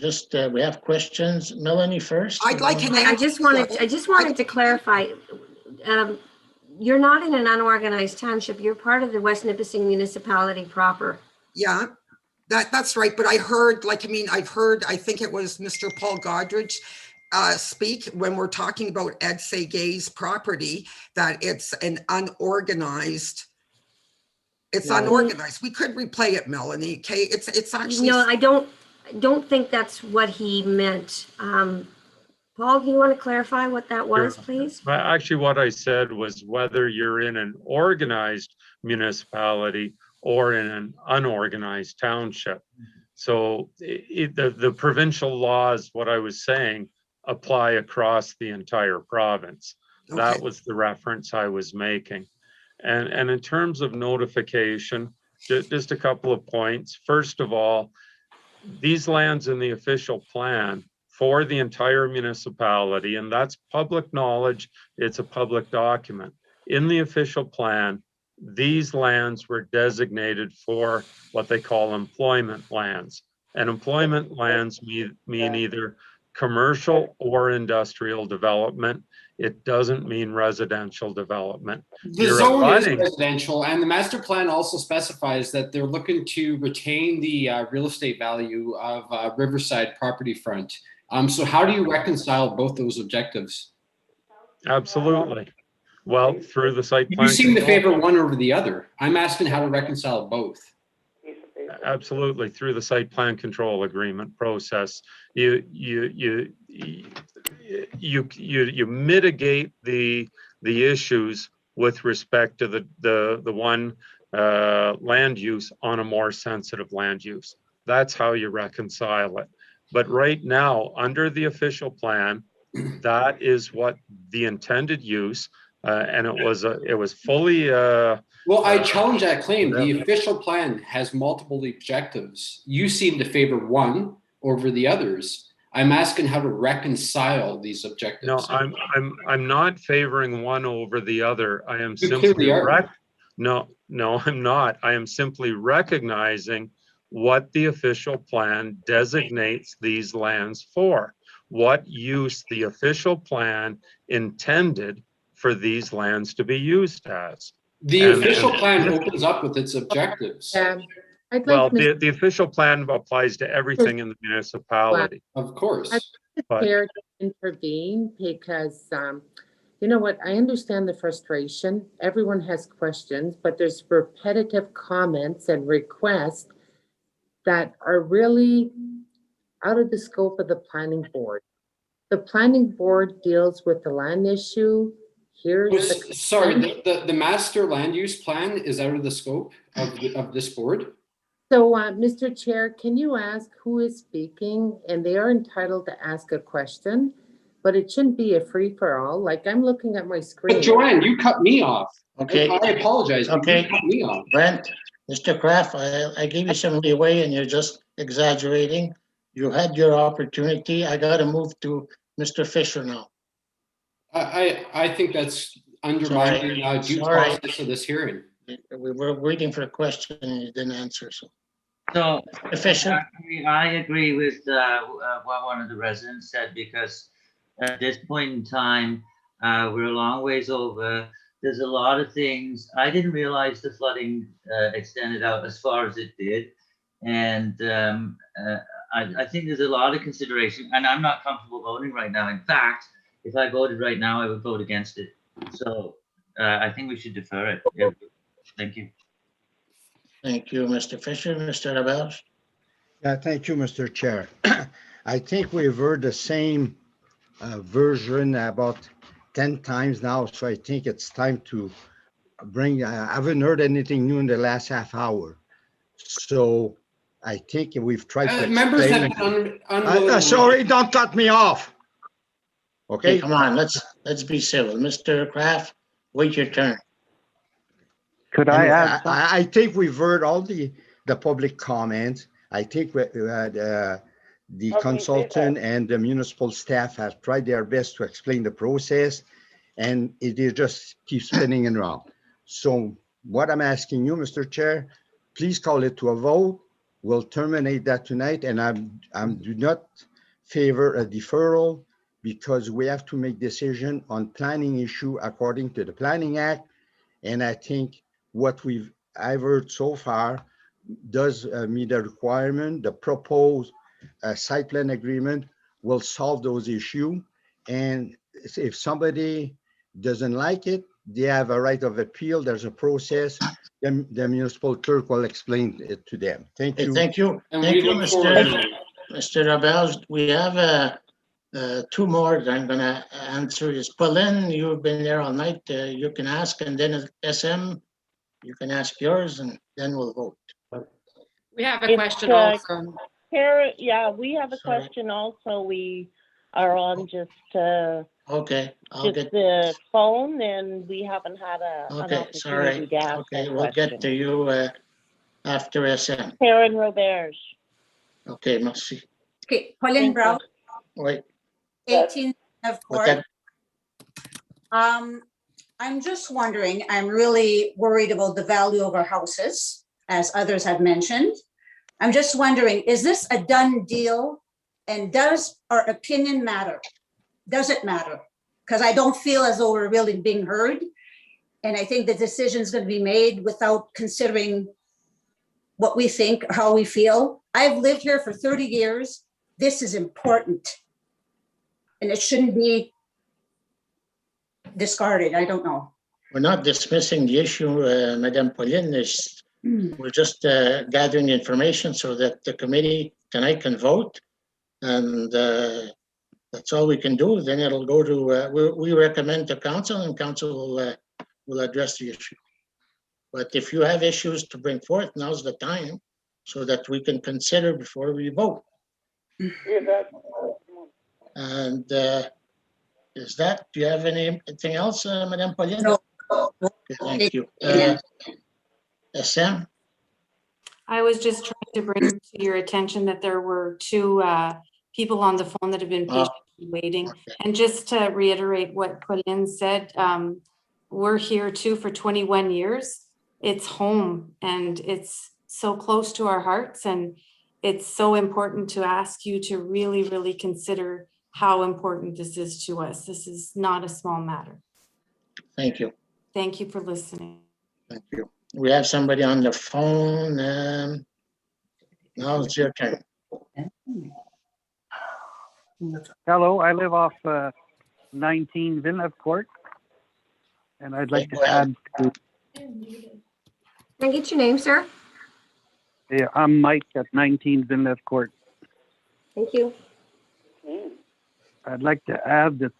A: have questions. Melanie first.
C: I just wanted to clarify. You're not in an unorganized township. You're part of the West Nipissing municipality proper.
Q: Yeah, that's right. But I heard, I think it was Mr. Paul Godridge speak when we're talking about Ed Segay's property, that it's an unorganized. It's unorganized. We could replay it, Melanie. Okay, it's actually.
C: No, I don't think that's what he meant. Paul, do you want to clarify what that was, please?
N: Actually, what I said was whether you're in an organized municipality or in an unorganized township. So the provincial laws, what I was saying, apply across the entire province. Okay. That was the reference I was making. And in terms of notification, just a couple of points. First of all, these lands in the official plan for the entire municipality, and that's public knowledge, it's a public document. In the official plan, these lands were designated for what they call employment lands. And employment lands mean either commercial or industrial development. It doesn't mean residential development.
D: The zone is residential, and the master plan also specifies that they're looking to retain the real estate value of Riverside property front. So how do you reconcile both those objectives?
N: Absolutely. Well, through the site plan.
D: You seem to favor one over the other. I'm asking how to reconcile both.
N: Absolutely, through the site plan control agreement process, you mitigate the issues with respect to the one land use on a more sensitive land use. That's how you reconcile it. But right now, under the official plan, that is what the intended use, and it was fully.
D: Well, I challenge that claim. The official plan has multiple objectives. You seem to favor one over the others. I'm asking how to reconcile these objectives.
N: No, I'm not favoring one over the other. I am
D: You
N: simply
D: clearly are.
N: No, I'm not. I am simply recognizing what the official plan designates these lands for, what use the official plan intended for these lands to be used as.
D: The official plan opens up with its objectives.
N: Well, the official plan applies to everything in the municipality.
D: Of course.
F: I'd like to intervene because, You know what? I understand the frustration. Everyone has questions, but there's repetitive comments and requests that are really out of the scope of the planning board. The planning board deals with the land issue. Here's the.
D: Sorry, the master land use plan is out of the scope of this board?
F: So, Mr. Chair, can you ask who is speaking? And they are entitled to ask a question, but it shouldn't be a free-for-all. Like, I'm looking at my screen.
D: But Joanne, you cut me off.
A: Okay.
D: I apologize. But
A: Okay.
D: you cut me off.
A: Brent, Mr. Kraft, I gave you some leeway and you're just exaggerating. You had your opportunity. I got to move to Mr. Fisher now.
D: I think that's undermining due process of this hearing.
A: We were waiting for a question and you didn't answer.
G: So
A: Fisher?
G: I agree with what one of the residents said, because at this point in time, we're a long ways over. There's a lot of things. I didn't realize the flooding extended out as far as it did. And I think there's a lot of consideration, and I'm not comfortable voting right now. In fact, if I voted right now, I would vote against it. So I think we should defer it. Yeah. Thank you.
A: Thank you, Mr. Fisher. Mr. Rebels?
B: Yeah, thank you, Mr. Chair. I think we've heard the same version about 10 times now, so I think it's time to bring, I haven't heard anything new in the last half hour. So I think we've tried to
D: members
B: explain.
D: have
B: Sorry, don't cut me off. Okay,
A: come on, let's be civil. Mr. Kraft, wait your turn.
O: Could I add something?
B: I think we've heard all the public comments. I think the consultant and the municipal staff have tried their best to explain the process, and it just keeps spinning around. So what I'm asking you, Mr. Chair, please call it to a vote. We'll terminate that tonight, and I do not favor a deferral, because we have to make decision on planning issue according to the Planning Act. And I think what I've heard so far does meet the requirement. The proposed site plan agreement will solve those issues. And if somebody doesn't like it, they have a right of appeal. There's a process. The municipal clerk will explain it to them. Thank you.
A: Thank you. Thank you, Mr. Rebels. We have two more that I'm going to answer. Is Pauline, you've been there all night. You can ask, and then SM, you can ask yours, and then we'll vote.
K: We have a question also.
V: Yeah, we have a question also. We are on just
A: okay,
V: the phone, and we haven't had an opportunity to ask
A: Okay,
V: that
A: we'll
V: question.
A: get to you after SM.
V: Karen Roberge.
A: Okay, merci.
W: Okay, Pauline Brown.
A: Wait.
W: 18 of court. I'm just wondering, I'm really worried about the value of our houses, as others have mentioned. I'm just wondering, is this a done deal? And does our opinion matter? Does it matter? Because I don't feel as though we're really being heard. And I think the decision is going to be made without considering what we think, or how we feel. I've lived here for 30 years. This is important. And it shouldn't be discarded. I don't know.
A: We're not dismissing the issue, Madame Pauline. We're just gathering information so that the committee tonight can vote. And that's all we can do. Then it'll go to, we recommend to council, and council will address the issue. But if you have issues to bring forth, now's the time so that we can consider before we vote. And is that, do you have anything else, Madame Pauline?
W: No.
A: Okay, thank you. SM?
R: I was just trying to bring to your attention that there were two people on the phone that have been patiently waiting. And just to reiterate what Pauline said, we're here too for 21 years. It's home, and it's so close to our hearts, and it's so important to ask you to really, really consider how important this is to us. This is not a small matter.
A: Thank you.
R: Thank you for listening.
A: Thank you. We have somebody on the phone. Now it's your turn.
O: Hello, I live off 19 Villeneuve Court. And I'd like
A: go
O: to
A: ahead.
O: add to,
C: Can I get your name, sir?
O: yeah, I'm Mike at 19 Vinlett Court.
C: Thank you.
O: I'd like to add that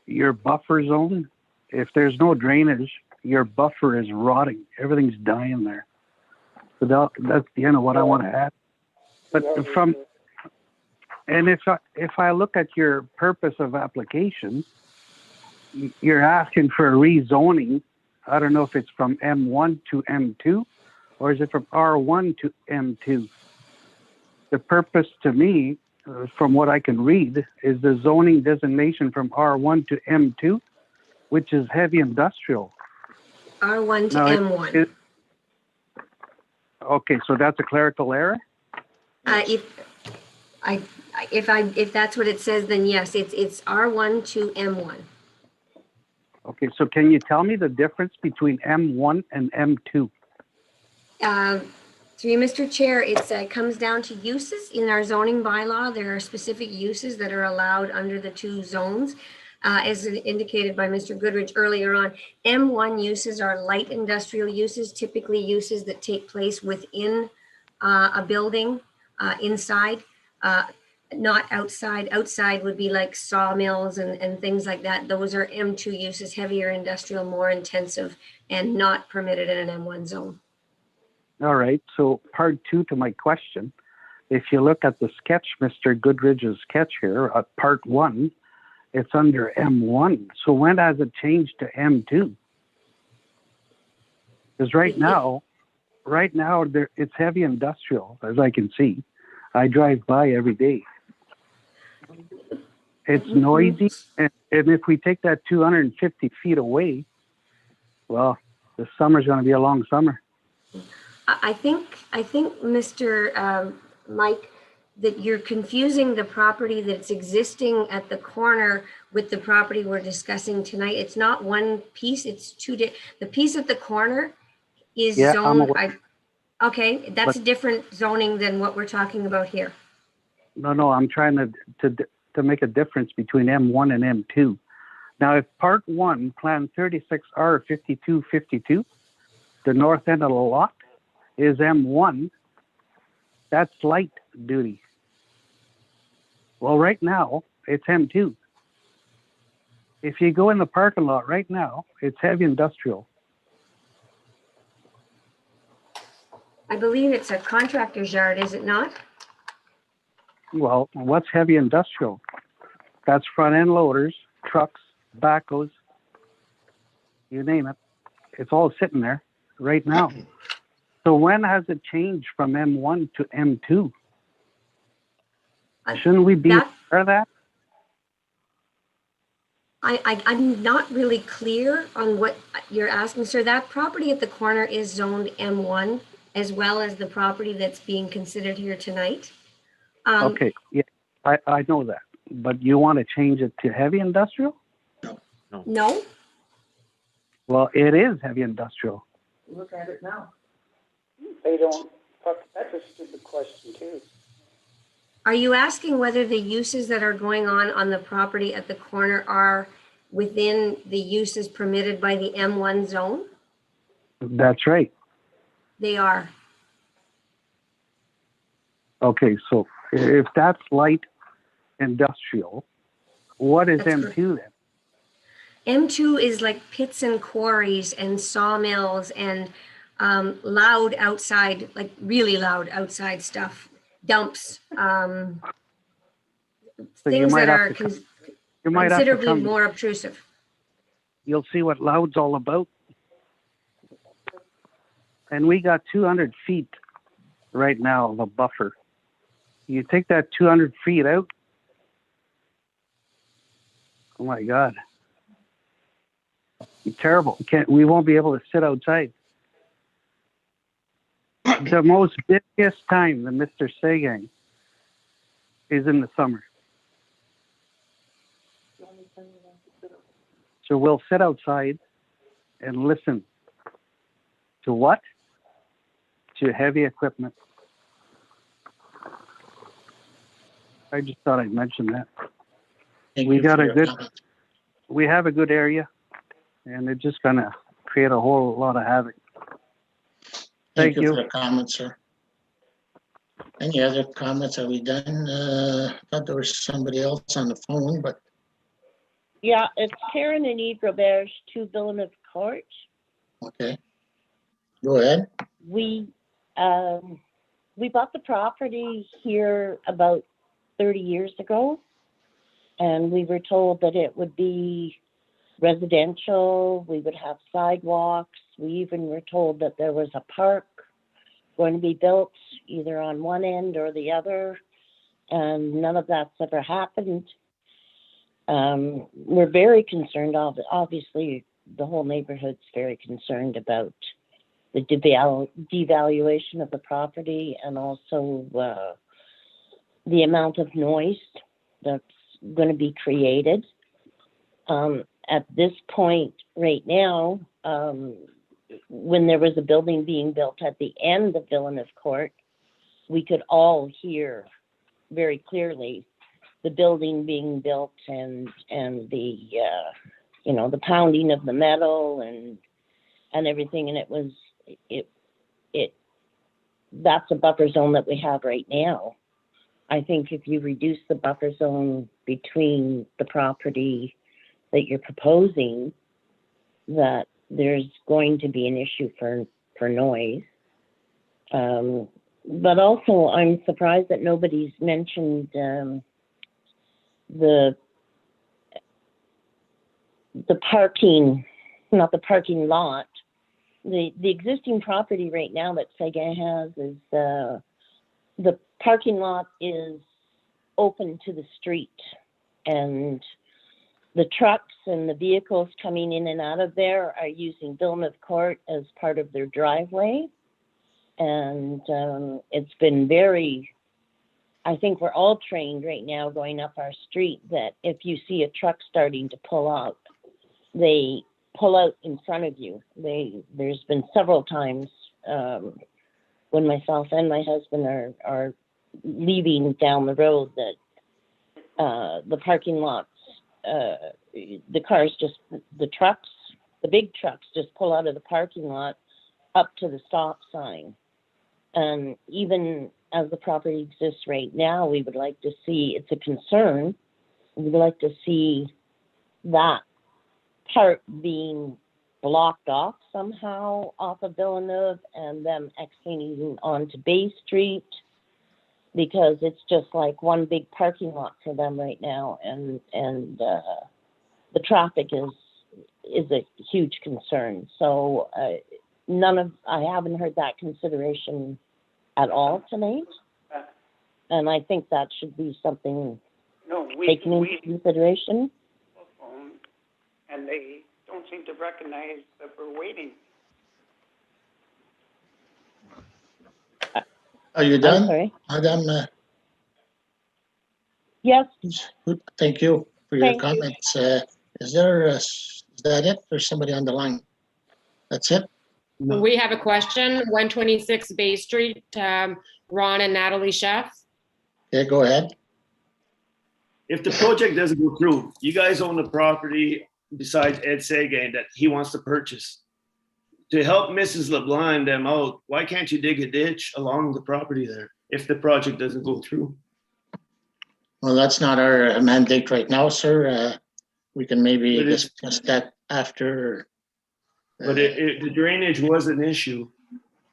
O: your buffer zone, if there's no drainage, your buffer is rotting. Everything's dying there. So that's the end of what I want to add. But if I look at your purpose of application, you're asking for a rezoning. I don't know if it's from M1 to M2, or is it from R1 to M2? The purpose to me, from what I can read, is the zoning designation from R1 to M2, which is heavy industrial.
C: R1 to
O: Now,
C: M1.
O: Okay, so that's a clerical error?
C: If that's what it says, then yes, it's R1 to M1.
O: Okay, so can you tell me the difference between M1 and M2?
C: Through you, Mr. Chair, it comes down to uses in our zoning bylaw. There are specific uses that are allowed under the two zones. As indicated by Mr. Goodrich earlier on, M1 uses are light industrial uses, typically uses that take place within a building inside, not outside. Outside would be like sawmills and things like that. Those are M2 uses, heavier industrial, more intensive, and not permitted in an M1 zone.
O: All right, so part two to my question. If you look at the sketch, Mr. Goodrich's sketch here, part one, it's under M1. So when has it changed to M2? Because right now it's heavy industrial, as I can see. I drive by every day. It's noisy, and if we take that 250 feet away, well, the summer's going to be a long summer.
C: I think, Mr. Mike, that you're confusing the property that's existing at the corner with the property we're discussing tonight. It's not one piece, it's two. The piece at the corner is zoned. Okay, that's a different zoning than what we're talking about here.
O: No, I'm trying to make a difference between M1 and M2. Now, if part one, plan 36R 5252, the north end of the lot is M1, that's light duty. Well, right now, it's M2. If you go in the parking lot right now, it's heavy industrial.
C: I believe it's a contractor's yard, is it not?
O: Well, what's heavy industrial? That's front end loaders, trucks, backhoes, you name it. It's all sitting there right now. So when has it changed from M1 to M2? Shouldn't we be aware of that?
C: I'm not really clear on what you're asking, sir. That property at the corner is zoned M1, as well as the property that's being considered here tonight.
O: Okay, yeah, I know that. But you want to change it to heavy industrial?
C: No.
O: Well, it is heavy industrial.
U: Look at it now. They don't, that's a stupid question too.
C: Are you asking whether the uses that are going on the property at the corner are within the uses permitted by the M1 zone?
O: That's right.
C: They are.
O: Okay, so if that's light industrial, what is M2 then?
C: M2 is like pits and quarries and sawmills and loud outside, like really loud outside stuff, dumps, things that are considerably more obtrusive.
O: You'll see what loud's all about. And we got 200 feet right now of a buffer. You take that 200 feet out, oh my God. It's terrible. We won't be able to sit outside. The most busiest time, the Mr. Sagang, is in the summer. So we'll sit outside and listen to what? To heavy equipment. I just thought I'd mention that. We have a good area. and it's just gonna create a whole lot of havoc.
A: Thank you for the comments, sir. Any other comments? Are we done? I thought there was somebody else on the phone, but
V: Yeah, it's Karen and Eve Roberge, 2 Villeneuve Court.
A: okay. Go ahead.
V: We bought the property here about 30 years ago, and we were told that it would be residential, we would have sidewalks. We even were told that there was a park going to be built either on one end or the other, and none of that's ever happened. We're very concerned, obviously the whole neighborhood's very concerned about the devaluation of the property, and also the amount of noise that's going to be created. At this point right now, when there was a building being built at the end of Villeneuve Court, we could all hear very clearly the building being built and the the pounding of the metal and everything, and that's a buffer zone that we have right now. I think if you reduce the buffer zone between the property that you're proposing, that there's going to be an issue for noise. But also, I'm surprised that nobody's mentioned the parking, not the parking lot. The existing property right now that Sega has is the parking lot is open to the street, and the trucks and the vehicles coming in and out of there are using Villeneuve Court as part of their driveway. And it's been I think we're all trained right now going up our street that if you see a truck starting to pull out, they pull out in front of you. There's been several times when myself and my husband are leaving down the road that the parking lots, the cars the trucks, the big trucks just pull out of the parking lot up to the stop sign. And even as the property exists right now, we would like to see, it's a concern, we'd like to see that part being blocked off somehow off of Villeneuve and them extending onto Bay Street, because it's just like one big parking lot for them right now, and the traffic is a huge concern. So I haven't heard that consideration at all tonight, and I think that should be something taken into consideration.
H: And they don't seem to recognize that we're waiting.
A: Are you done?
V: I'm sorry.
A: Madam?
V: Yes.
A: Thank you for your
V: Thank you.
A: comments. Is that it? There's somebody on the line. That's it?
K: We have a question, 126 Bay Street, Ron and Natalie Chef.
A: Okay, go ahead.
P: If the project doesn't go through, you guys own the property besides Ed Sagan that he wants to purchase. To help Mrs. LeBlanc and them out, why can't you dig a ditch along the property there if the project doesn't go through?
A: Well, that's not our mandate right now, sir. We can maybe discuss that after.
P: But the drainage was an issue.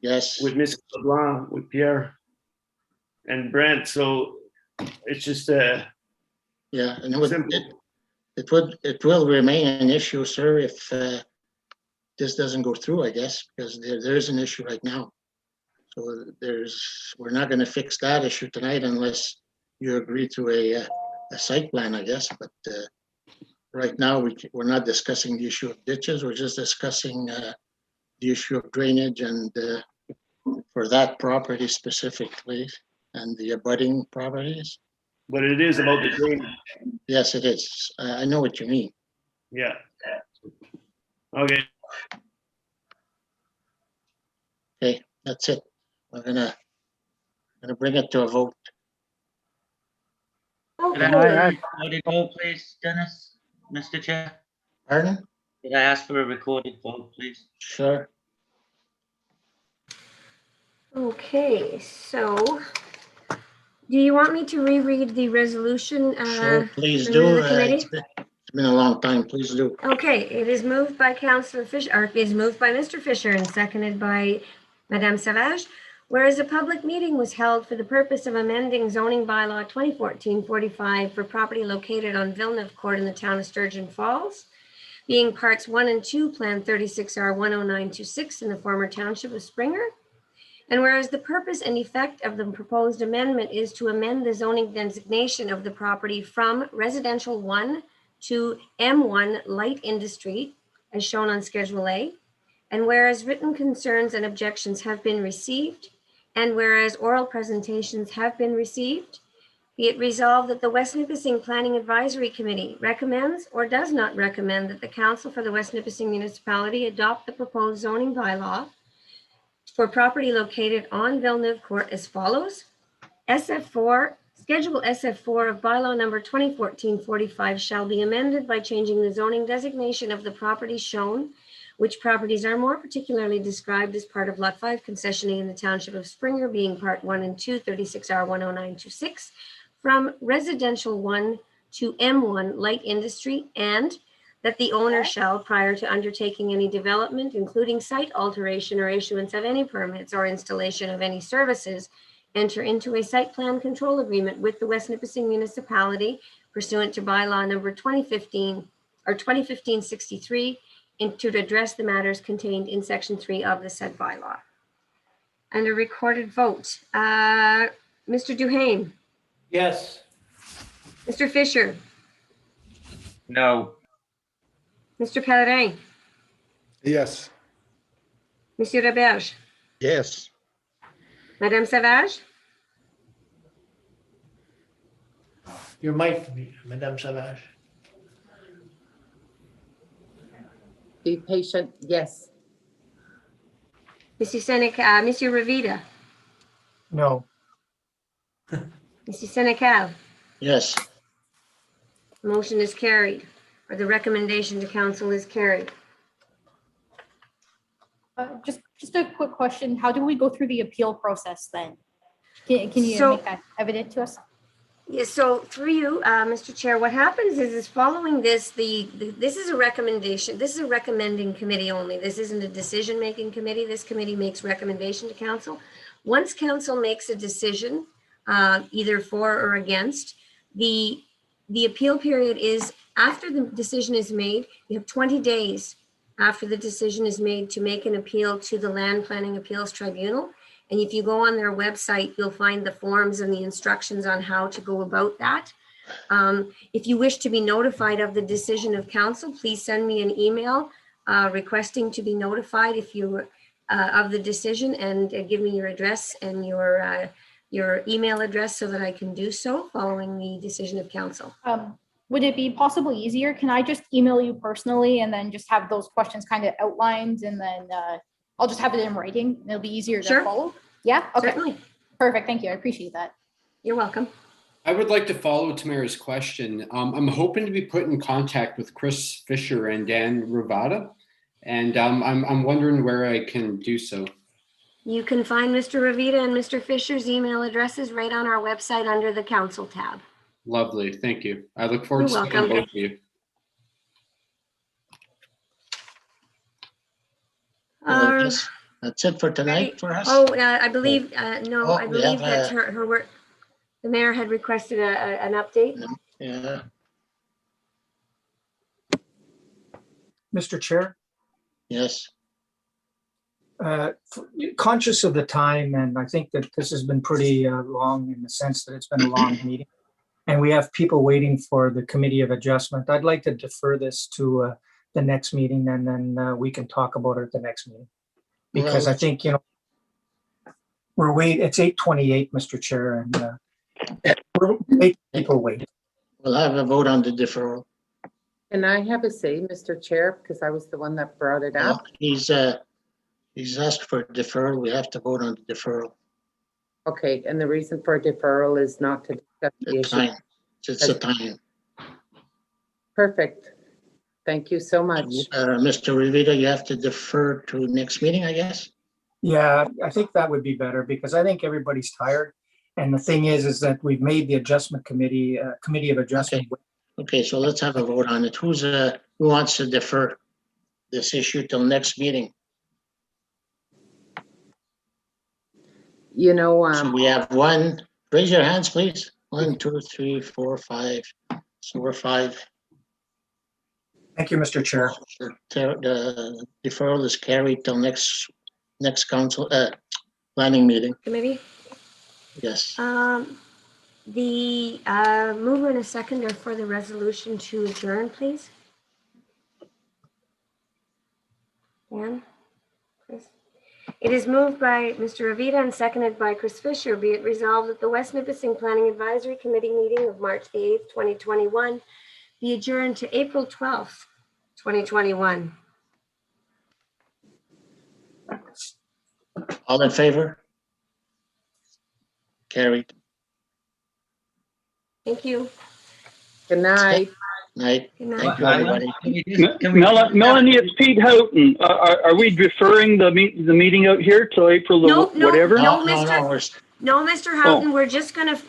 A: Yes.
P: With Mrs. LeBlanc, with Pierre and Brent. So it's just
A: yeah, and it will remain an issue, sir, if this doesn't go through, I guess, because there is an issue right now. So we're not going to fix that issue tonight unless you agree to a site plan, I guess. But right now we're not discussing the issue of ditches. We're just discussing the issue of drainage and for that property specifically and the abutting properties.
P: But it is about the drainage.
A: Yes, it is. I know what you mean.
P: Yeah. Okay.
A: Okay, that's it. We're gonna bring it to a vote.
G: Can I how did you vote, please, Dennis, Mr. Chair?
A: Pardon?
G: Could I ask for a recorded vote, please?
A: Sure.
C: Okay, so do you want me to reread the resolution?
A: Sure, please
C: from the
A: do.
C: committee?
A: It's been a long time. Please do.
C: Okay, it is moved by Councillor Fisher, or is moved by Mr. Fisher and seconded by Madame Savage. Whereas a public meeting was held for the purpose of amending zoning bylaw 2014-45 for property located on Villeneuve Court in the town of Sturgeon Falls, being parts 1 and 2, Plan 36R 10926 in the former township of Springer. And whereas the purpose and effect of the proposed amendment is to amend the zoning designation of the property from residential 1 to M1 light industry, as shown on Schedule A, and whereas written concerns and objections have been received, and whereas oral presentations have been received, be it resolved that the West Nipissing Planning Advisory Committee recommends or does not recommend that the Council for the West Nipissing Municipality adopt the proposed zoning bylaw for property located on Villeneuve Court as follows. SF4, Schedule SF4 of bylaw number 2014-45 shall be amended by changing the zoning designation of the properties shown, which properties are more particularly described as part of Lot 5 concessioning in the Township of Springer, being Part 1 and 2, 36R 10926, from residential 1 to M1 light industry, and that the owner shall, prior to undertaking any development, including site alteration or issuance of any permits or installation of any services, enter into a site plan control agreement with the West Nipissing Municipality pursuant to bylaw number 2015 or 2015-63 to address the matters contained in section 3 of the said bylaw. And a recorded vote. Mr. Duhane?
I: Yes.
C: Mr. Fisher?
G: No.
C: Mr. Pellerin?
I: Yes.
C: Monsieur Roberge?
B: Yes.
C: Madame Savage?
I: Your mic, Madame Savage.
F: Be patient, yes.
C: Monsieur Senecal, Monsieur Revita?
U: No.
C: Monsieur Senecal?
A: Yes.
C: Motion is carried, or the recommendation to council is carried.
E: Just a quick question. How do we go through the appeal process then? Can you make that evident to us?
C: Yeah, so through you, Mr. Chair, what happens is following this, this is a recommendation. This is a recommending committee only. This isn't a decision-making committee. This committee makes recommendation to council. Once council makes a decision, either for or against, the appeal period is after the decision is made. You have 20 days after the decision is made to make an appeal to the Land Planning Appeals Tribunal. And if you go on their website, you'll find the forms and the instructions on how to go about that. If you wish to be notified of the decision of council, please send me an email requesting to be notified if you of the decision, and give me your address and your email address so that I can do so following the decision of council.
E: Would it be possibly easier? Can I just email you personally and then just have those questions kind of outlined, and then I'll just have it in writing and it'll be easier to follow? Yeah, okay.
C: Certainly.
E: Perfect, thank you, I appreciate that.
C: You're welcome.
D: I would like to follow Tamara's question. I'm hoping to be put in contact with Chris Fisher and Dan Ravada, and I'm wondering where I can do so.
C: You can find Mr. Ravita and Mr. Fisher's email addresses right on our website under the council tab.
D: Lovely, thank you. I look forward to seeing both of you.
A: That's it for tonight for us.
C: Oh, I believe, no,
A: Oh,
C: I believe
A: yeah,
C: that her work, the mayor had requested an update.
A: Yeah.
U: Mr. Chair,
A: Yes.
U: conscious of the time, and I think that this has been pretty long in the sense that it's been a long meeting, and we have people waiting for the Committee of Adjustment. I'd like to defer this to the next meeting, and then we can talk about it at the next meeting. Because I think, we're waiting, it's 8:28, Mr. Chair, and we're making people wait.
A: We'll have a vote on the deferral.
F: Can I have a say, Mr. Chair, because I was the one that brought it up?
A: He's asked for deferral. We have to vote on the deferral.
F: Okay, and the reason for deferral is not to discuss the issue.
A: It's a time.
F: Perfect. Thank you so much.
A: Mr. Rivita, you have to defer to next meeting, I guess?
I: Yeah, I think that would be better because I think everybody's tired. And the thing is that we've made the adjustment committee, committee of adjustment.
A: Okay, so let's have a vote on it. Who wants to defer this issue till next meeting?
F: You know,
A: So we have one, raise your hands, please. 1, 2, 3, 4, 5. So we're 5.
I: Thank you, Mr. Chair.
A: The deferral is carried till next council, planning meeting.
C: Committee?
A: Yes.
C: The mover and a seconder for the resolution to adjourn, please. Dan? Chris? It is moved by Mr. Rivita and seconded by Chris Fisher. Be it resolved that the West Nipissing Planning Advisory Committee meeting of March 8th, 2021 be adjourned to April 12th, 2021.
A: All in favor? Carried.
C: Thank you.
F: Good night.
A: Night.
C: Good night.
A: Thank you, everybody.
J: Melanie, it's Pete Houghton. Are we deferring the meeting out here till April whatever?
C: No, Mr. Houghton, we're just gonna,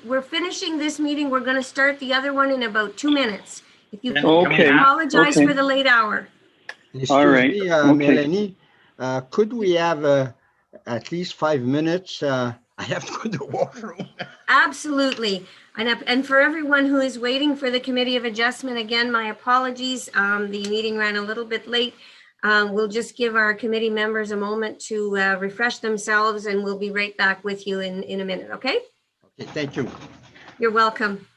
C: we're finishing this meeting. We're gonna start the other one in about 2 minutes. If you can, apologize for the late hour.
B: All right. Melanie, could we have at least 5 minutes? I have to go to the washroom.
C: Absolutely. And for everyone who is waiting for the Committee of Adjustment, again, my apologies. The meeting ran a little bit late. We'll just give our committee members a moment to refresh themselves, and we'll be right back with you in a minute, okay?
B: Okay, thank you.
C: You're welcome.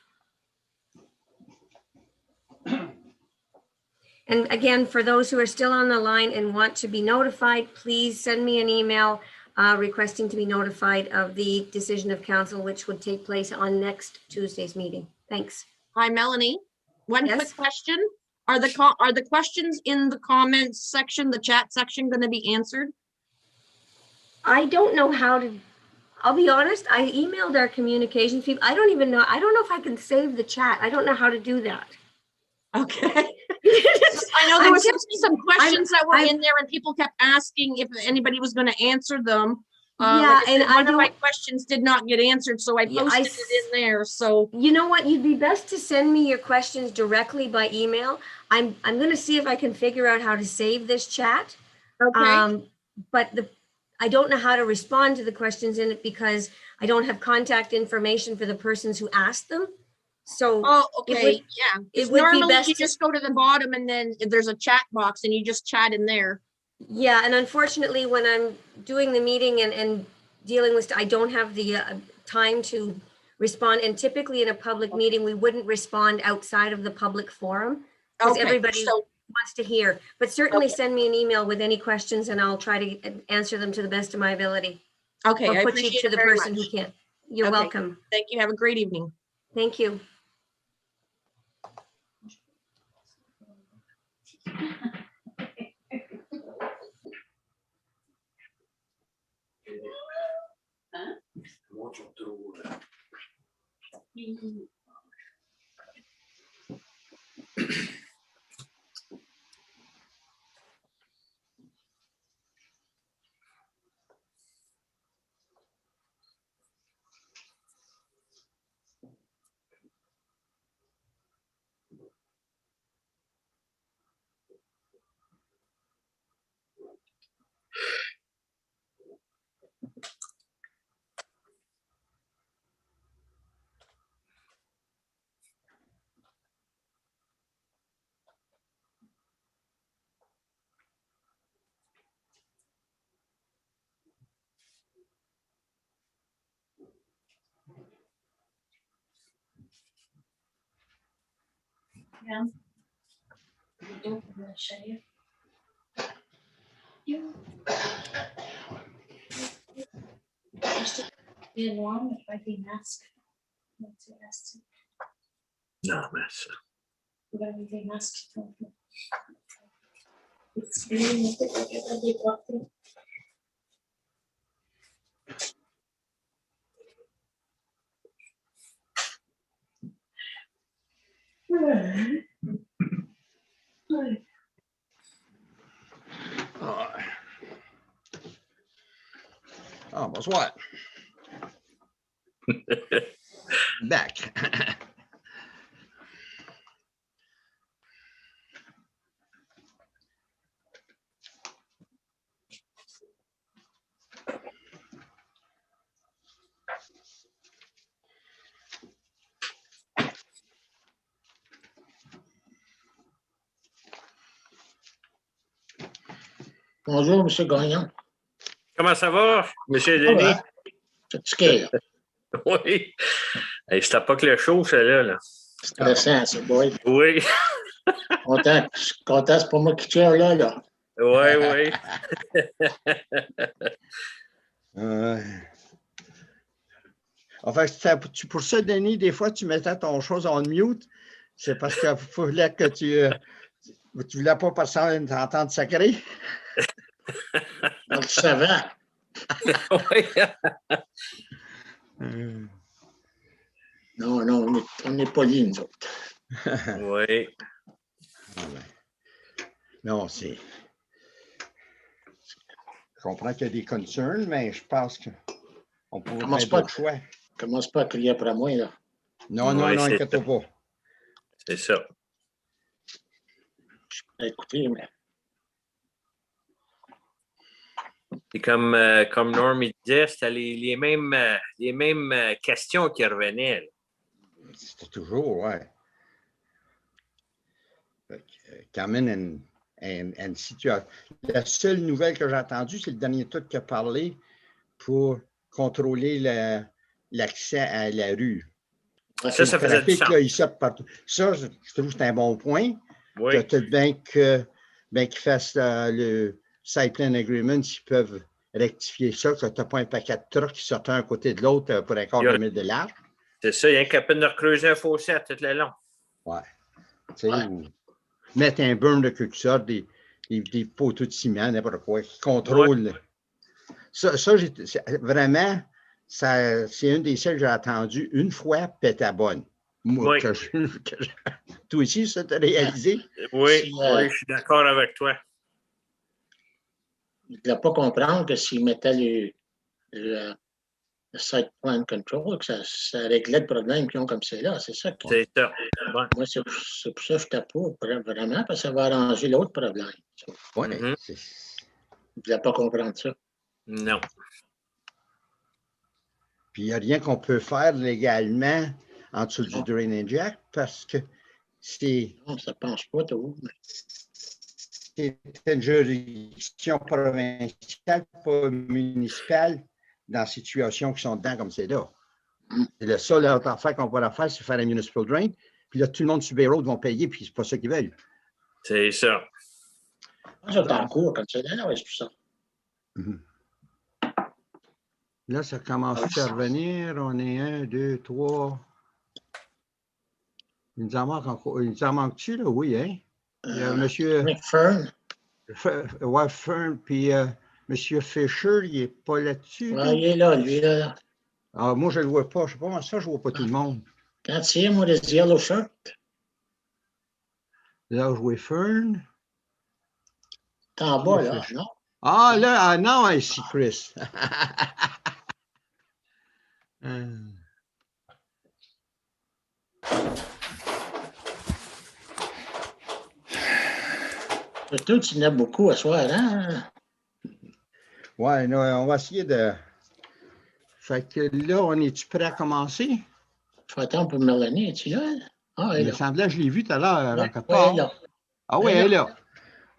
C: And again, for those who are still on the line and want to be notified, please send me an email requesting to be notified of the decision of council, which would take place on next Tuesday's meeting. Thanks.
M: Hi, Melanie. One quick question. Are the questions in the comments section, the chat section, going to be answered?
C: I don't know how to, I'll be honest, I emailed our communications people. I don't know if I can save the chat. I don't know how to do that.
M: Okay. I know there was some questions that were in there and people kept asking if anybody was going to answer them.
C: Yeah, and
M: one of my questions did not get answered, so I posted it in there. So
C: you know what? You'd be best to send me your questions directly by email. I'm going to see if I can figure out how to save this chat.
M: Okay.
C: But I don't know how to respond to the questions in it because I don't have contact information for the persons who asked them. So
M: okay, yeah.
C: It would
M: normally
C: be best
M: you just go to the bottom and then there's a chat box and you just chat in there.
C: Yeah, and unfortunately, when I'm doing the meeting and dealing with, I don't have the time to respond. And typically in a public meeting, we wouldn't respond outside of the public forum because everybody wants to hear. But certainly send me an email with any questions and I'll try to answer them to the best of my ability.
M: Okay,
C: or
M: I
C: put
M: appreciate
C: you to
M: it
C: the
M: very
C: person
M: much.
C: who can. You're welcome.
M: Thank you. Have a great evening.
C: Thank you.
W: Yeah. I'm gonna show you. Be warm if I be mask.
P: No, mess.
W: We gotta be mask.
B: Ah, bonsoir. Back.
A: Bonjour, M. Gagnon.
L: Comment ça va, M.
A: Ça
L: Denis?
A: va? Fatigué, là.
L: Oui. Hey, c'était pas que le show, celle-là. Là.
A: Stressant, c'est boy.
L: Oui.
A: Content, c'est pas moi qui tire là.
L: Oui, oui.
B: Enfin, pour ça, Denis, des fois, tu mettais ton chose en mute. C'est parce qu'il fallait que tu voulais pas personne t'entendre sacrer.
A: On le savait. Non, on n'est pas liés, nous autres.
L: Oui.
B: Non, c'est... Je comprends qu'il y a des concerns, mais je pense qu'on pourrait faire d'autres choix.
A: Commence pas à crier après moi, là.
B: Non, inquiète-toi pas.
L: C'est ça.
A: Je peux écouter, mais...
L: Et comme Norm il disait, c'était les mêmes questions qui revenaient. Là.
B: C'était toujours, ouais. Quand même, si tu as... La seule nouvelle que j'ai entendue, c'est le dernier truc qui a parlé pour contrôler l'accès à la rue.
L: Ça faisait du sens.
B: Là, il sort partout. Ça, je trouve que c'est un bon point.
L: Oui.
B: Peut-être bien qu'ils fassent le site plan agreement s'ils peuvent rectifier ça, que tu n'as pas un paquet de trucks qui sortent un côté de l'autre pour un quart de mètre de large.
L: C'est ça, il y a un capable de recreuser un fossé tout le long.
B: Ouais. Tu sais, ou mettre un burn de quelque sorte, des poteaux de ciment, n'importe quoi, qui contrôle. Ouais. Ça vraiment, c'est une des seules que j'ai entendues une fois, puis t'es bonne. Moi,
L: oui.
B: Toi aussi, ça t'a réalisé?
L: Oui, oui, je suis d'accord avec toi.
A: Il ne doit pas comprendre que s'il mettait le site plan control, que ça réglait le problème qu'ils ont comme c'est là. C'est ça.
L: C'est ça.
A: Ouais. Moi, c'est pour ça que je n'étais pas vraiment, parce que ça va arranger l'autre problème.
B: Oui.
A: Il ne doit pas comprendre ça.
L: Non.
B: Puis il n'y a rien qu'on peut faire légalement en dessous du drainage act parce que c'est.
A: Non, ça ne pense pas, tout.
B: C'est une juridiction provinciale, pas municipale, dans des situations qui sont dedans comme c'est là. Et le seul affaire qu'on pourra faire, c'est faire un municipal drain. Puis là, tout le monde sur Bay Road vont payer, puis c'est pas ça qu'ils veulent.
L: C'est ça.
A: Ça est en cours comme c'est là, c'est tout ça.
B: Là, ça commence à revenir. On est 1, 2, 3. Il nous en manque encore. Il nous en manque-tu, là? Oui, hein? Il y a monsieur...
A: Fern.
B: Ouais, Fern, puis monsieur Fisher, il n'est pas là-dessus.
A: Ouais, il est là, lui, là.
B: Ah, moi, je ne le vois pas. Je ne sais pas comment ça, je ne vois pas tout le monde.
A: Quand c'est, moi, le yellow shirt.
B: Là, je vois Fern.
A: T'es en bas, là, non?
B: Ah, là, non, ici, Chris.
A: Surtout, tu n'as beaucoup à soir, hein?
B: Ouais, non, on va essayer de... Fait que là, on est-tu prêt à commencer?
A: Je vais attendre pour Mélanie, es-tu là? Ah, elle est là.
B: Il me semblait que je l'ai vu tout à l'heure.
A: Ouais, elle est là.
B: Ah oui, elle est là.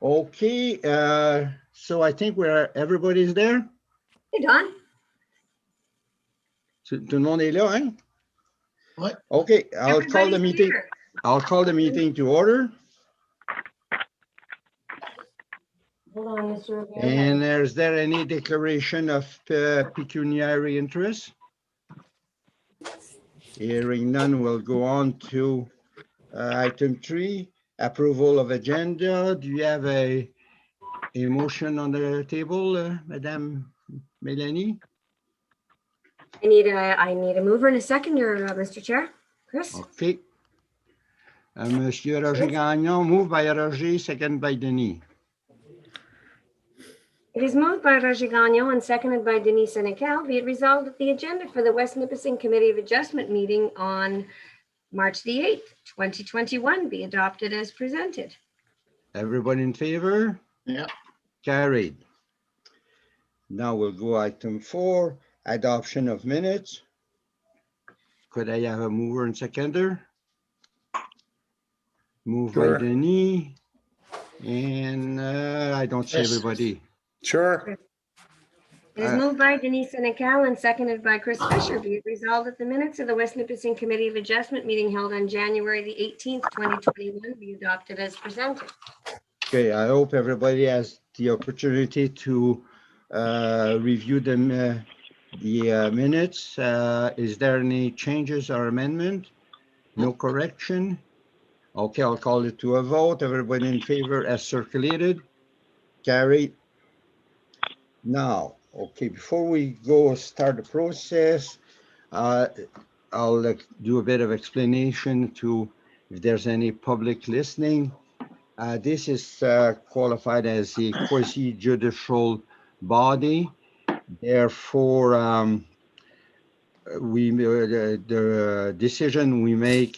B: OK. So I think everybody's there.
C: Hey, Don.
B: Tout le monde est là, hein?
A: Ouais.
B: OK. I'll call the meeting to order.
C: Hold on, Mr.
B: And is there any declaration of pecuniary interest? Hearing none, we'll go on to item 3, approval of agenda. Do you have a motion on the table, Madame Mélanie?
C: I need a mover and a seconder, Mr. Chair. Chris?
B: Okay. Monsieur Roger Gagnon, moved by Roger, second by Denis.
C: It is moved by Roger Gagnon and seconded by Denise Senecal. Be it resolved that the agenda for the West Nipissing Committee of Adjustment meeting on March the 8th, 2021 be adopted as presented.
B: Everybody in favor?
A: Yeah.
B: Carried. Now we'll go item 4, adoption of minutes. Could I have a mover and seconder? Moved by
Q: Sure.
B: Denis. And I don't see
A: Yes.
B: everybody.
Q: Sure.
C: It is moved by Denise Senecal and seconded by Chris Fisher. Be it resolved that the minutes of the West Nipissing Committee of Adjustment meeting held on January the 18th, 2021 be adopted as presented.
B: Okay, I hope everybody has the opportunity to review the minutes. Is there any changes or amendment? No correction? Okay, I'll call it to a vote. Everybody in favor as circulated? Carried. Now, okay, before we go start the process, I'll do a bit of explanation to if there's any public listening. This is qualified as a quasi-judicial body. Therefore, the decision we make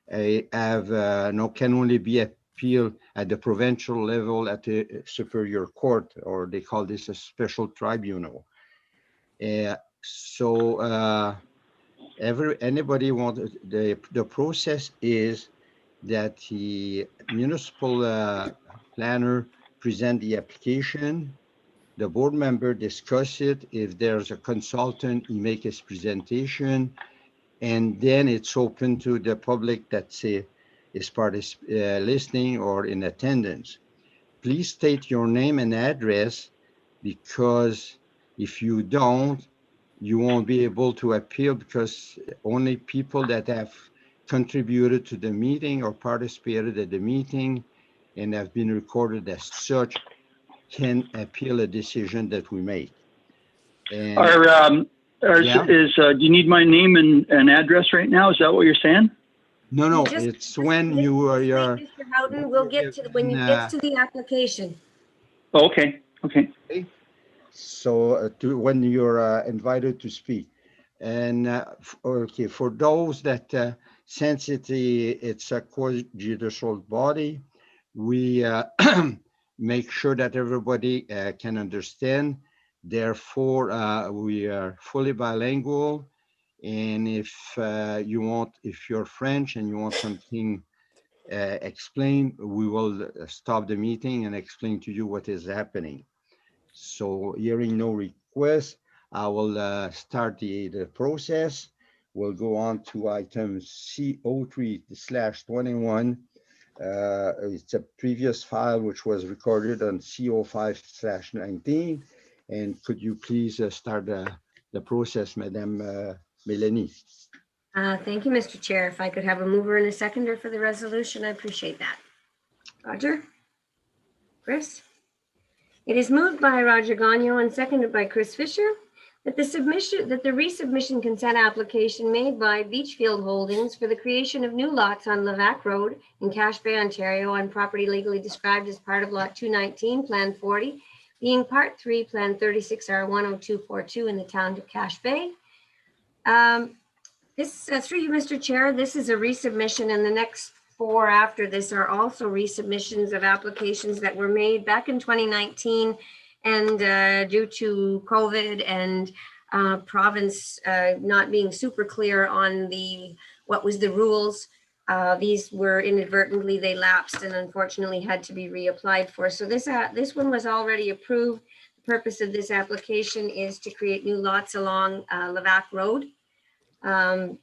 B: can only be appealed at the provincial level at the Superior Court, or they call this a special tribunal. Anybody want the process is that the municipal planner present the application, the board member discuss it. If there's a consultant, he make his presentation, and then it's open to the public that is part of listening or in attendance. Please state your name and address, because if you don't, you won't be able to appeal, because only people that have contributed to the meeting or participated at the meeting and have been recorded as such can appeal a decision that we make. And
J: do you need my name and address right now? Is that what you're saying?
B: No, it's when you are
C: Mr. Houghton, we'll get to when you get to the application.
J: Okay.
B: So when you're invited to speak. And okay, for those that since it's a quasi-judicial body, we make sure that everybody can understand. Therefore, we are fully bilingual. And if you're French and you want something explained, we will stop the meeting and explain to you what is happening. So hearing no request, I will start the process. We'll go on to item C03/21. It's a previous file which was recorded on C05/19. And could you please start the process, Madame Mélanie?
C: Thank you, Mr. Chair. If I could have a mover and a seconder for the resolution, I appreciate that. Roger? Chris? It is moved by Roger Gagnon and seconded by Chris Fisher that the resubmission consent application made by Beachfield Holdings for the creation of new lots on Levac Road in Cache Bay, Ontario, on property legally described as part of Lot 219, Plan 40, being Part 3, Plan 36R10242 in the town of Cache Bay. Through you, Mr. Chair, this is a resubmission, and the next 4 after this are also resubmissions of applications that were made back in 2019, and due to COVID and province not being super clear on what was the rules, these were inadvertently, they lapsed and unfortunately had to be reapplied for. So this one was already approved. The purpose of this application is to create new lots along Levac Road. So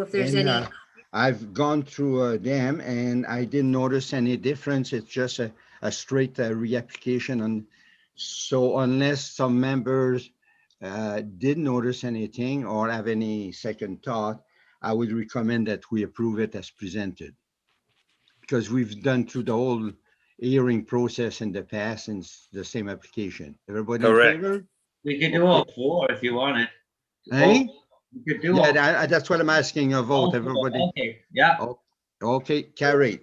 C: if there's any.
B: I've gone through them and I didn't notice any difference. It's just a straight reapplication. And so unless some members did notice anything or have any second thought, I would recommend that we approve it as presented, because we've done through the whole hearing process in the past in the same application. Everybody
L: Correct.
B: in favor?
G: We can do all 4 if you want it.
B: Hey?
G: You could do all.
B: That's what I'm asking a vote. Everybody.
G: Okay, yeah.
B: Okay, carried.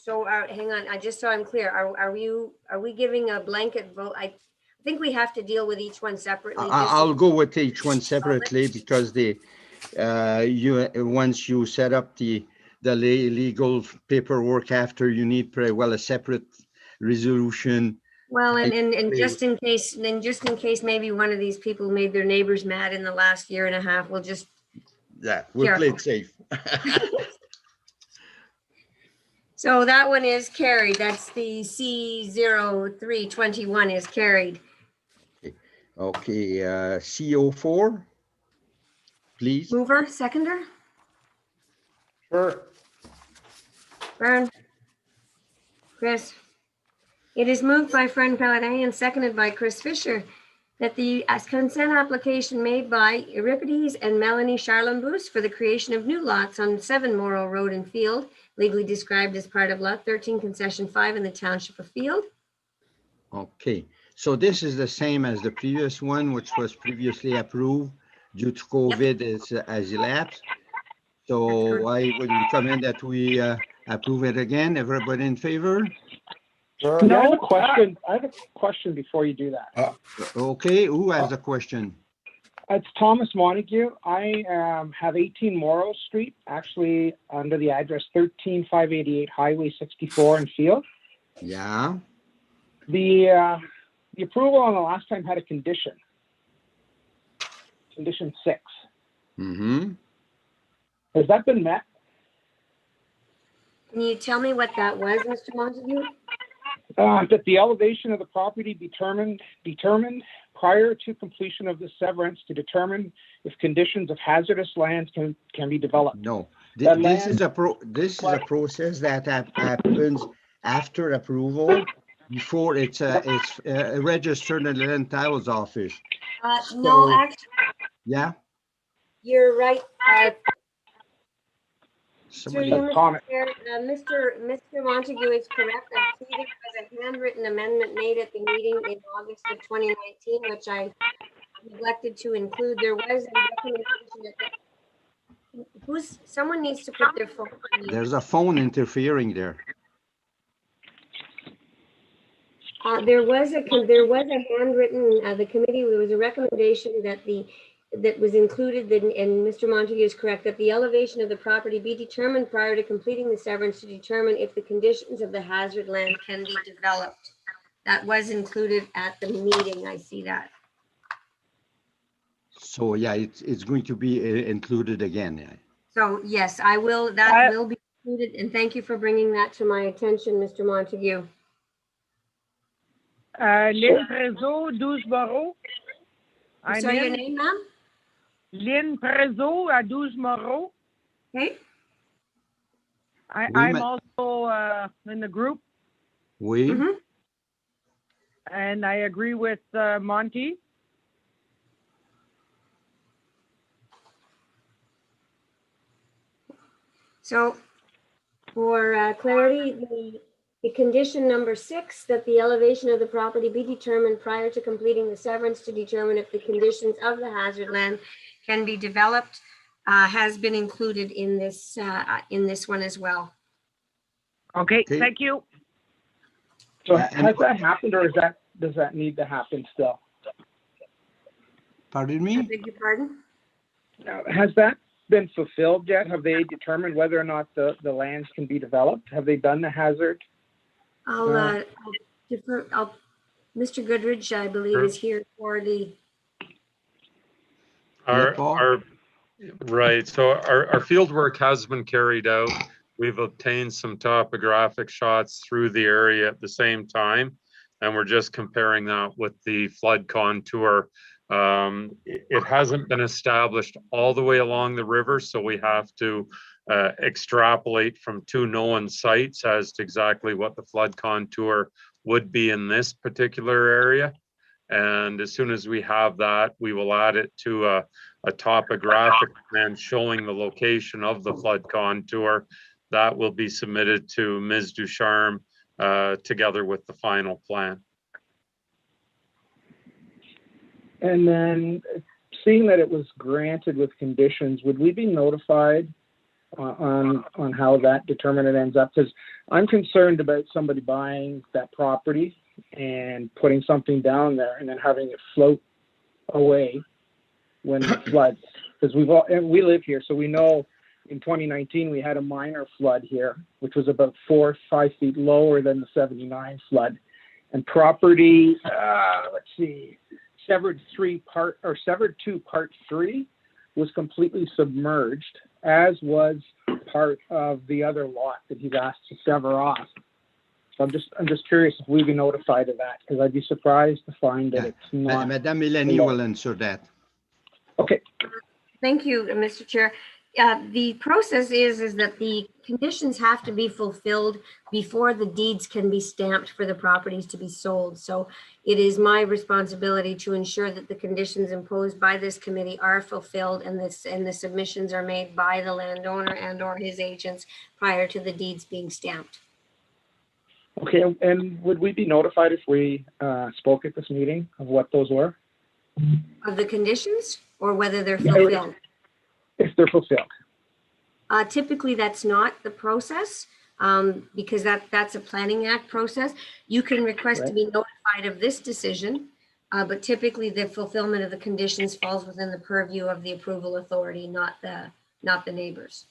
C: So hang on, just so I'm clear, are we giving a blanket vote? I think we have to deal with each one separately.
B: I'll go with each one separately because once you set up the legal paperwork after, you need a separate resolution.
C: Well, and just in case, maybe one of these people made their neighbors mad in the last year and a half, we'll just.
B: Yeah, we'll play it safe.
C: So that one is carried. That's the C0321 is carried.
B: Okay, CO4, please.
C: Mover, seconder?
D: Sure.
C: Vern? Chris? It is moved by Fern Paladin and seconded by Chris Fisher that the consent application made by Euripides and Melanie Charlembous for the creation of new lots on 7 Morrow Road and Field, legally described as part of Lot 13, Concession 5 in the Township of Field.
B: Okay, so this is the same as the previous one, which was previously approved due to COVID as elapsed. So I would recommend that we approve it again. Everybody in favor?
Q: No, I have a question before you do that.
B: Okay, who has a question?
Q: It's Thomas Montague. I have 18 Morrow Street, actually under the address 13588 Highway 64 in Field.
B: Yeah.
Q: The approval on the last time had a condition. Condition 6.
B: Mm-hmm.
Q: Has that been met?
C: Can you tell me what that was, Mr. Montague?
Q: That the elevation of the property determined prior to completion of the severance to determine if conditions of hazardous lands can be developed.
B: No, this is a process that happens after approval, before it's registered in the land titles office.
C: No, actually.
B: Yeah.
C: You're right.
B: Somebody.
C: Mr. Montague is correct. I see there was a handwritten amendment made at the meeting in August of 2019, which I neglected to include. There was a recommendation that someone needs to put their phone on mute.
B: There's a phone interfering there.
C: There was a handwritten, the committee, there was a recommendation that was included, and Mr. Montague is correct, that the elevation of the property be determined prior to completing the severance to determine if the conditions of the hazard land can be developed. That was included at the meeting. I see that.
B: So yeah, it's going to be included again. Yeah.
C: So yes, I will. That will be included, and thank you for bringing that to my attention, Mr. Montague.
S: Lynn Prezo, 12 Moreau.
C: Sorry, your name, ma'am?
S: Lynn Prezo à 12 Moreau.
C: Okay.
S: I'm also in the group.
B: Oui.
C: Mm-hmm.
S: And I agree with Monty.
C: So for clarity, the condition number 6, that the elevation of the property be determined prior to completing the severance to determine if the conditions of the hazard land can be developed, has been included in this one as well.
S: Okay, thank you.
Q: So has that happened, or does that need to happen still?
B: Pardon me?
C: I beg your pardon?
Q: Has that been fulfilled yet? Have they determined whether or not the lands can be developed? Have they done the hazard?
C: I'll defer. Mr. Goodrich, I believe, is here for the.
N: Right. So our field work has been carried out. We've obtained some topographic shots through the area at the same time, and we're just comparing that with the flood contour. It hasn't been established all the way along the river, so we have to extrapolate from 2 known sites as to exactly what the flood contour would be in this particular area. And as soon as we have that, we will add it to a topographic plan showing the location of the flood contour. That will be submitted to Ms. Ducharme together with the final plan.
Q: And then, seeing that it was granted with conditions, would we be notified on how that determinant ends up, because I'm concerned about somebody buying that property and putting something down there and then having it float away when it floods. Because we live here, so we know in 2019 we had a minor flood here, which was about 4 or 5 feet lower than the 79 flood, and property, let's see, Severed 2 Part 3 was completely submerged, as was part of the other lot that he's asked to sever off. So I'm just curious if we'd be notified of that, because I'd be surprised to find that it's not.
B: Madame Melanie will answer that.
Q: Okay.
C: Thank you, Mr. Chair. The process is that the conditions have to be fulfilled before the deeds can be stamped for the properties to be sold. So it is my responsibility to ensure that the conditions imposed by this committee are fulfilled and the submissions are made by the landowner and or his agents prior to the deeds being stamped.
Q: Okay, and would we be notified if we spoke at this meeting of what those were?
C: Of the conditions or whether they're fulfilled?
Q: If they're fulfilled.
C: Typically, that's not the process because that's a Planning Act process. You can request to be notified of this decision, but typically the fulfillment of the conditions falls within the purview of the approval authority, not the neighbors.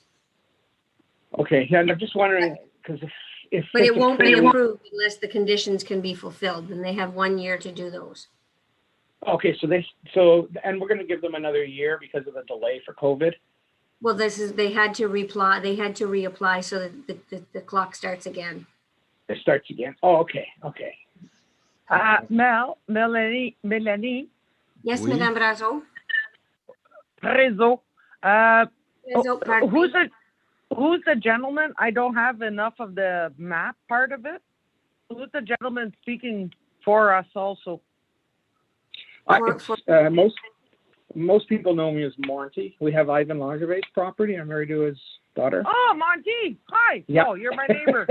Q: Okay, yeah, and I'm just wondering because if
C: but it won't be approved unless the conditions can be fulfilled, and they have 1 year to do those.
Q: Okay, and we're going to give them another year because of the delay for COVID.
C: Well, they had to reapply so that the clock starts again.
Q: It starts again. Oh, okay.
S: Melanie.
C: Yes, oui. Madame Brazo.
S: Brazo.
C: Pardon.
S: Who's the gentleman? I don't have enough of the map part of it. Who's the gentleman speaking for us also?
Q: Most people know me as Monty. We have Ivan Langervate's property. I'm married to his daughter.
S: Oh, Monty! Hi.
Q: Yeah.
S: Oh, you're my neighbor.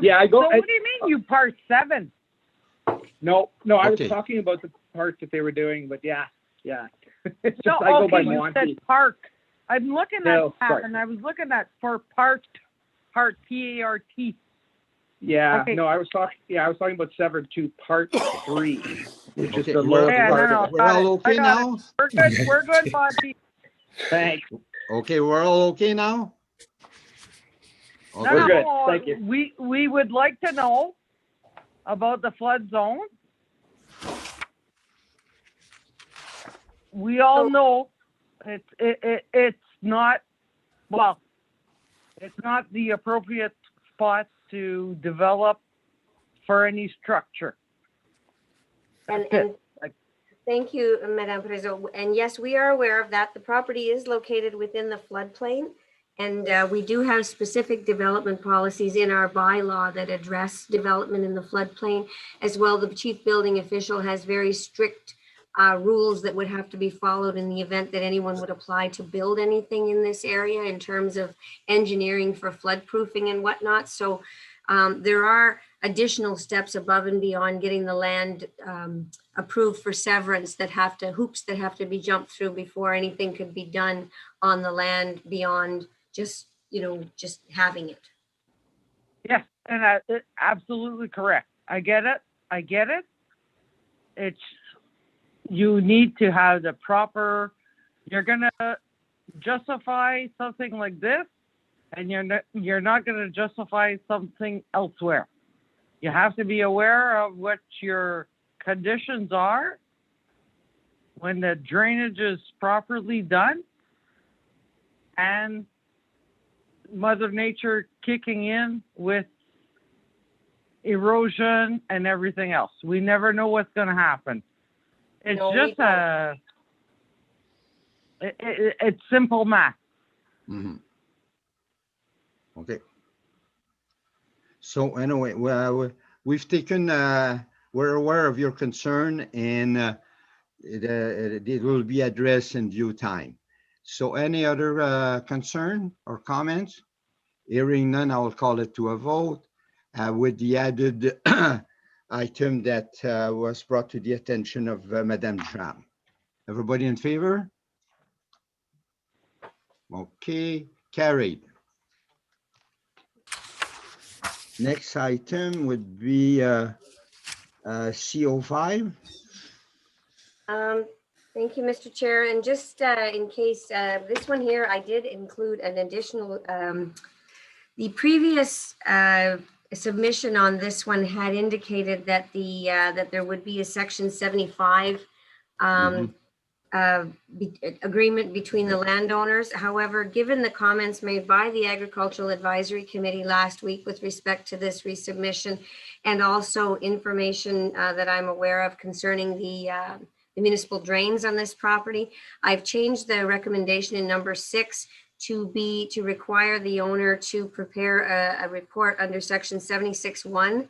Q: Yeah, I go.
S: So what do you mean you part 7?
Q: No, I was talking about the part that they were doing, but yeah. It's just I go by Monty.
S: You said park. I'm looking at that, and I was looking at for part P-A-R-T.
Q: Yeah,
S: okay.
Q: No, I was talking about Severed 2 Part 3, which is the lower part of it.
B: We're all okay now?
S: We're good, Monty.
Q: Thanks.
B: Okay, we're all okay now?
Q: Okay. We're good, thank you.
S: We would like to know about the flood zone. We all know it's not the appropriate spot to develop for any structure.
C: And thank you, Madame Prezo. And yes, we are aware of that. The property is located within the floodplain, and we do have specific development policies in our bylaw that address development in the floodplain. As well, the chief building official has very strict rules that would have to be followed in the event that anyone would apply to build anything in this area in terms of engineering for flood proofing and whatnot. So there are additional steps above and beyond getting the land approved for severance hoops that have to be jumped through before anything could be done on the land beyond just having it.
S: Yes, and absolutely correct. I get it. You need to have the proper, you're going to justify something like this, and you're not going to justify something elsewhere. You have to be aware of what your conditions are when the drainage is properly done and Mother Nature kicking in with erosion and everything else. We never know what's going to happen. It's it's simple math.
B: Mm-hmm. Okay. So anyway, well, we've taken, we're aware of your concern, and it will be addressed in due time. So any other concern or comments? Hearing none, I will call it to a vote with the added item that was brought to the attention of Madame Ducharme. Everybody in favor? Okay, carried. Next item would be CO5.
C: Thank you, Mr. Chair. And just in case, this one here, I did include an additional, the previous submission on this one had indicated that that there would be a section 75 agreement between the landowners. However, given the comments made by the Agricultural Advisory Committee last week with respect to this resubmission, and also information that I'm aware of concerning the municipal drains on this property, I've changed the recommendation in number 6 to require the owner to prepare a report under section 76(1),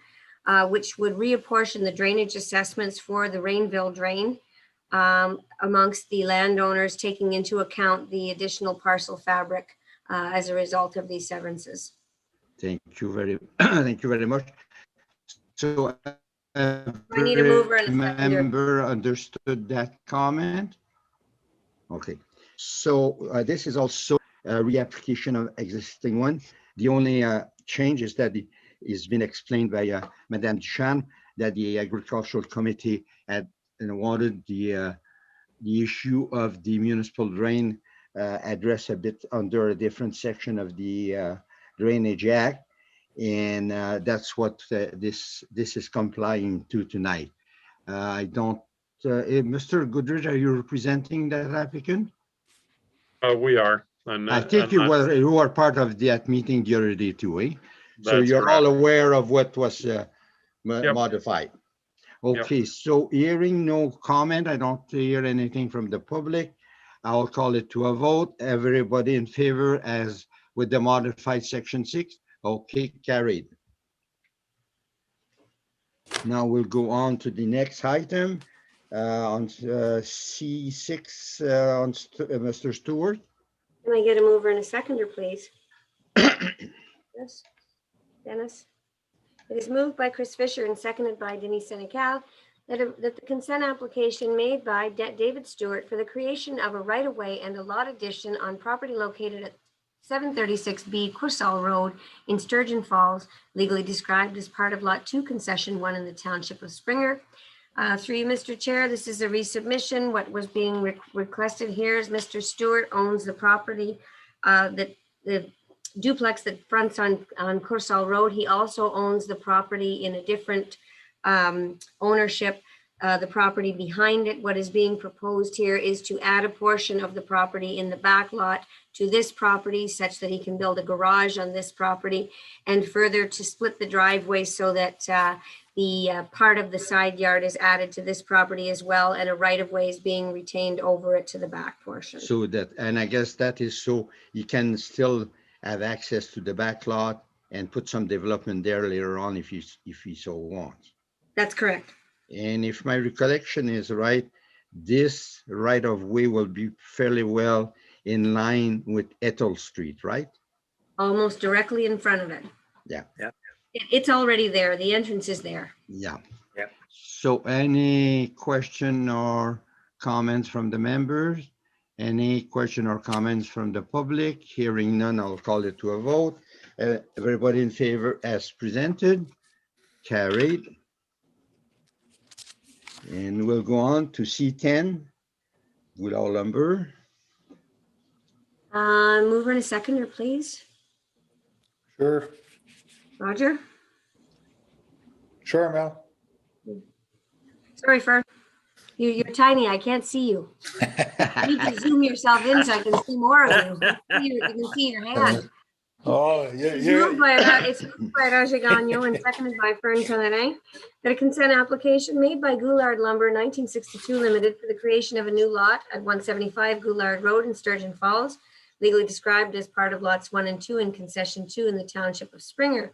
C: which would reapportion the drainage assessments for the Rainville drain amongst the landowners, taking into account the additional parcel fabric as a result of these severances.
B: Thank you very much. So
C: I need a mover and a seconder.
B: member understood that comment. Okay, so this is also a reapplication of existing one. The only change is that it has been explained by Madame Ducharme that the Agricultural Committee had wanted the issue of the municipal drain addressed a bit under a different section of the Drainage Act. And that's what this is complying to tonight. I don't, Mr. Goodrich, are you representing that applicant?
N: We are. And,
B: I think you were part of that meeting the other day too, eh? So
N: That's
B: you're
N: correct.
B: all aware of what was modified. Okay, so hearing no comment, I don't hear anything from the public. I'll call it to a vote. Everybody in favor as with the modified section 6? Okay, carried. Now we'll go on to the next item on C6 on Mr. Stewart.
C: Can I get a mover and a seconder, please? Yes, Dennis. It is moved by Chris Fisher and seconded by Denise Senecal that the consent application made by David Stewart for the creation of a right-of-way and a lot addition on property located at 736B Coursol Road in Sturgeon Falls, legally described as part of Lot 2, Concession 1 in the Township of Springer. Through you, Mr. Chair, this is a resubmission. What was being requested here is Mr. Stewart owns the property, the duplex that fronts on Coursol Road. He also owns the property in a different ownership. The property behind it. What is being proposed here is to add a portion of the property in the back lot to this property such that he can build a garage on this property, and further to split the driveway so that the part of the side yard is added to this property as well, and a right-of-way is being retained over it to the back portion.
B: So that, and I guess that is so you can still have access to the back lot and put some development there later on if he so wants.
C: That's correct.
B: And if my recollection is right, this right-of-way will be fairly well in line with Ethel Street, right?
C: Almost directly in front of it.
B: Yeah.
L: Yeah.
C: It's already there. The entrance is there.
B: Yeah.
L: Yeah.
B: So any question or comments from the members? Any question or comments from the public? Hearing none, I'll call it to a vote. Everybody in favor as presented? Carried. And we'll go on to C10, Goodall Lumber.
C: Mover and a seconder, please.
O: Sure.
C: Roger?
O: Sure, Mel.
C: Sorry, Fern. You're tiny. I can't see you. You need to zoom yourself in so I can see more of you. You can see your hand.
O: Oh, yeah.
C: It's moved by Roger Gagnon and seconded by Fern Connery that a consent application made by Goulard Lumber 1962 Limited for the creation of a new lot at 175 Goulard Road in Sturgeon Falls, legally described as part of lots 1 and 2 in concession 2 in the Township of Springer.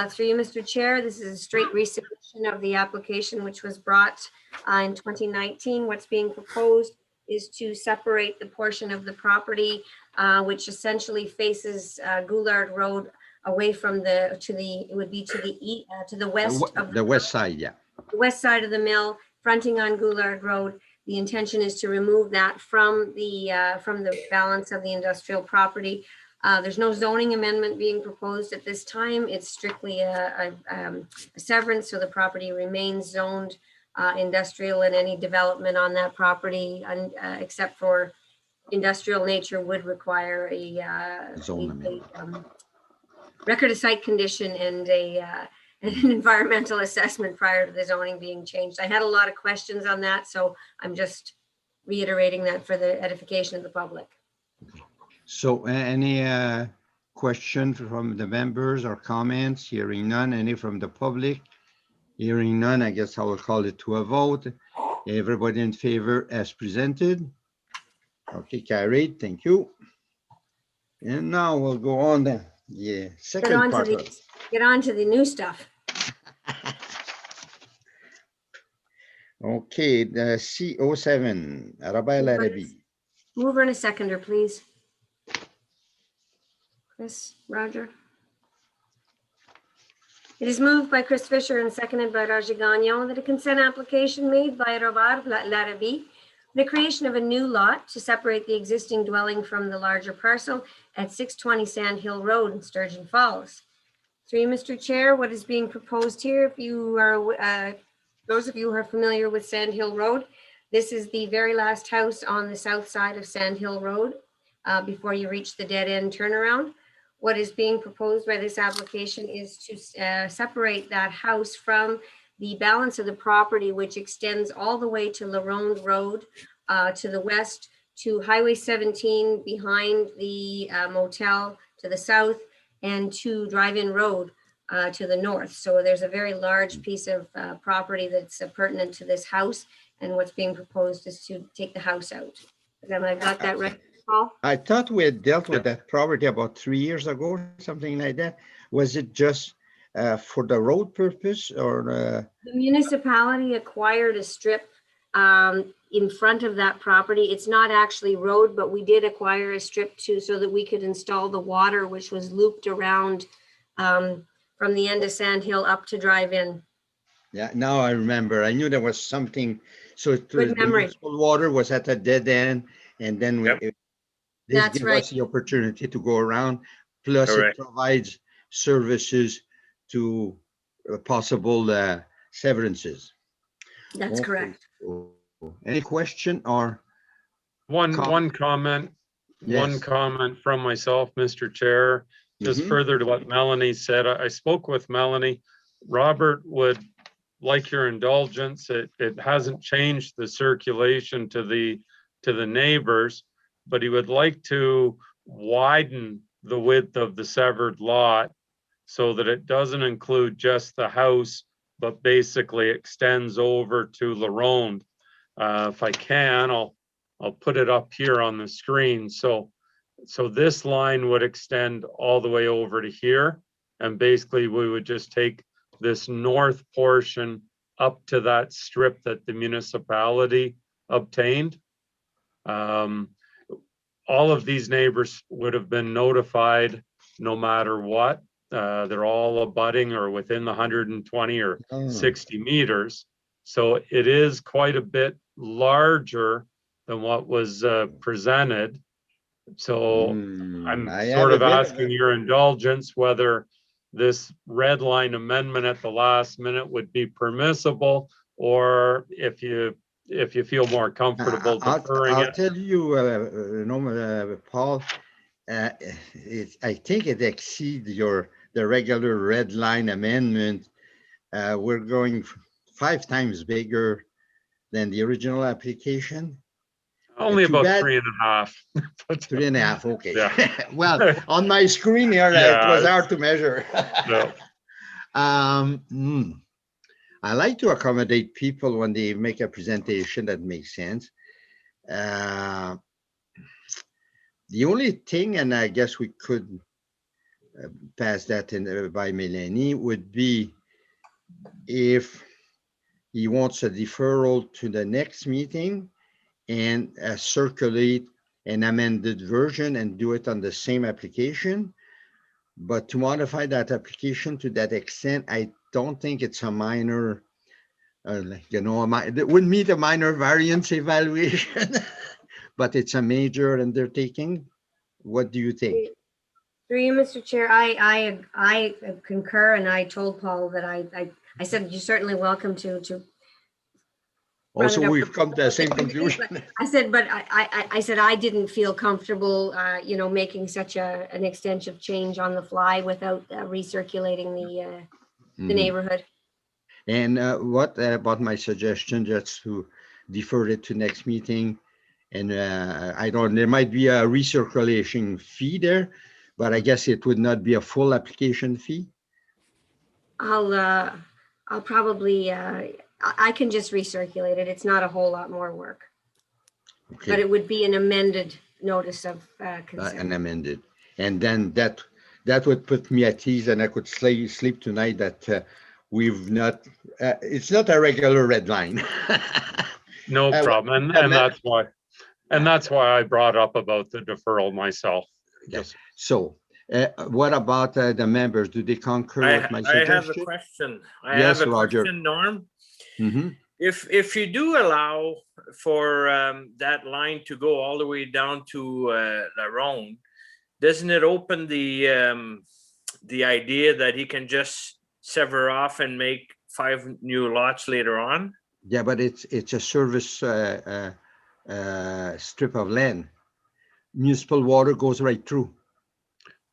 C: Through you, Mr. Chair, this is a straight resubmission of the application which was brought in 2019. What's being proposed is to separate the portion of the property which essentially faces Goulard Road away from the west of
B: the west side, yeah.
C: The west side of the mill, fronting on Goulard Road. The intention is to remove that from the balance of the industrial property There's no zoning amendment being proposed at this time. It's strictly a severance, so the property remains zoned industrial, and any development on that property, except for industrial nature, would require a record of site condition and an environmental assessment prior to the zoning being changed. I had a lot of questions on that, so I'm just reiterating that for the edification of the public.
B: So any questions from the members or comments? Hearing none. Any from the public? Hearing none, I guess I will call it to a vote. Everybody in favor as presented? Okay, carried. Thank you. And now we'll go on then. Yeah, second part.
C: Get on to the new stuff.
B: Okay, the CO7, Arabelle Arabi.
C: Mover and a seconder, please. Chris, Roger. It is moved by Chris Fisher and seconded by Roger Gagnon that a consent application made by Robert Larabi, the creation of a new lot to separate the existing dwelling from the larger parcel at 620 Sand Hill Road in Sturgeon Falls. Through you, Mr. Chair, what is being proposed here, if you are, those of you who are familiar with Sand Hill Road, this is the very last house on the south side of Sand Hill Road before you reach the dead end turnaround. What is being proposed by this application is to separate that house from the balance of the property, which extends all the way to LaRonde Road to the west, to Highway 17 behind the motel to the south, and to Drive-In Road to the north. So there's a very large piece of property that's pertinent to this house, and what's being proposed is to take the house out. Have I got that right, Paul?
B: I thought we had dealt with that property about 3 years ago, something like that. Was it just for the road purpose, or?
C: The municipality acquired a strip in front of that property. It's not actually road, but we did acquire a strip too, so that we could install the water, which was looped around from the end of Sand Hill up to Drive-In.
B: Yeah, now I remember. I knew there was something. So
C: Good memory.
B: municipal water was at a dead end, and then this
C: That's
B: gives
C: right.
B: us the opportunity to go around. Plus, it provides services to possible severances.
C: That's correct.
B: Any question or
N: one comment?
B: Yes.
N: One comment from myself, Mr. Chair, just further to what Melanie said. I spoke with Melanie. Robert would like your indulgence. It hasn't changed the circulation to the neighbors, but he would like to widen the width of the severed lot so that it doesn't include just the house, but basically extends over to LaRonde. If I can, I'll put it up here on the screen. So this line would extend all the way over to here, and basically we would just take this north portion up to that strip that the municipality obtained. All of these neighbors would have been notified no matter what. They're all abutting or within the 120 or 60 meters. So it is quite a bit larger than what was presented. So I'm sort of asking your indulgence whether this red line amendment at the last minute would be permissible, or if you feel more comfortable deferring
B: I'll
N: it.
B: tell you, Paul, I think it exceeds the regular red line amendment. We're going 5 times bigger than the original application.
N: Only about 3.5.
B: 3.5, okay.
N: Yeah.
B: Well, on my screen here, it was hard to measure.
N: No.
B: I like to accommodate people when they make a presentation that makes sense. The only thing, and I guess we could pass that in by Melanie, would be if he wants a deferral to the next meeting and circulate an amended version and do it on the same application. But to modify that application to that extent, I don't think it's a minor, it wouldn't meet a minor variance evaluation, but it's a major undertaking. What do you think?
C: Through you, Mr. Chair, I concur, and I told Paul that I said you're certainly welcome to.
B: Also, we've come to the same conclusion.
C: I said, but I said I didn't feel comfortable, making such an extensive change on the fly without recirculating the neighborhood.
B: And what about my suggestion just to defer it to next meeting? And there might be a recirculation fee there, but I guess it would not be a full application fee.
C: I'll probably, I can just recirculate it. It's not a whole lot more work.
B: Okay.
C: But it would be an amended notice of consent.
B: An amended. And then that would put me at ease, and I could sleep tonight that we've not, it's not a regular red line.
N: No problem. And that's why I brought up about the deferral myself.
B: Yes. So what about the members? Do they concur with my suggestion?
L: I have a question.
B: Yes,
L: have a
B: Roger.
L: question, Norm.
B: Mm-hmm.
L: If you do allow for that line to go all the way down to La Ronde, doesn't it open the idea that he can just sever off and make 5 new lots later on?
B: Yeah, but it's a service strip of land. Municipal water goes right through.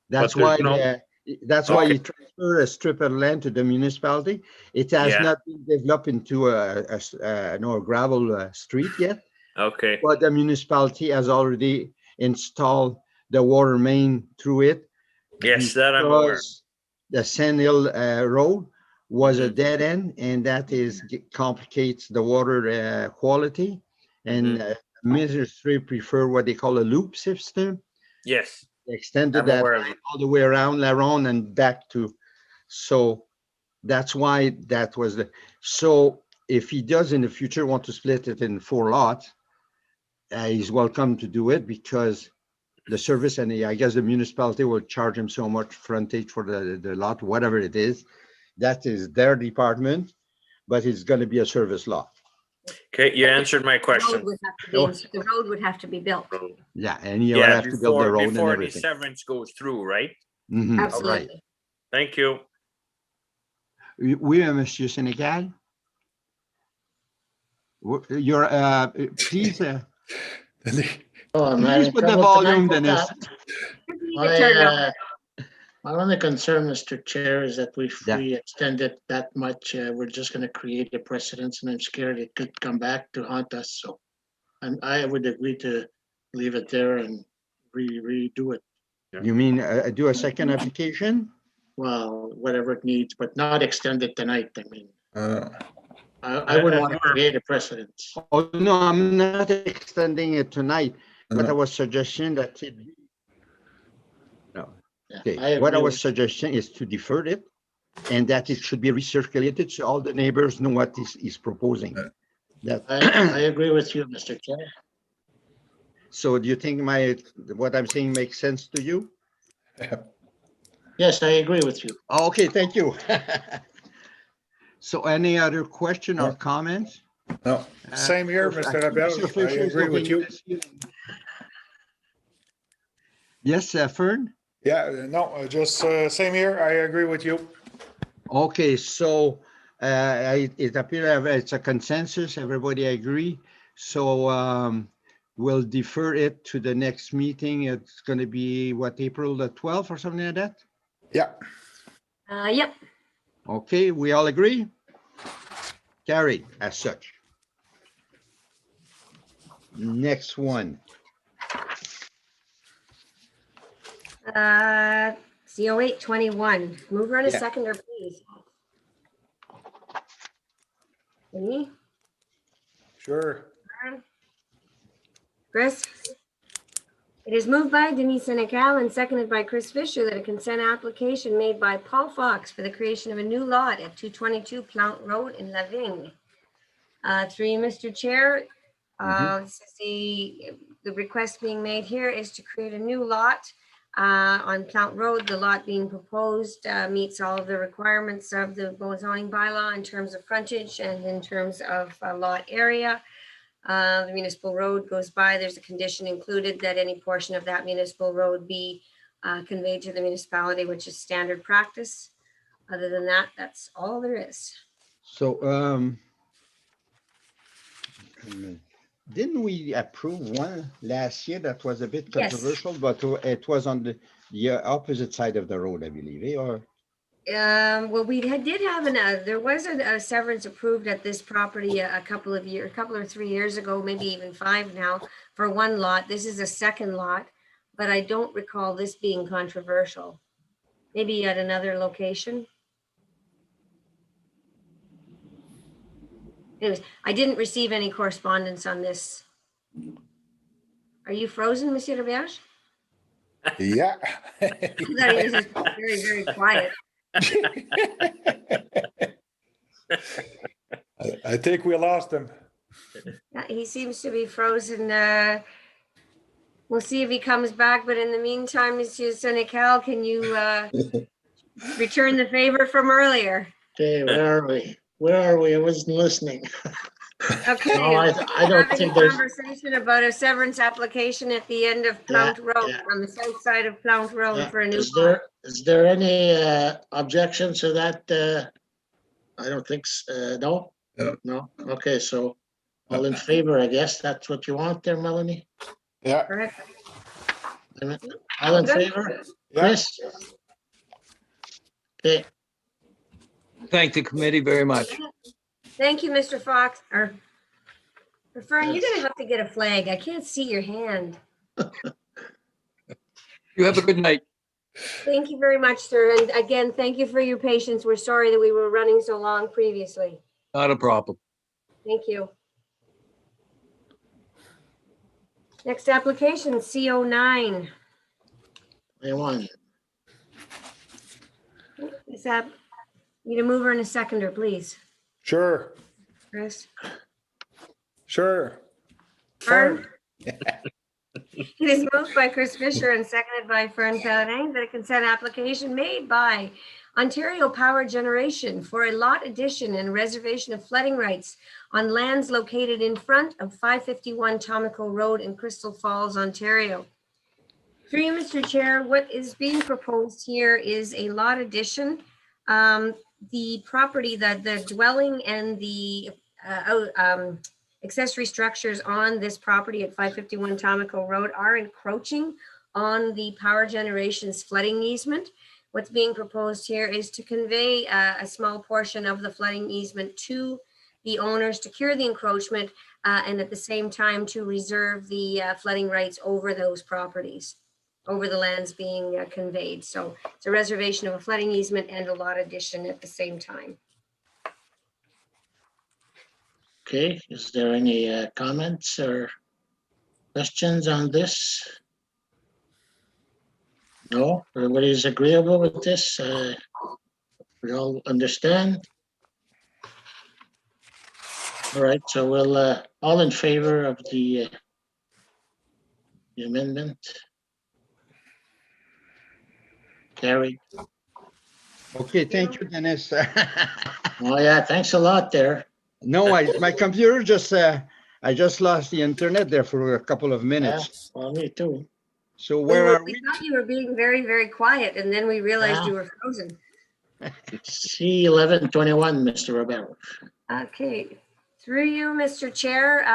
B: That's why you transfer a strip of land to the municipality. It has not been developed into a gravel street yet.
L: Okay.
B: But the municipality has already installed the water main through it.
L: Yes, that I'm aware.
B: The Sand Hill Road was a dead end, and that complicates the water quality. And ministry prefer what they call a loop system.
L: Yes.
B: They extended that all the way around La Ronde and back to. So that's why that was the. So if he does in the future want to split it in 4 lots, he's welcome to do it, because the service, and I guess the municipality will charge him so much frontage for the lot, whatever it is. That is their department, but it's going to be a service lot.
L: Okay, you answered my question.
C: The road would have to be built.
B: Yeah, and you have to build the road and
L: before
B: everything.
L: the severance goes through, right?
B: Mm-hmm.
C: Absolutely.
B: Right.
L: Thank you.
B: Oui, Monsieur Sénégal. You're please. Please put the volume, Dennis.
A: My only concern, Mr. Chair, is that if we extend it that much, we're just going to create a precedence, and I'm scared it could come back to haunt us. So I would agree to leave it there and redo it.
B: You mean do a second application?
A: Well, whatever it needs, but not extend it tonight. I mean, I wouldn't want to create a precedence.
B: Oh, no, I'm not extending it tonight, but I was suggesting that it. No. Okay. What I was suggesting is to defer it, and that it should be recirculated so all the neighbors know what he's proposing.
A: I agree with you, Mr. Chair.
B: So do you think what I'm saying makes sense to you?
A: Yes, I agree with you.
B: Okay, thank you. So any other question or comments?
O: No, same here, Mr. Labelle. I agree with you.
B: Yes, Fern?
O: Yeah, no, just same here. I agree with you.
B: Okay, so it appears it's a consensus. Everybody agree. So we'll defer it to the next meeting. It's going to be what, April the 12th or something like that?
O: Yeah.
C: Yep.
B: Okay, we all agree? Carried as such. Next one.
C: CO821. Mover and a seconder, please. Me?
O: Sure.
C: Chris? It is moved by Denise Senecal and seconded by Chris Fisher that a consent application made by Paul Fox for the creation of a new lot at 222 Plant Road in La Vigne. Through you, Mr. Chair, the request being made here is to create a new lot on Plant Road. The lot being proposed meets all of the requirements of the zoning bylaw in terms of frontage and in terms of lot area. The municipal road goes by. There's a condition included that any portion of that municipal road be conveyed to the municipality, which is standard practice. Other than that, that's all there is.
B: So, didn't we approve one last year that was a bit
C: Yes.
B: controversial, but it was on the opposite side of the road, I believe, or?
C: Well, we did have there was a severance approved at this property a couple or 3 years ago, maybe even 5 now, for one lot. This is a second lot, but I don't recall this being controversial. Maybe at another location. Anyways, I didn't receive any correspondence on this. Are you frozen, Monsieur Roberge?
O: Yeah.
C: I thought he was just very, very quiet.
O: I think we lost him.
C: Yeah, he seems to be frozen. We'll see if he comes back, but in the meantime, Monsieur Senecal, can you return the favor from earlier?
A: Okay, where are we? Where are we? I wasn't listening.
C: Okay.
A: No, I don't
C: having
A: think
C: a
A: there's.
C: conversation about a severance application at the end of Plount Road, on the south side of Plount Road for a new lot.
A: Is there any objection to that? I don't think, no? No? Okay, so all in favor, I guess that's what you want there, Melanie?
O: Yeah.
C: Correct.
A: All in favor? Chris? Okay.
H: Thank the committee very much.
C: Thank you, Mr. Fox. Or Fern, you're gonna have to get a flag. I can't see your hand.
H: You have a good night.
C: Thank you very much, sir. And again, thank you for your patience. We're sorry that we were running so long previously.
H: Not a problem.
C: Thank you. Next application, CO9.
A: 21.
C: Is that, need a mover and a seconder, please?
O: Sure.
C: Chris?
O: Sure.
C: Fern? It is moved by Chris Fisher and seconded by Fern Pellerin that a consent application made by Ontario Power Generation for a lot addition and reservation of flooding rights on lands located in front of 551 Tomico Road in Crystal Falls, Ontario. Through you, Mr. Chair, what is being proposed here is a lot addition. The property, the dwelling and the accessory structures on this property at 551 Tomico Road are encroaching on the power generation's flooding easement. What's being proposed here is to convey a small portion of the flooding easement to the owners to cure the encroachment and at the same time to reserve the flooding rights over those properties, over the lands being conveyed. So it's a reservation of a flooding easement and a lot addition at the same time.
A: Okay, is there any comments or questions on this? No, everybody's agreeable with this? We all understand? All right, so we'll, all in favor of the amendment? Carried.
B: Okay, thank you, Dennis.
A: Oh yeah, thanks a lot there.
B: No, my computer just, I just lost the internet there for a couple of minutes.
A: Yeah, well, me too.
B: So where are we?
C: We thought you were being very, very quiet and then we realized you were frozen.
A: C1121, Mr. Roberto.
C: Okay, through you, Mr. Chair,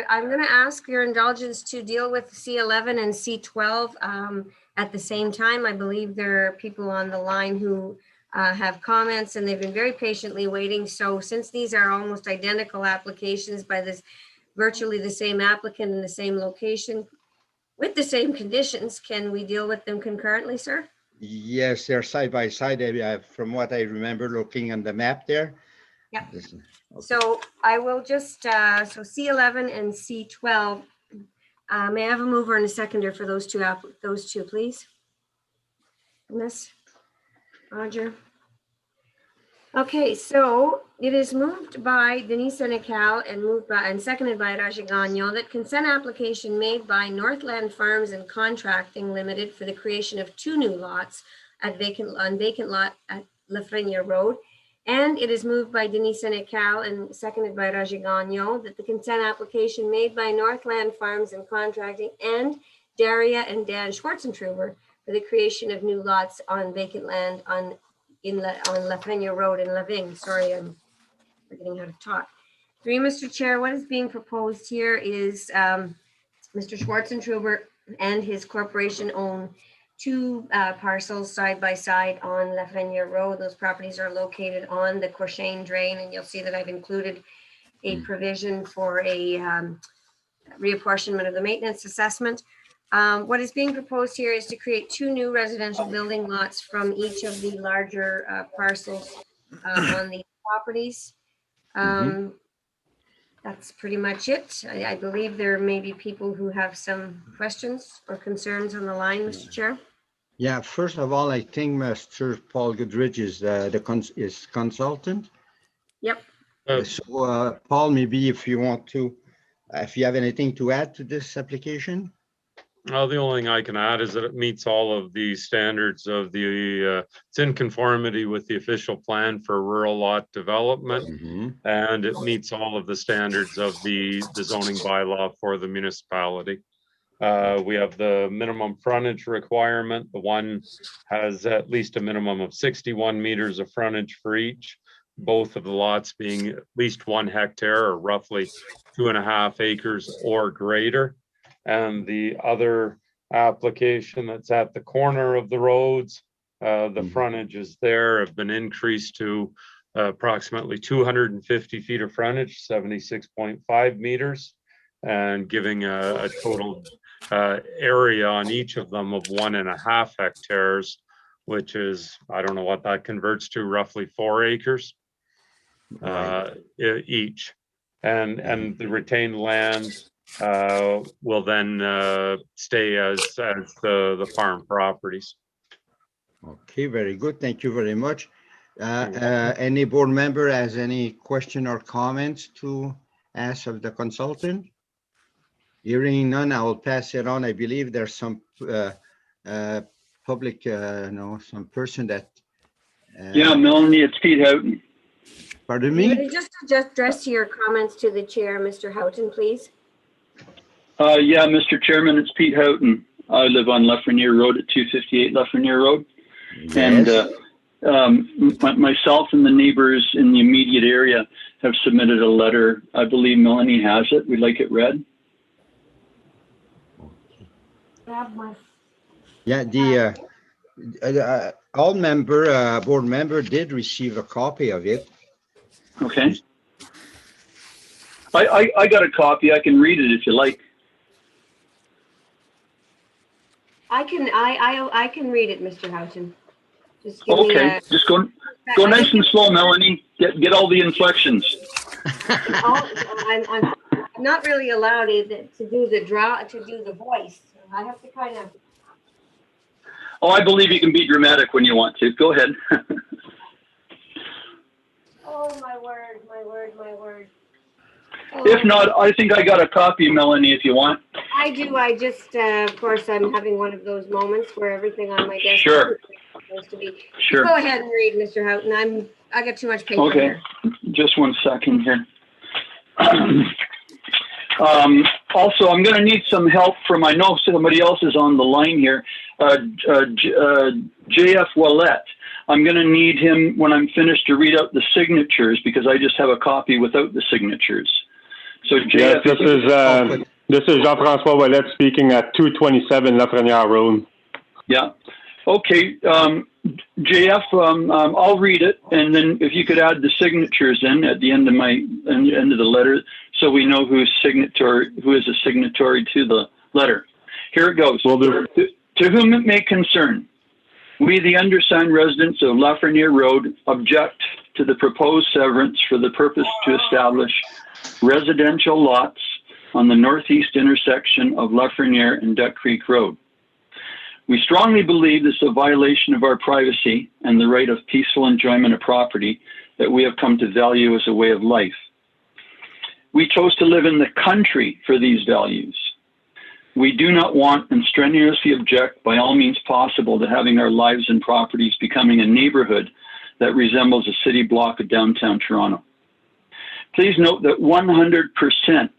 C: I'm going to ask your indulgence to deal with C11 and C12 at the same time. I believe there are people on the line who have comments and they've been very patiently waiting. So since these are almost identical applications by this virtually the same applicant in the same location with the same conditions, can we deal with them concurrently, sir?
B: Yes, they're side by side. From what I remember looking on the map there.
C: Yeah. Okay. So I will just, so C11 and C12, may I have a mover and a seconder for those two, please? Miss Roger. Okay, so it is moved by Denise Senecal and seconded by Raja Gagnon that consent application made by Northland Farms and Contracting Limited for the creation of 2 new lots on vacant lot at Lafreniere Road. And it is moved by Denise Senecal and seconded by Raja Gagnon that the consent application made by Northland Farms and Contracting and Daria and Dan Schwartzentruber for the creation of new lots on vacant land on Lafreniere Road in Laving. Sorry, I'm forgetting how to talk. Through you, Mr. Chair, what is being proposed here is Mr. Schwartzentruber and his corporation own two parcels side by side on Lafreniere Road. Those properties are located on the Corchaine Drain, and you'll see that I've included a provision for a reapportionment of the maintenance assessment. What is being proposed here is to create two new residential building lots from each of the larger parcels on these properties. That's pretty much it. I believe there may be people who have some questions or concerns on the line, Mr. Chair.
B: Yeah, first of all, I think Mr. Paul Goodrich is is consultant.
C: Yep.
B: So Paul, maybe if you want to, if you have anything to add to this application.
N: Well, the only thing I can add is that it meets all of the standards of the, it's in conformity with the official plan for rural lot development, and it meets all of the standards of the zoning bylaw for the municipality. We have the minimum frontage requirement. The one has at least a minimum of 61 meters of frontage for each, both of the lots being at least 1 hectare or roughly 2.5 acres or greater. And the other application that's at the corner of the roads, the frontages there have been increased to approximately 250 feet of frontage, 76.5 meters, and giving a total area on each of them of 1.5 hectares, which is, I don't know what that converts to, roughly 4 acres each. And the retained land will then stay as the farm properties.
B: Okay, very good. Thank you very much. Any board member has any question or comments to ask of the consultant? Hearing none, I will pass it on. I believe there's some public, some person that.
J: Yeah, Melanie, it's Pete Houghton.
B: Pardon me?
C: Just address your comments to the chair, Mr. Houghton, please.
J: Yeah, Mr. Chairman, it's Pete Houghton. I live on Lafreniere Road at 258 Lafreniere Road. Yes. And myself and the neighbors in the immediate area have submitted a letter. I believe Melanie has it. We'd like it read.
B: Yeah, the board member did receive a copy of it.
J: Okay. I got a copy. I can read it if you like.
C: I can read it, Mr. Houghton. Just give me
J: okay. Just go nice and slow, Melanie. Get all the inflections.
C: I'm not really allowed to do the voice. I have to kind of.
J: Oh, I believe you can be dramatic when you want to. Go ahead.
C: Oh, my word, my word, my word. Oh.
J: If not, I think I got a copy, Melanie, if you want.
C: I do. I just, of course, I'm having one of those moments where everything on my desk
J: sure.
C: is supposed to be.
J: Sure.
C: Go ahead and read, Mr. Houghton. I got too much paper
J: okay.
C: here.
J: Just 1 second here. Also, I'm going to need some help from, I know somebody else is on the line here, JF Willett. I'm going to need him when I'm finished to read out the signatures because I just have a copy without the signatures. So JF,
R: yes, this is Jean-François Willett speaking at 227 Lafreniere Road.
J: Yeah. Okay. JF, I'll read it, and then if you could add the signatures in at the end of the letter, so we know who is a signatory to the letter. Here it goes.
R: Will do.
J: To whom it may concern, we, the undersigned residents of Lafreniere Road, object to the proposed severance for the purpose to establish residential lots on the northeast intersection of Lafreniere and Duck Creek Road. We strongly believe this is a violation of our privacy and the right of peaceful enjoyment of property that we have come to value as a way of life. We chose to live in the country for these values. We do not want and strenuously object by all means possible to having our lives and properties becoming a neighborhood that resembles a city block of downtown Toronto. Please note that 100%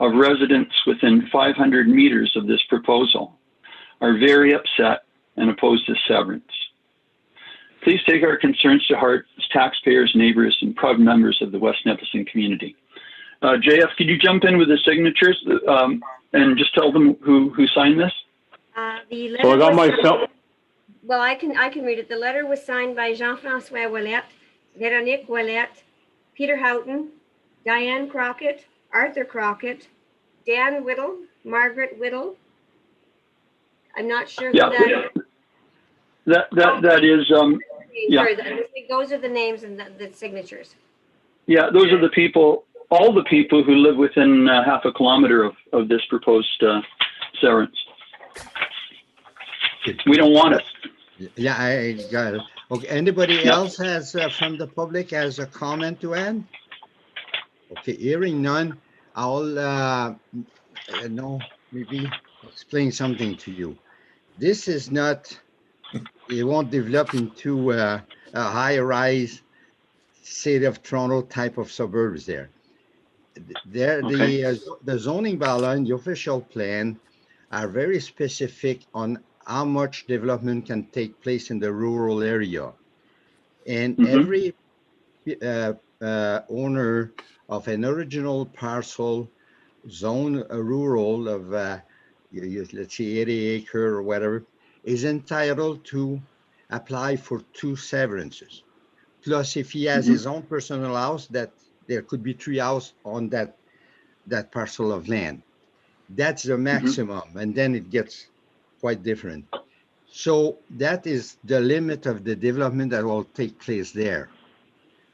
J: of residents within 500 meters of this proposal are very upset and opposed to severance. Please take our concerns to heart as taxpayers, neighbors, and proud members of the West Nipissing community. JF, could you jump in with the signatures and just tell them who signed this?
C: The letter
R: So I got
C: was
R: myself.
C: signed- Well, I can read it. The letter was signed by Jean-François Ouellette, Véronique Ouellette, Peter Houghton, Diane Crockett, Arthur Crockett, Dan Whittle, Margaret Whittle. I'm not sure who that is.
J: That is, yeah.
C: Sorry, those are the names and the signatures.
J: Yeah, those are the people, all the people who live within half a kilometer of this proposed severance. We don't want it.
B: Yeah, I got it. Okay, anybody else has, from the public, has a comment to add? Okay, hearing none, I'll, maybe explain something to you. This is not, it won't develop into a high-rise city of Toronto type of suburbs there. The zoning bylaw and the official plan are very specific on how much development can take place in the rural area. And every owner of an original parcel zone rural of, let's say 80 acre or whatever, is entitled to apply for 2 severances. Plus, if he has his own personal house, that there could be 3 houses on that parcel of land. That's the maximum, and then it gets quite different. So that is the limit of the development that will take place there.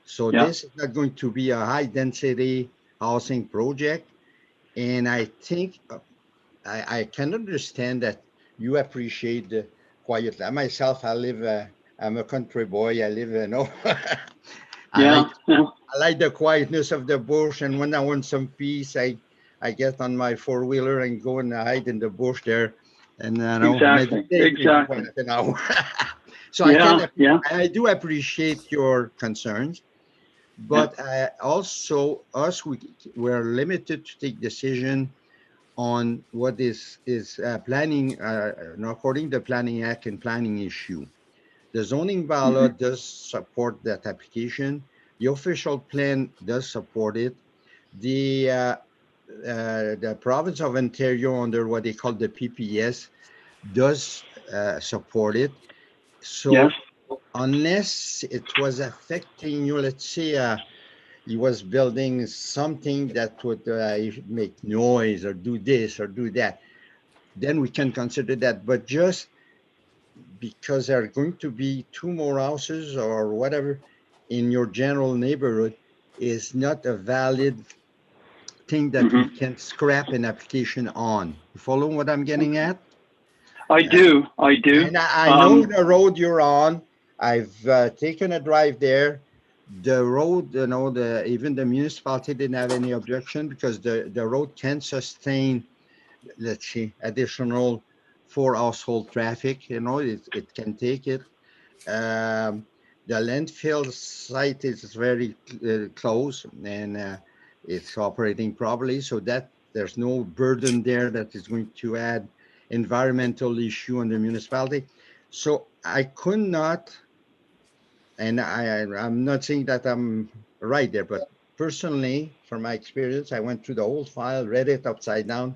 B: So this is not going to be a high density housing project. And I think I can understand that you appreciate the quiet. Myself, I'm a country boy. I live, I like the quietness of the bush. And when I want some peace, I get on my 4-wheeler and go and hide in the bush there. And meditate for an hour. So I do appreciate your concerns, but also we're limited to take decision on what is planning, according to the Planning Act and planning issue. The zoning bylaw does support that application. The official plan does support it. The province of Ontario, under what they call the PPS, does support it. So unless it was affecting you, let's say he was building something that would make noise or do this or do that, then we can consider that. But just because there are going to be 2 more houses or whatever in your general neighborhood is not a valid thing that we can scrap an application on. You follow what I'm getting at?
J: I do.
B: And I know the road you're on. I've taken a drive there. The road, even the municipality didn't have any objection because the road can sustain, let's see, additional 4 household traffic. It can take it. The landfill site is very close and it's operating properly, so that there's no burden there that is going to add environmental issue on the municipality. So I could not, and I'm not saying that I'm right there, but personally, from my experience, I went through the whole file, read it upside down.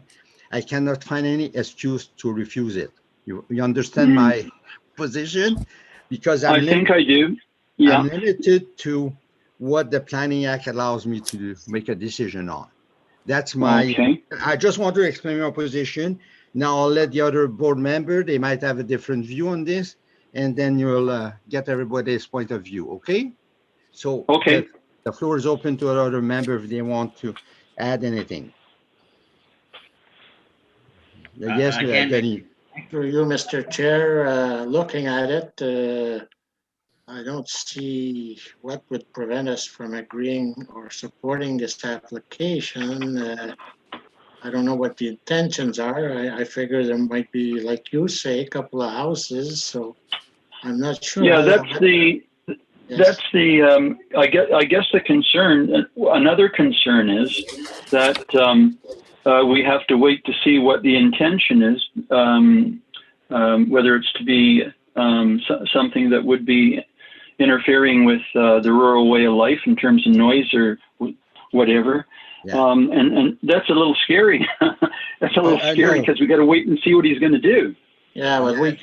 B: I cannot find any excuse to refuse it. You understand my position? Because I think
J: I do. Yeah.
B: I'm limited to what the Planning Act allows me to make a decision on. That's my, I just want to explain my position. Now I'll let the other board member, they might have a different view on this, and then you'll get everybody's point of view, okay? So the floor is open to another member if they want to add anything. Yes, Denny.
A: For you, Mr. Chair, looking at it, I don't see what would prevent us from agreeing or supporting this application. I don't know what the intentions are. I figure there might be, like you say, a couple of houses, so I'm not sure.
J: Yeah, that's the, I guess the concern, another concern is that we have to wait to see what the intention is whether it's to be something that would be interfering with the rural way of life in terms of noise or whatever.
B: Yeah.
J: And that's a little scary. That's a little scary because we got to wait and see what he's going to do.
A: Yeah, well, we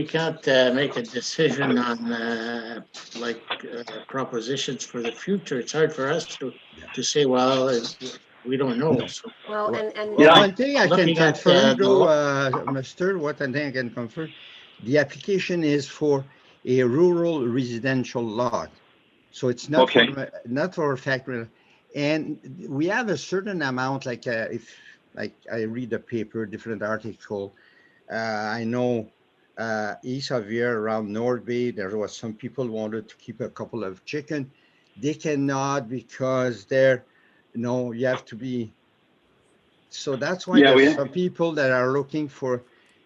A: can't make a decision on propositions for the future. It's hard for us to say, well, we don't know. So,
C: Well,
B: one thing I can
A: looking at,
B: confirm, though, Mr. What I think I can confirm, the application is for a rural residential lot, so it's not for a factory. And we have a certain amount, like if I read the paper, different article. I know east of here around North Bay, there was some people wanted to keep a couple of chicken. They cannot because they're, you have to be. So that's why there's some people that are looking for,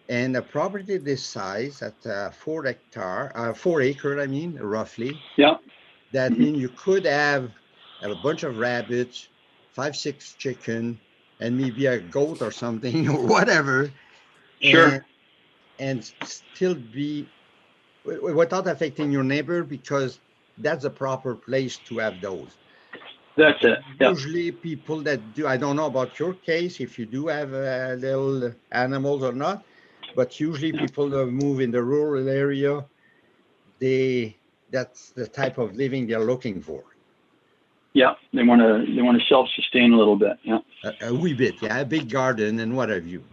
B: and a property this size at 4 acre, I mean, roughly.
J: Yeah.
B: That means you could have a bunch of rabbits, 5-6 chicken, and maybe a goat or something or whatever.
J: Sure.
B: And still be without affecting your neighbor, because that's the proper place to have those.
J: That's it. Yep.
B: Usually people that do, I don't know about your case, if you do have little animals or not, but usually people that move in the rural area, that's the type of living they're looking for.
J: Yeah, they want to self-sustain a little bit. Yeah,
B: a wee bit. Yeah, a big garden and what have you.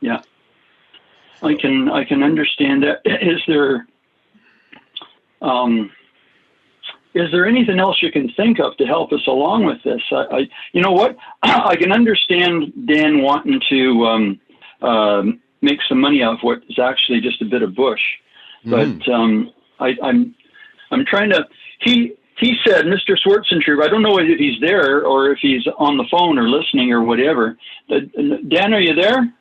J: Yeah, so. I can understand that. Is there anything else you can think of to help us along with this? You know what? I can understand Dan wanting to make some money out of what is actually just a bit of bush, but I'm trying to. He said, Mr. Schwarzenegger, I don't know if he's there or if he's on the phone or listening or whatever. Dan, are you there?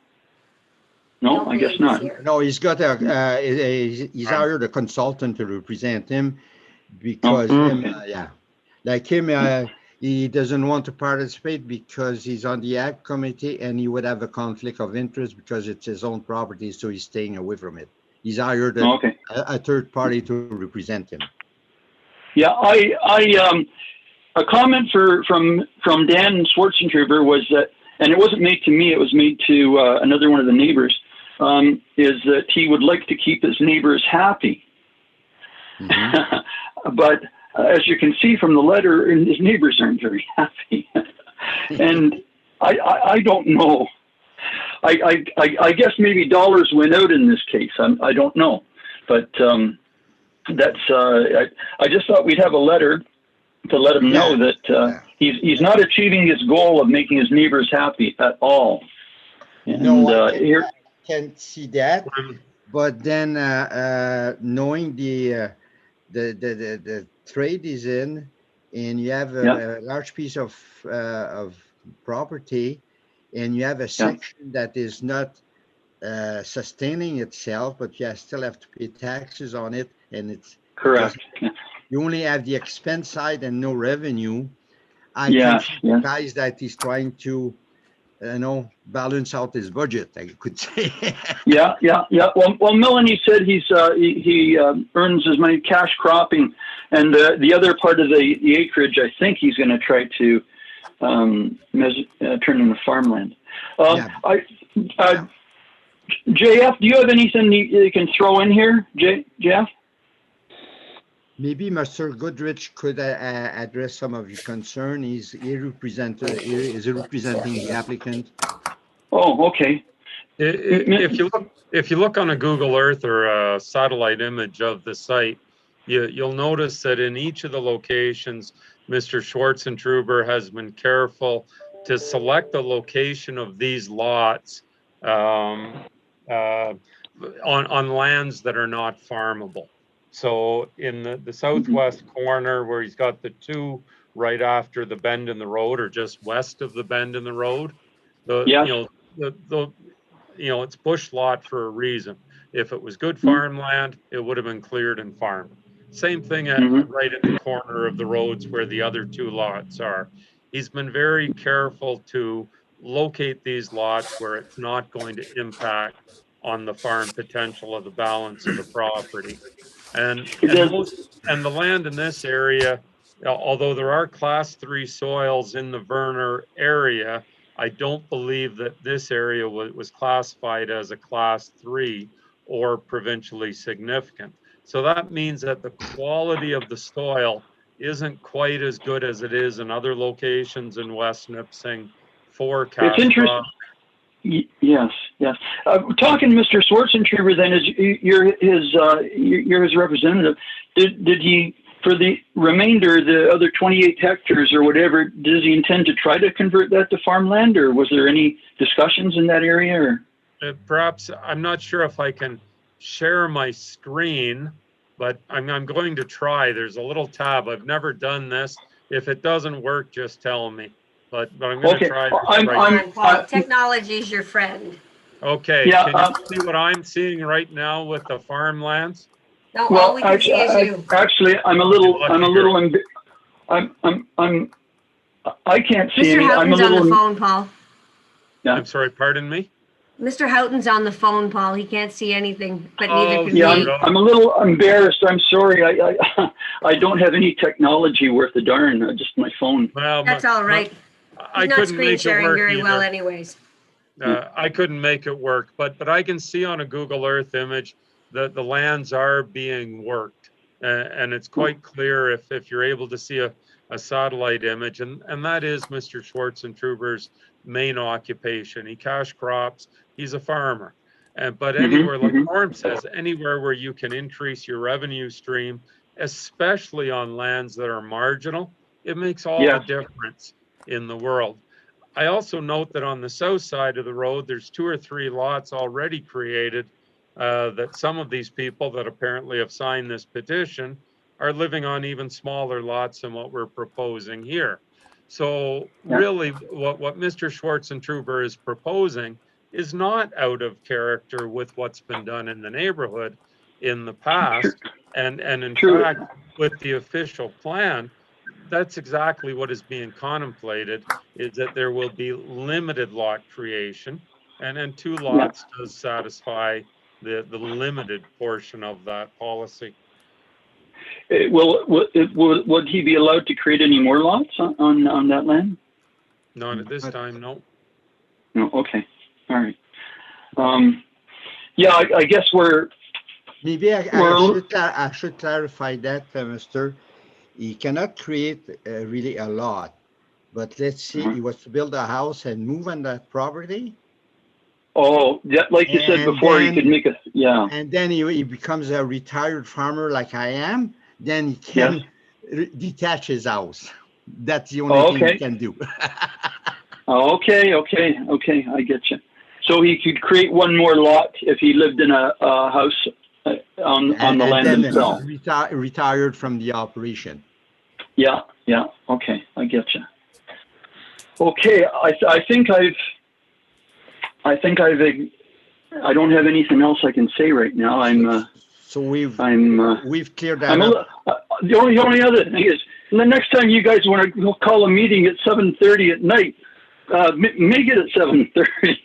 J: No, I guess not.
B: No, he's got he's hired a consultant to represent him because he doesn't want to participate because he's on the Ag Committee and he would have a conflict of interest because it's his own property, so he's staying away from it. He's hired a third party to represent him.
J: Yeah, a comment from Dan Schwarzenegger was that, and it wasn't made to me, it was made to another one of the neighbors, is that he would like to keep his neighbors happy. But as you can see from the letter, his neighbors aren't very happy. And I don't know. I guess maybe dollars went out in this case. I don't know, but that's I just thought we'd have a letter to let him know that he's not achieving his goal of making his neighbors happy at all. And,
B: I can see that, but then knowing the trade is in, and you have a large piece of property, and you have a section that is not sustaining itself, but you still have to pay taxes on it, and it's
J: correct.
B: You only have the expense side and no revenue. I can see the guys that he's trying to, balance out his budget, I could say.
J: Yeah. Well, Melanie said he earns his money cash cropping, and the other part of the acreage, I think he's going to try to turn into farmland. JF, do you have anything you can throw in here, JF?
B: Maybe Mr. Goodrich could address some of your concern. He's representing the applicant.
J: Oh, okay.
N: If you look on a Google Earth or a satellite image of the site, you'll notice that in each of the locations, Mr. Schwarzenegger has been careful to select the location of these lots on lands that are not farmable. So in the southwest corner where he's got the two right after the bend in the road or just west of the bend in the road, it's bush lot for a reason. If it was good farmland, it would have been cleared and farmed. Same thing right at the corner of the roads where the other two lots are. He's been very careful to locate these lots where it's not going to impact on the farm potential of the balance of the property. And the land in this area, although there are class 3 soils in the Verner area, I don't believe that this area was classified as a class 3 or provincially significant. So that means that the quality of the soil isn't quite as good as it is in other locations in West Nipissing for cash
J: It's interesting.
N: crop.
J: Yes, yes. Talking to Mr. Schwarzenegger, then, you're his representative. Did he, for the remainder, the other 28 hectares or whatever, does he intend to try to convert that to farmland, or was there any discussions in that area? Or?
N: Perhaps, I'm not sure if I can share my screen, but I'm going to try. There's a little tab. I've never done this. If it doesn't work, just tell me. But I'm going to try.
C: Paul, technology is your friend.
N: Okay.
J: Yeah,
N: can you see what I'm seeing right now with the farmlands?
C: No, all we can see is you.
J: Actually, I can't see
C: Mr.
J: any.
C: Houghton's on the phone, Paul.
J: Yeah.
N: I'm sorry, pardon me?
C: Mr. Houghton's on the phone, Paul. He can't see anything, but neither can we.
J: I'm a little embarrassed. I'm sorry. I don't have any technology worth a darn. Just my phone.
N: Well,
C: that's all right. He's not screen sharing very well anyways.
N: I couldn't make it work, but I can see on a Google Earth image that the lands are being worked. And it's quite clear if you're able to see a satellite image. And that is Mr. Schwarzenegger's main occupation. He cash crops. He's a farmer. But anywhere, like Norm says, anywhere where you can increase your revenue stream, especially on lands that are marginal, it makes all the difference in the world. I also note that on the south side of the road, there's 2 or 3 lots already created that some of these people that apparently have signed this petition are living on even smaller lots than what we're proposing here. So really what Mr. Schwarzenegger is proposing is not out of character with what's been done in the neighborhood in the past. And in fact, with the official plan, that's exactly what is being contemplated, is that there will be limited lot creation, and 2 lots does satisfy the limited portion of that policy.
J: Would he be allowed to create any more lots on that land?
N: Not at this time, no.
J: No, okay, all right. Yeah, I guess we're...
B: Maybe I should clarify that, Mr. He cannot create really a lot, but let's see, he was to build a house and move on that property.
J: Oh, yeah, like you said before, he could make
B: And then he becomes a retired farmer like I am, then he can detach his house. That's the only thing he can do.
J: Okay, I get you. So he could create 1 more lot if he lived in a house on the land himself.
B: Retired from the operation.
J: Yeah, okay, I get you. Okay, I don't have anything else I can say right now.
B: We've cleared that up.
J: The only other thing is, the next time you guys want to call a meeting at 7:30 at night, make it at 7:30.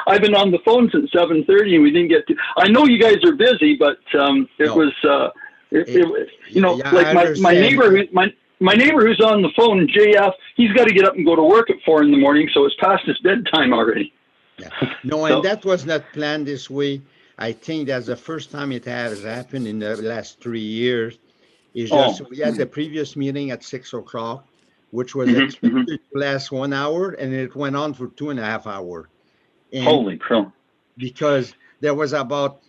J: I've been on the phone since 7:30 and we didn't get to. I know you guys are busy, but like my neighbor who's on the phone, JF, he's got to get up and go to work at 4 in the morning, so it's past his bedtime already.
B: Yeah. No, and that was not planned this way. I think that's the first time it has happened in the last 3 years. It's just we had the previous meeting at 6 o'clock, which was expected to last 1 hour, and it went on for 2.5 hours.
J: Holy crow!
B: Because there was about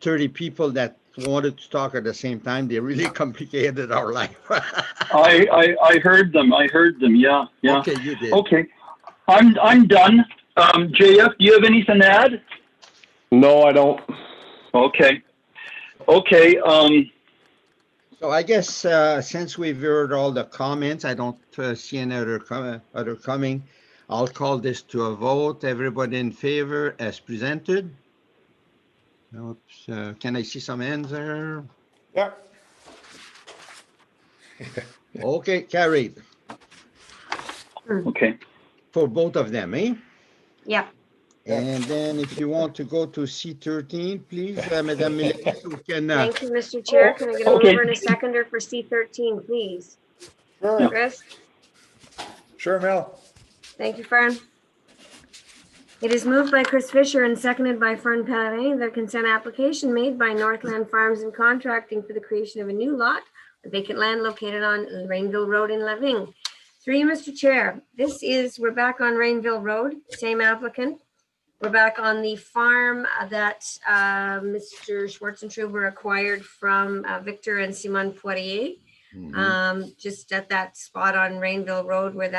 B: 30 people that wanted to talk at the same time. They really complicated our life.
J: I heard them. Yeah.
B: Okay, you did.
J: Okay, I'm done. JF, do you have anything to add?
R: No, I don't.
J: Okay.
B: So I guess since we've heard all the comments, I don't see any other coming. I'll call this to a vote. Everybody in favor as presented? Oops. Can I see some hands there?
O: Yeah.
B: Okay, carried.
J: Okay.
B: For both of them, eh?
C: Yeah.
B: And then if you want to go to C13, please, Madame Millet, so we can.
C: Thank you, Mr. Chair. Can I get a mover and a seconder for C13, please?
O: Sure.
C: Chris?
O: Sure, Mel.
C: Thank you, Fern. It is moved by Chris Fisher and seconded by Fern Pellet, the consent application made by Northland Farms and Contracting for the creation of a new lot, a vacant land located on Rainville Road in Laving. Through you, Mr. Chair, we're back on Rainville Road, same applicant. We're back on the farm that Mr. Schwartzentruber acquired from Victor and Simon Poirier. Just at that spot on Rainville Road where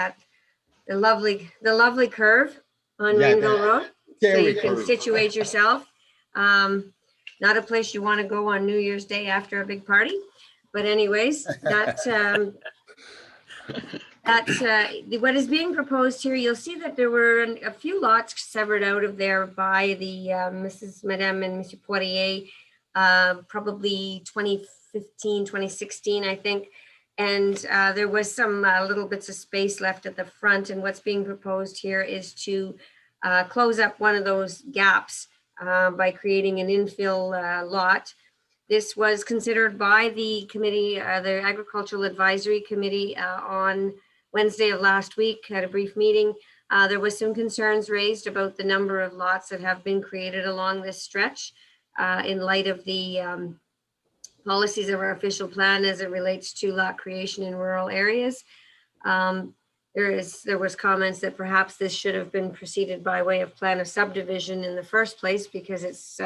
C: the lovely curve on Rainville Road. So you can situate yourself. Not a place you want to go on New Year's Day after a big party. But anyways, what is being proposed here, you'll see that there were a few lots severed out of there by the Madame and Monsieur Poirier, probably 2015, 2016, I think. And there was some little bits of space left at the front. And what's being proposed here is to close up one of those gaps by creating an infill lot. This was considered by the committee, the Agricultural Advisory Committee on Wednesday of last week at a brief meeting. There was some concerns raised about the number of lots that have been created along this stretch in light of the policies of our official plan as it relates to lot creation in rural areas. There was comments that perhaps this should have been preceded by way of plan of subdivision in the first place because it's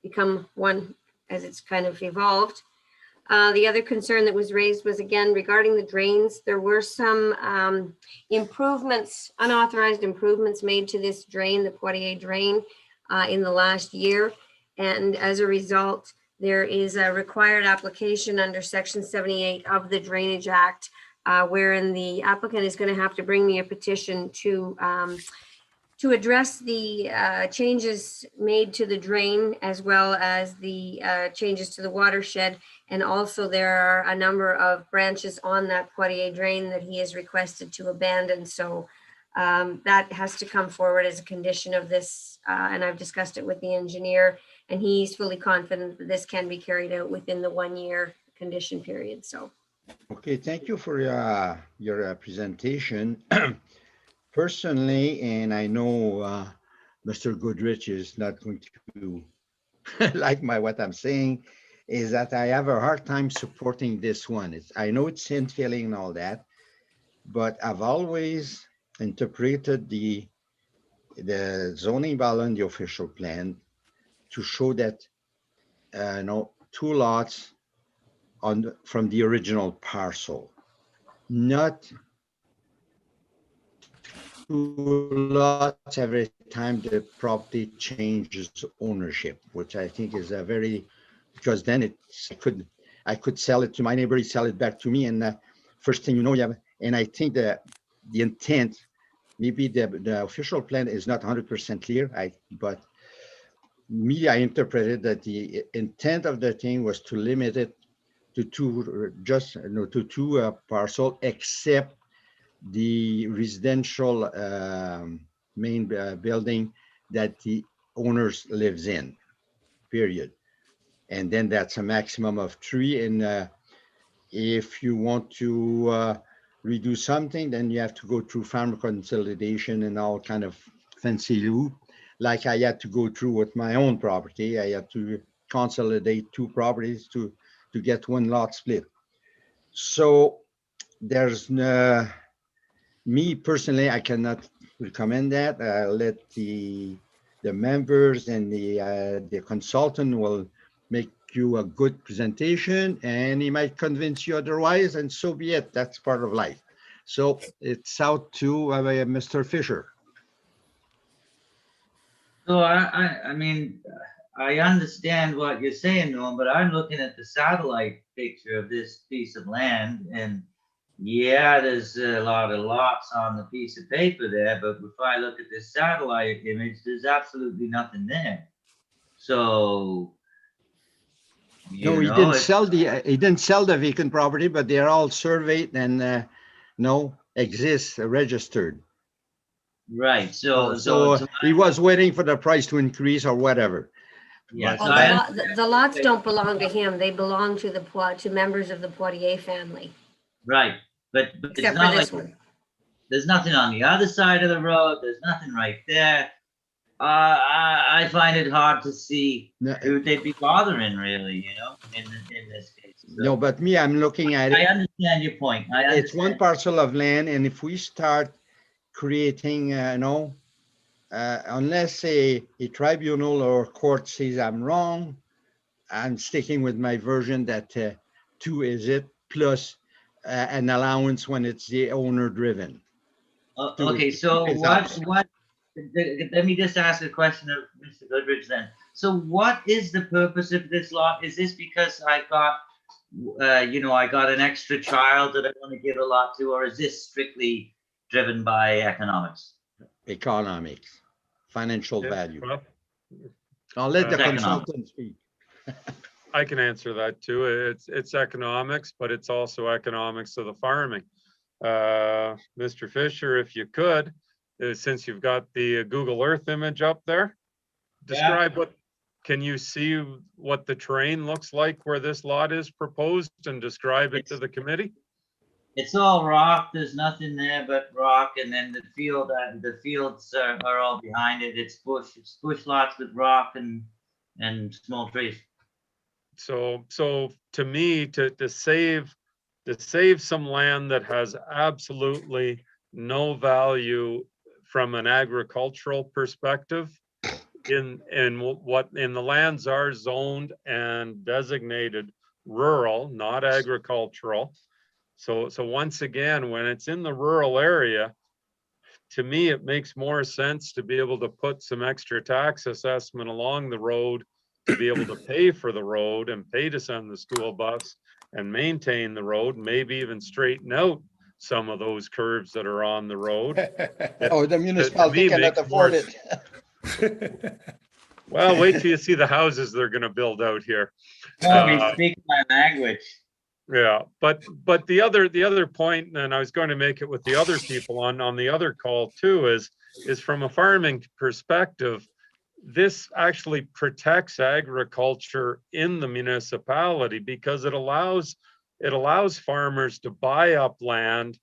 C: become one as it's kind of evolved. The other concern that was raised was again regarding the drains. There were some improvements, unauthorized improvements made to this drain, the Poirier drain, in the last year. And as a result, there is a required application under Section 78 of the Drainage Act, wherein the applicant is going to have to bring me a petition to address the changes made to the drain as well as the changes to the watershed. And also there are a number of branches on that Poirier drain that he has requested to abandon. So that has to come forward as a condition of this. And I've discussed it with the engineer and he's fully confident that this can be carried out within the 1 year condition period. So.
B: Okay, thank you for your presentation. Personally, and I know Mr. Goodrich is not going to like what I'm saying, is that I have a hard time supporting this one. I know it's infilling and all that, but I've always interpreted the zoning bylaw and the official plan to show that two lots from the original parcel, not two lots every time the property changes ownership, which I think is a very, because then I could sell it to my neighbor, he sell it back to me, and first thing you know, you have, and I think that the intent, maybe the official plan is not 100% clear, but me, I interpreted that the intent of the thing was to limit it to two parcel, except the residential main building that the owners lives in, period. And then that's a maximum of 3. And if you want to redo something, then you have to go through farm consolidation and all kind of fancy loop. Like I had to go through with my own property. I had to consolidate 2 properties to get 1 lot split. So there's me personally, I cannot recommend that. I'll let the members and the consultant will make you a good presentation, and he might convince you otherwise, and so be it. That's part of life. So it's out to Mr. Fisher.
G: So I mean, I understand what you're saying, Norm, but I'm looking at the satellite picture of this piece of land, and yeah, there's a lot of lots on the piece of paper there, but if I look at this satellite image, there's absolutely nothing there. So
B: no, he didn't sell the vacant property, but they're all surveyed and exist registered.
G: Right, so,
B: So he was waiting for the price to increase or whatever.
G: Yeah,
B: But,
G: so
C: The lots don't belong to him. They belong to to members of the Poitier family,
G: right, but it's
C: except for
G: not like,
C: this one.
G: there's nothing on the other side of the road, there's nothing right there. I find it hard to see who they'd be bothering really, you know, in this case. So
B: no, but me, I'm looking at it.
G: I understand your point.
B: It's one parcel of land, and if we start creating, unless a tribunal or court says I'm wrong, I'm sticking with my version that 2 is it, plus an allowance when it's the owner driven.
G: Okay, so let me just ask a question of Mr. Goodrich then. So what is the purpose of this lot? Is this because I got, I got an extra child that I want to give a lot to, or is this strictly driven by economics?
B: Economics, financial value.
N: Well,
B: I'll let the
N: economics.
B: consultant speak.
N: I can answer that too. It's economics, but it's also economics of the farming. Mr. Fisher, if you could, since you've got the Google Earth image up there, describe can you see what the terrain looks like where this lot is proposed and describe it to the committee?
G: It's all rock. There's nothing there but rock, and then the fields are all behind it. It's bush. It's bush lots with rock and small trees.
N: So to me, to save some land that has absolutely no value from an agricultural perspective, in the lands are zoned and designated rural, not agricultural. So once again, when it's in the rural area, to me, it makes more sense to be able to put some extra tax assessment along the road to be able to pay for the road and pay to send the school bus and maintain the road, maybe even straighten out some of those curves that are on the road.
B: The municipality cannot afford it.
N: Well, wait till you see the houses they're going to build out here.
G: Speak my language.
N: Yeah, but the other point, and I was going to make it with the other people on the other call too, is from a farming perspective, this actually protects agriculture in the municipality because it allows farmers to buy up land,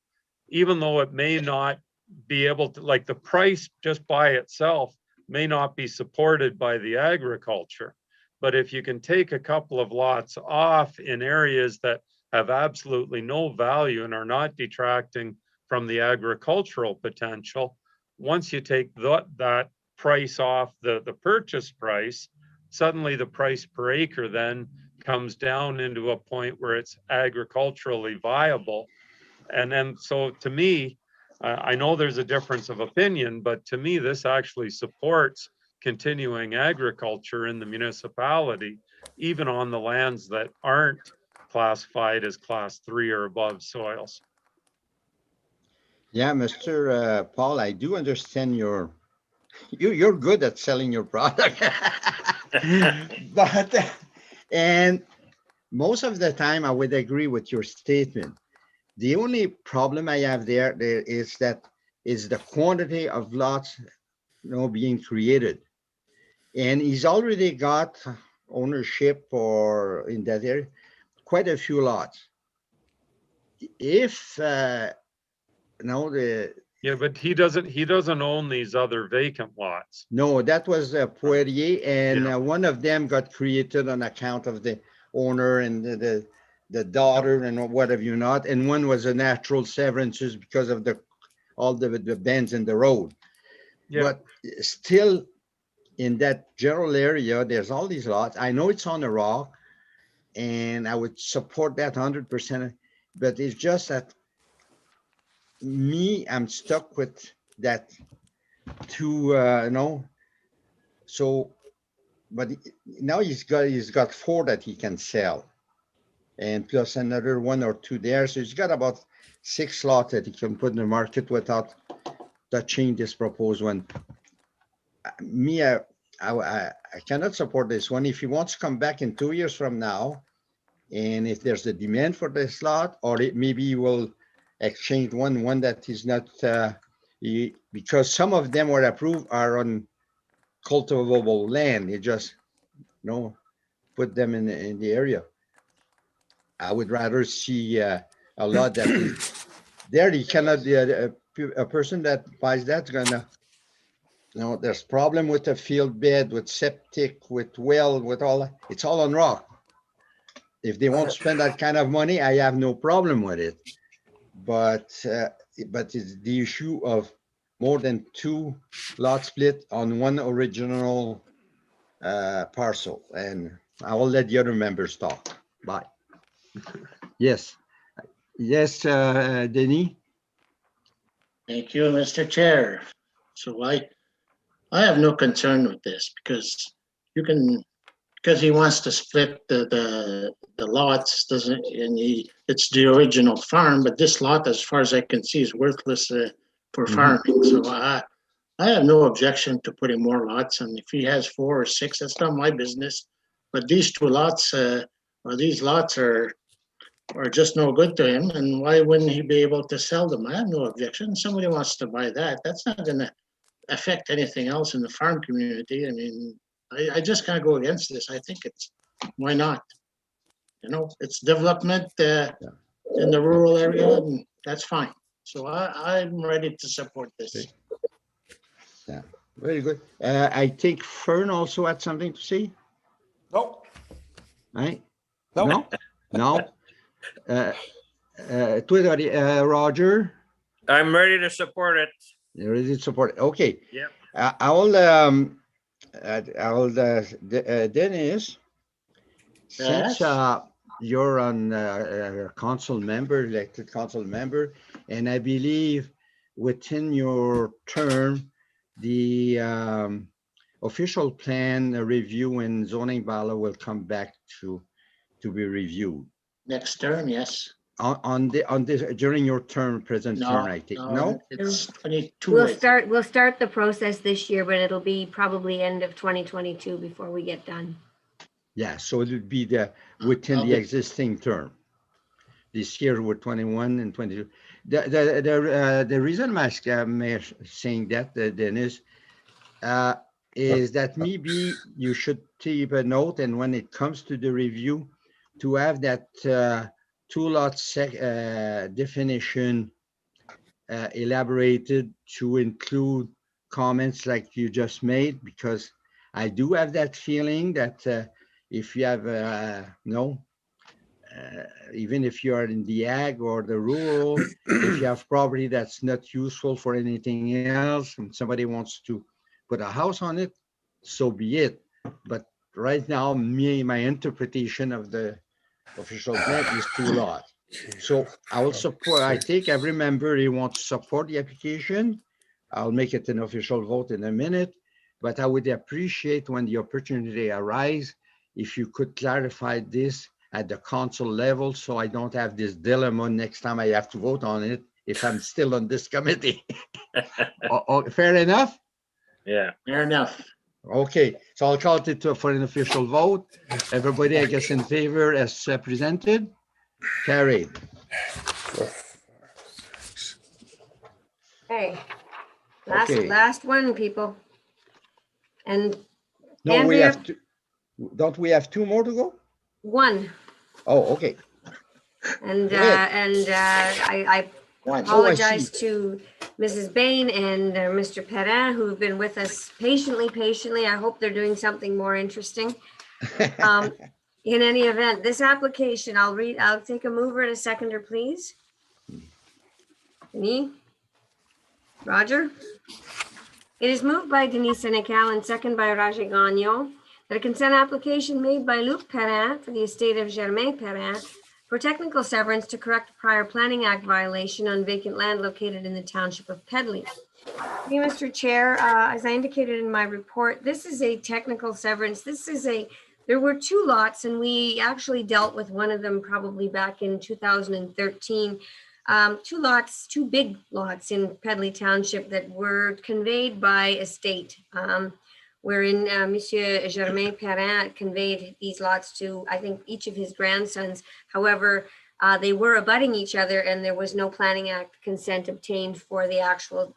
N: even though it may not be able to, like the price just by itself may not be supported by the agriculture. But if you can take a couple of lots off in areas that have absolutely no value and are not detracting from the agricultural potential, once you take that price off the purchase price, suddenly the price per acre then comes down into a point where it's agriculturally viable. And then, so to me, I know there's a difference of opinion, but to me, this actually supports continuing agriculture in the municipality, even on the lands that aren't classified as class 3 or above soils.
B: Yeah, Mr. Paul, I do understand you're good at selling your product. And most of the time I would agree with your statement. The only problem I have there is the quantity of lots being created. And he's already got ownership or in that area, quite a few lots. If
N: yeah, but he doesn't own these other vacant lots.
B: No, that was Poirier, and one of them got created on account of the owner and the daughter and what have you not, and one was a natural severances because of all the bends in the road. Yeah. But still, in that general area, there's all these lots. I know it's on the rock, and I would support that 100%. But it's just that I'm stuck with that So, but now he's got 4 that he can sell, and plus another 1 or 2 there. So he's got about 6 lots that he can put in the market without touching this proposed one. Me, I cannot support this one. If he wants to come back in 2 years from now, and if there's a demand for this lot, or maybe he will exchange one that is not because some of them were approved are on cultivable land. You just, put them in the area. I would rather see a lot that is there. You cannot, a person that buys that's gonna, there's problem with the field bed, with septic, with well, with all that. It's all on rock. If they won't spend that kind of money, I have no problem with it. But it's the issue of more than 2 lot split on one original parcel. And I will let the other members talk. Bye. Yes. Yes, Denis?
A: Thank you, Mr. Chair. So I have no concern with this because because he wants to split the lots, doesn't, and it's the original farm, but this lot, as far as I can see, is worthless for farming. So I have no objection to putting more lots, and if he has 4 or 6, that's not my business. But these 2 lots, or these lots are just no good to him, and why wouldn't he be able to sell them? I have no objection. Somebody wants to buy that. That's not going to affect anything else in the farm community. I mean, I just can't go against this. I think why not? It's development in the rural area, and that's fine. So I'm ready to support this.
B: Yeah, very good. I think Fern also had something to say.
O: No.
B: Right? No. No. Roger.
L: I'm ready to support it.
B: You're ready to support it. Okay.
L: Yeah.
B: Dennis, since you're on council member, elected council member, and I believe within your term, the official plan review and zoning bylaw will come back to be reviewed.
A: Next term, yes.
B: On this during your term, present term, I think. No,
A: it's 22.
C: We'll start the process this year, but it'll be probably end of 2022 before we get done.
B: Yeah, so it would be within the existing term. This year we're 21 and 22. The reason I'm saying that, Dennis, is that maybe you should keep a note, and when it comes to the review, to have that 2 lot definition elaborated to include comments like you just made, because I do have that feeling that if you have even if you are in the ag or the rural, if you have property that's not useful for anything else and somebody wants to put a house on it, so be it. But right now, my interpretation of the official plan is 2 lots. So I will support, I think every member, he wants to support the application. I'll make it an official vote in a minute, but I would appreciate when the opportunity arises, if you could clarify this at the council level, so I don't have this dilemma next time I have to vote on it, if I'm still on this committee. Fair enough?
L: Yeah.
A: Fair enough.
B: Okay, so I'll call it for an official vote. Everybody, I guess, in favor as presented? Carried.
C: Okay.
B: Okay.
C: Last one, people. And
B: no,
C: Andrea,
B: we have to. Don't we have 2 more to go?
C: 1.
B: Oh, okay.
C: And I apologize to Mrs. Bain and Mr. Perrin, who've been with us patiently. I hope they're doing something more interesting. In any event, this application, I'll take a mover and a seconder, please. Me? Roger? It is moved by Denise Senecal and second by Roger Gagnon that a consent application made by Luc Perrin for the estate of Germain Perrin for technical severance to correct a prior Planning Act violation on vacant land located in the township of Pedley. Mr. Chair, as I indicated in my report, this is a technical severance. There were 2 lots, and we actually dealt with one of them probably back in 2013. 2 lots, 2 big lots in Pedley Township that were conveyed by estate, wherein Monsieur Germain Perrin conveyed these lots to, I think, each of his grandsons. However, They were abutting each other and there was no Planning Act consent obtained for the actual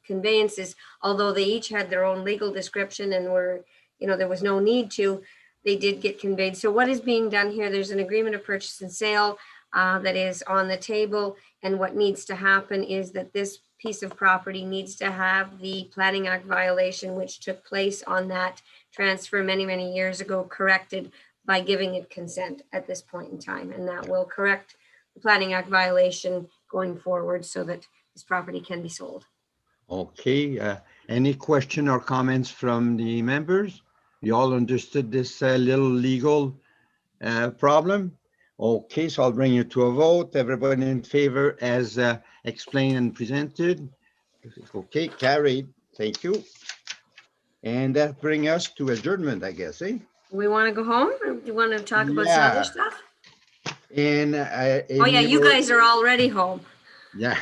C: conveyances, although they each had their own legal description and were, there was no need to, they did get conveyed. So what is being done here, there's an agreement of purchase and sale that is on the table. And what needs to happen is that this piece of property needs to have the Planning Act violation, which took place on that transfer many, many years ago, corrected by giving it consent at this point in time. And that will correct the Planning Act violation going forward so that this property can be sold.
B: Okay, any question or comments from the members? You all understood this little legal problem? Okay, so I'll bring you to a vote. Everybody in favor as explained and presented? Okay, carried. Thank you. And that brings us to adjournment, I guess, eh?
C: We want to go home or do you want to talk about some other stuff?
B: And
C: oh yeah, you guys are already home.
B: Yeah.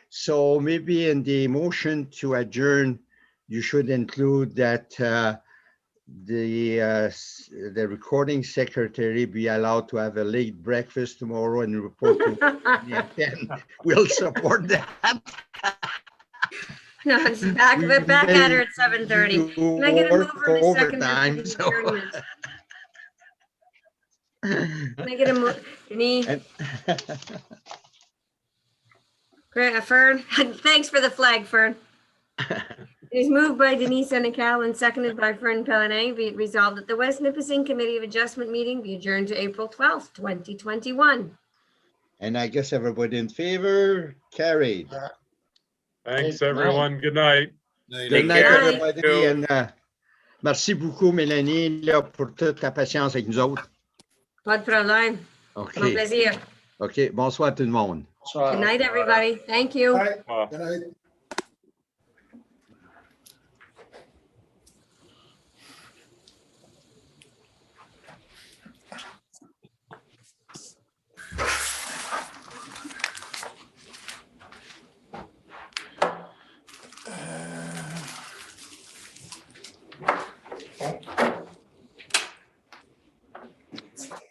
B: So maybe in the motion to adjourn, you should include that the recording secretary be allowed to have a late breakfast tomorrow and report to me at 10. We'll support that.
C: No, it's back at her at 7:30. Can I get a mover and a seconder for the adjournment? Can I get a move, Denise? Great, Fern. Thanks for the flag, Fern. It is moved by Denise Senecal and seconded by Fern Pellenet. Be it resolved that the West Nipissing Committee of Adjustment meeting be adjourned to April 12th, 2021.
B: And I guess everybody in favor, carried.
N: Thanks, everyone. Good night.
B: Good night, everybody. And merci beaucoup, Mélanie, là, pour toute ta patience avec nous autres.
C: Pas de problème.
B: OK.
C: Mon plaisir.
B: OK. Bonsoir tout le monde.
C: Good night, everybody. Thank you.
O: Good night.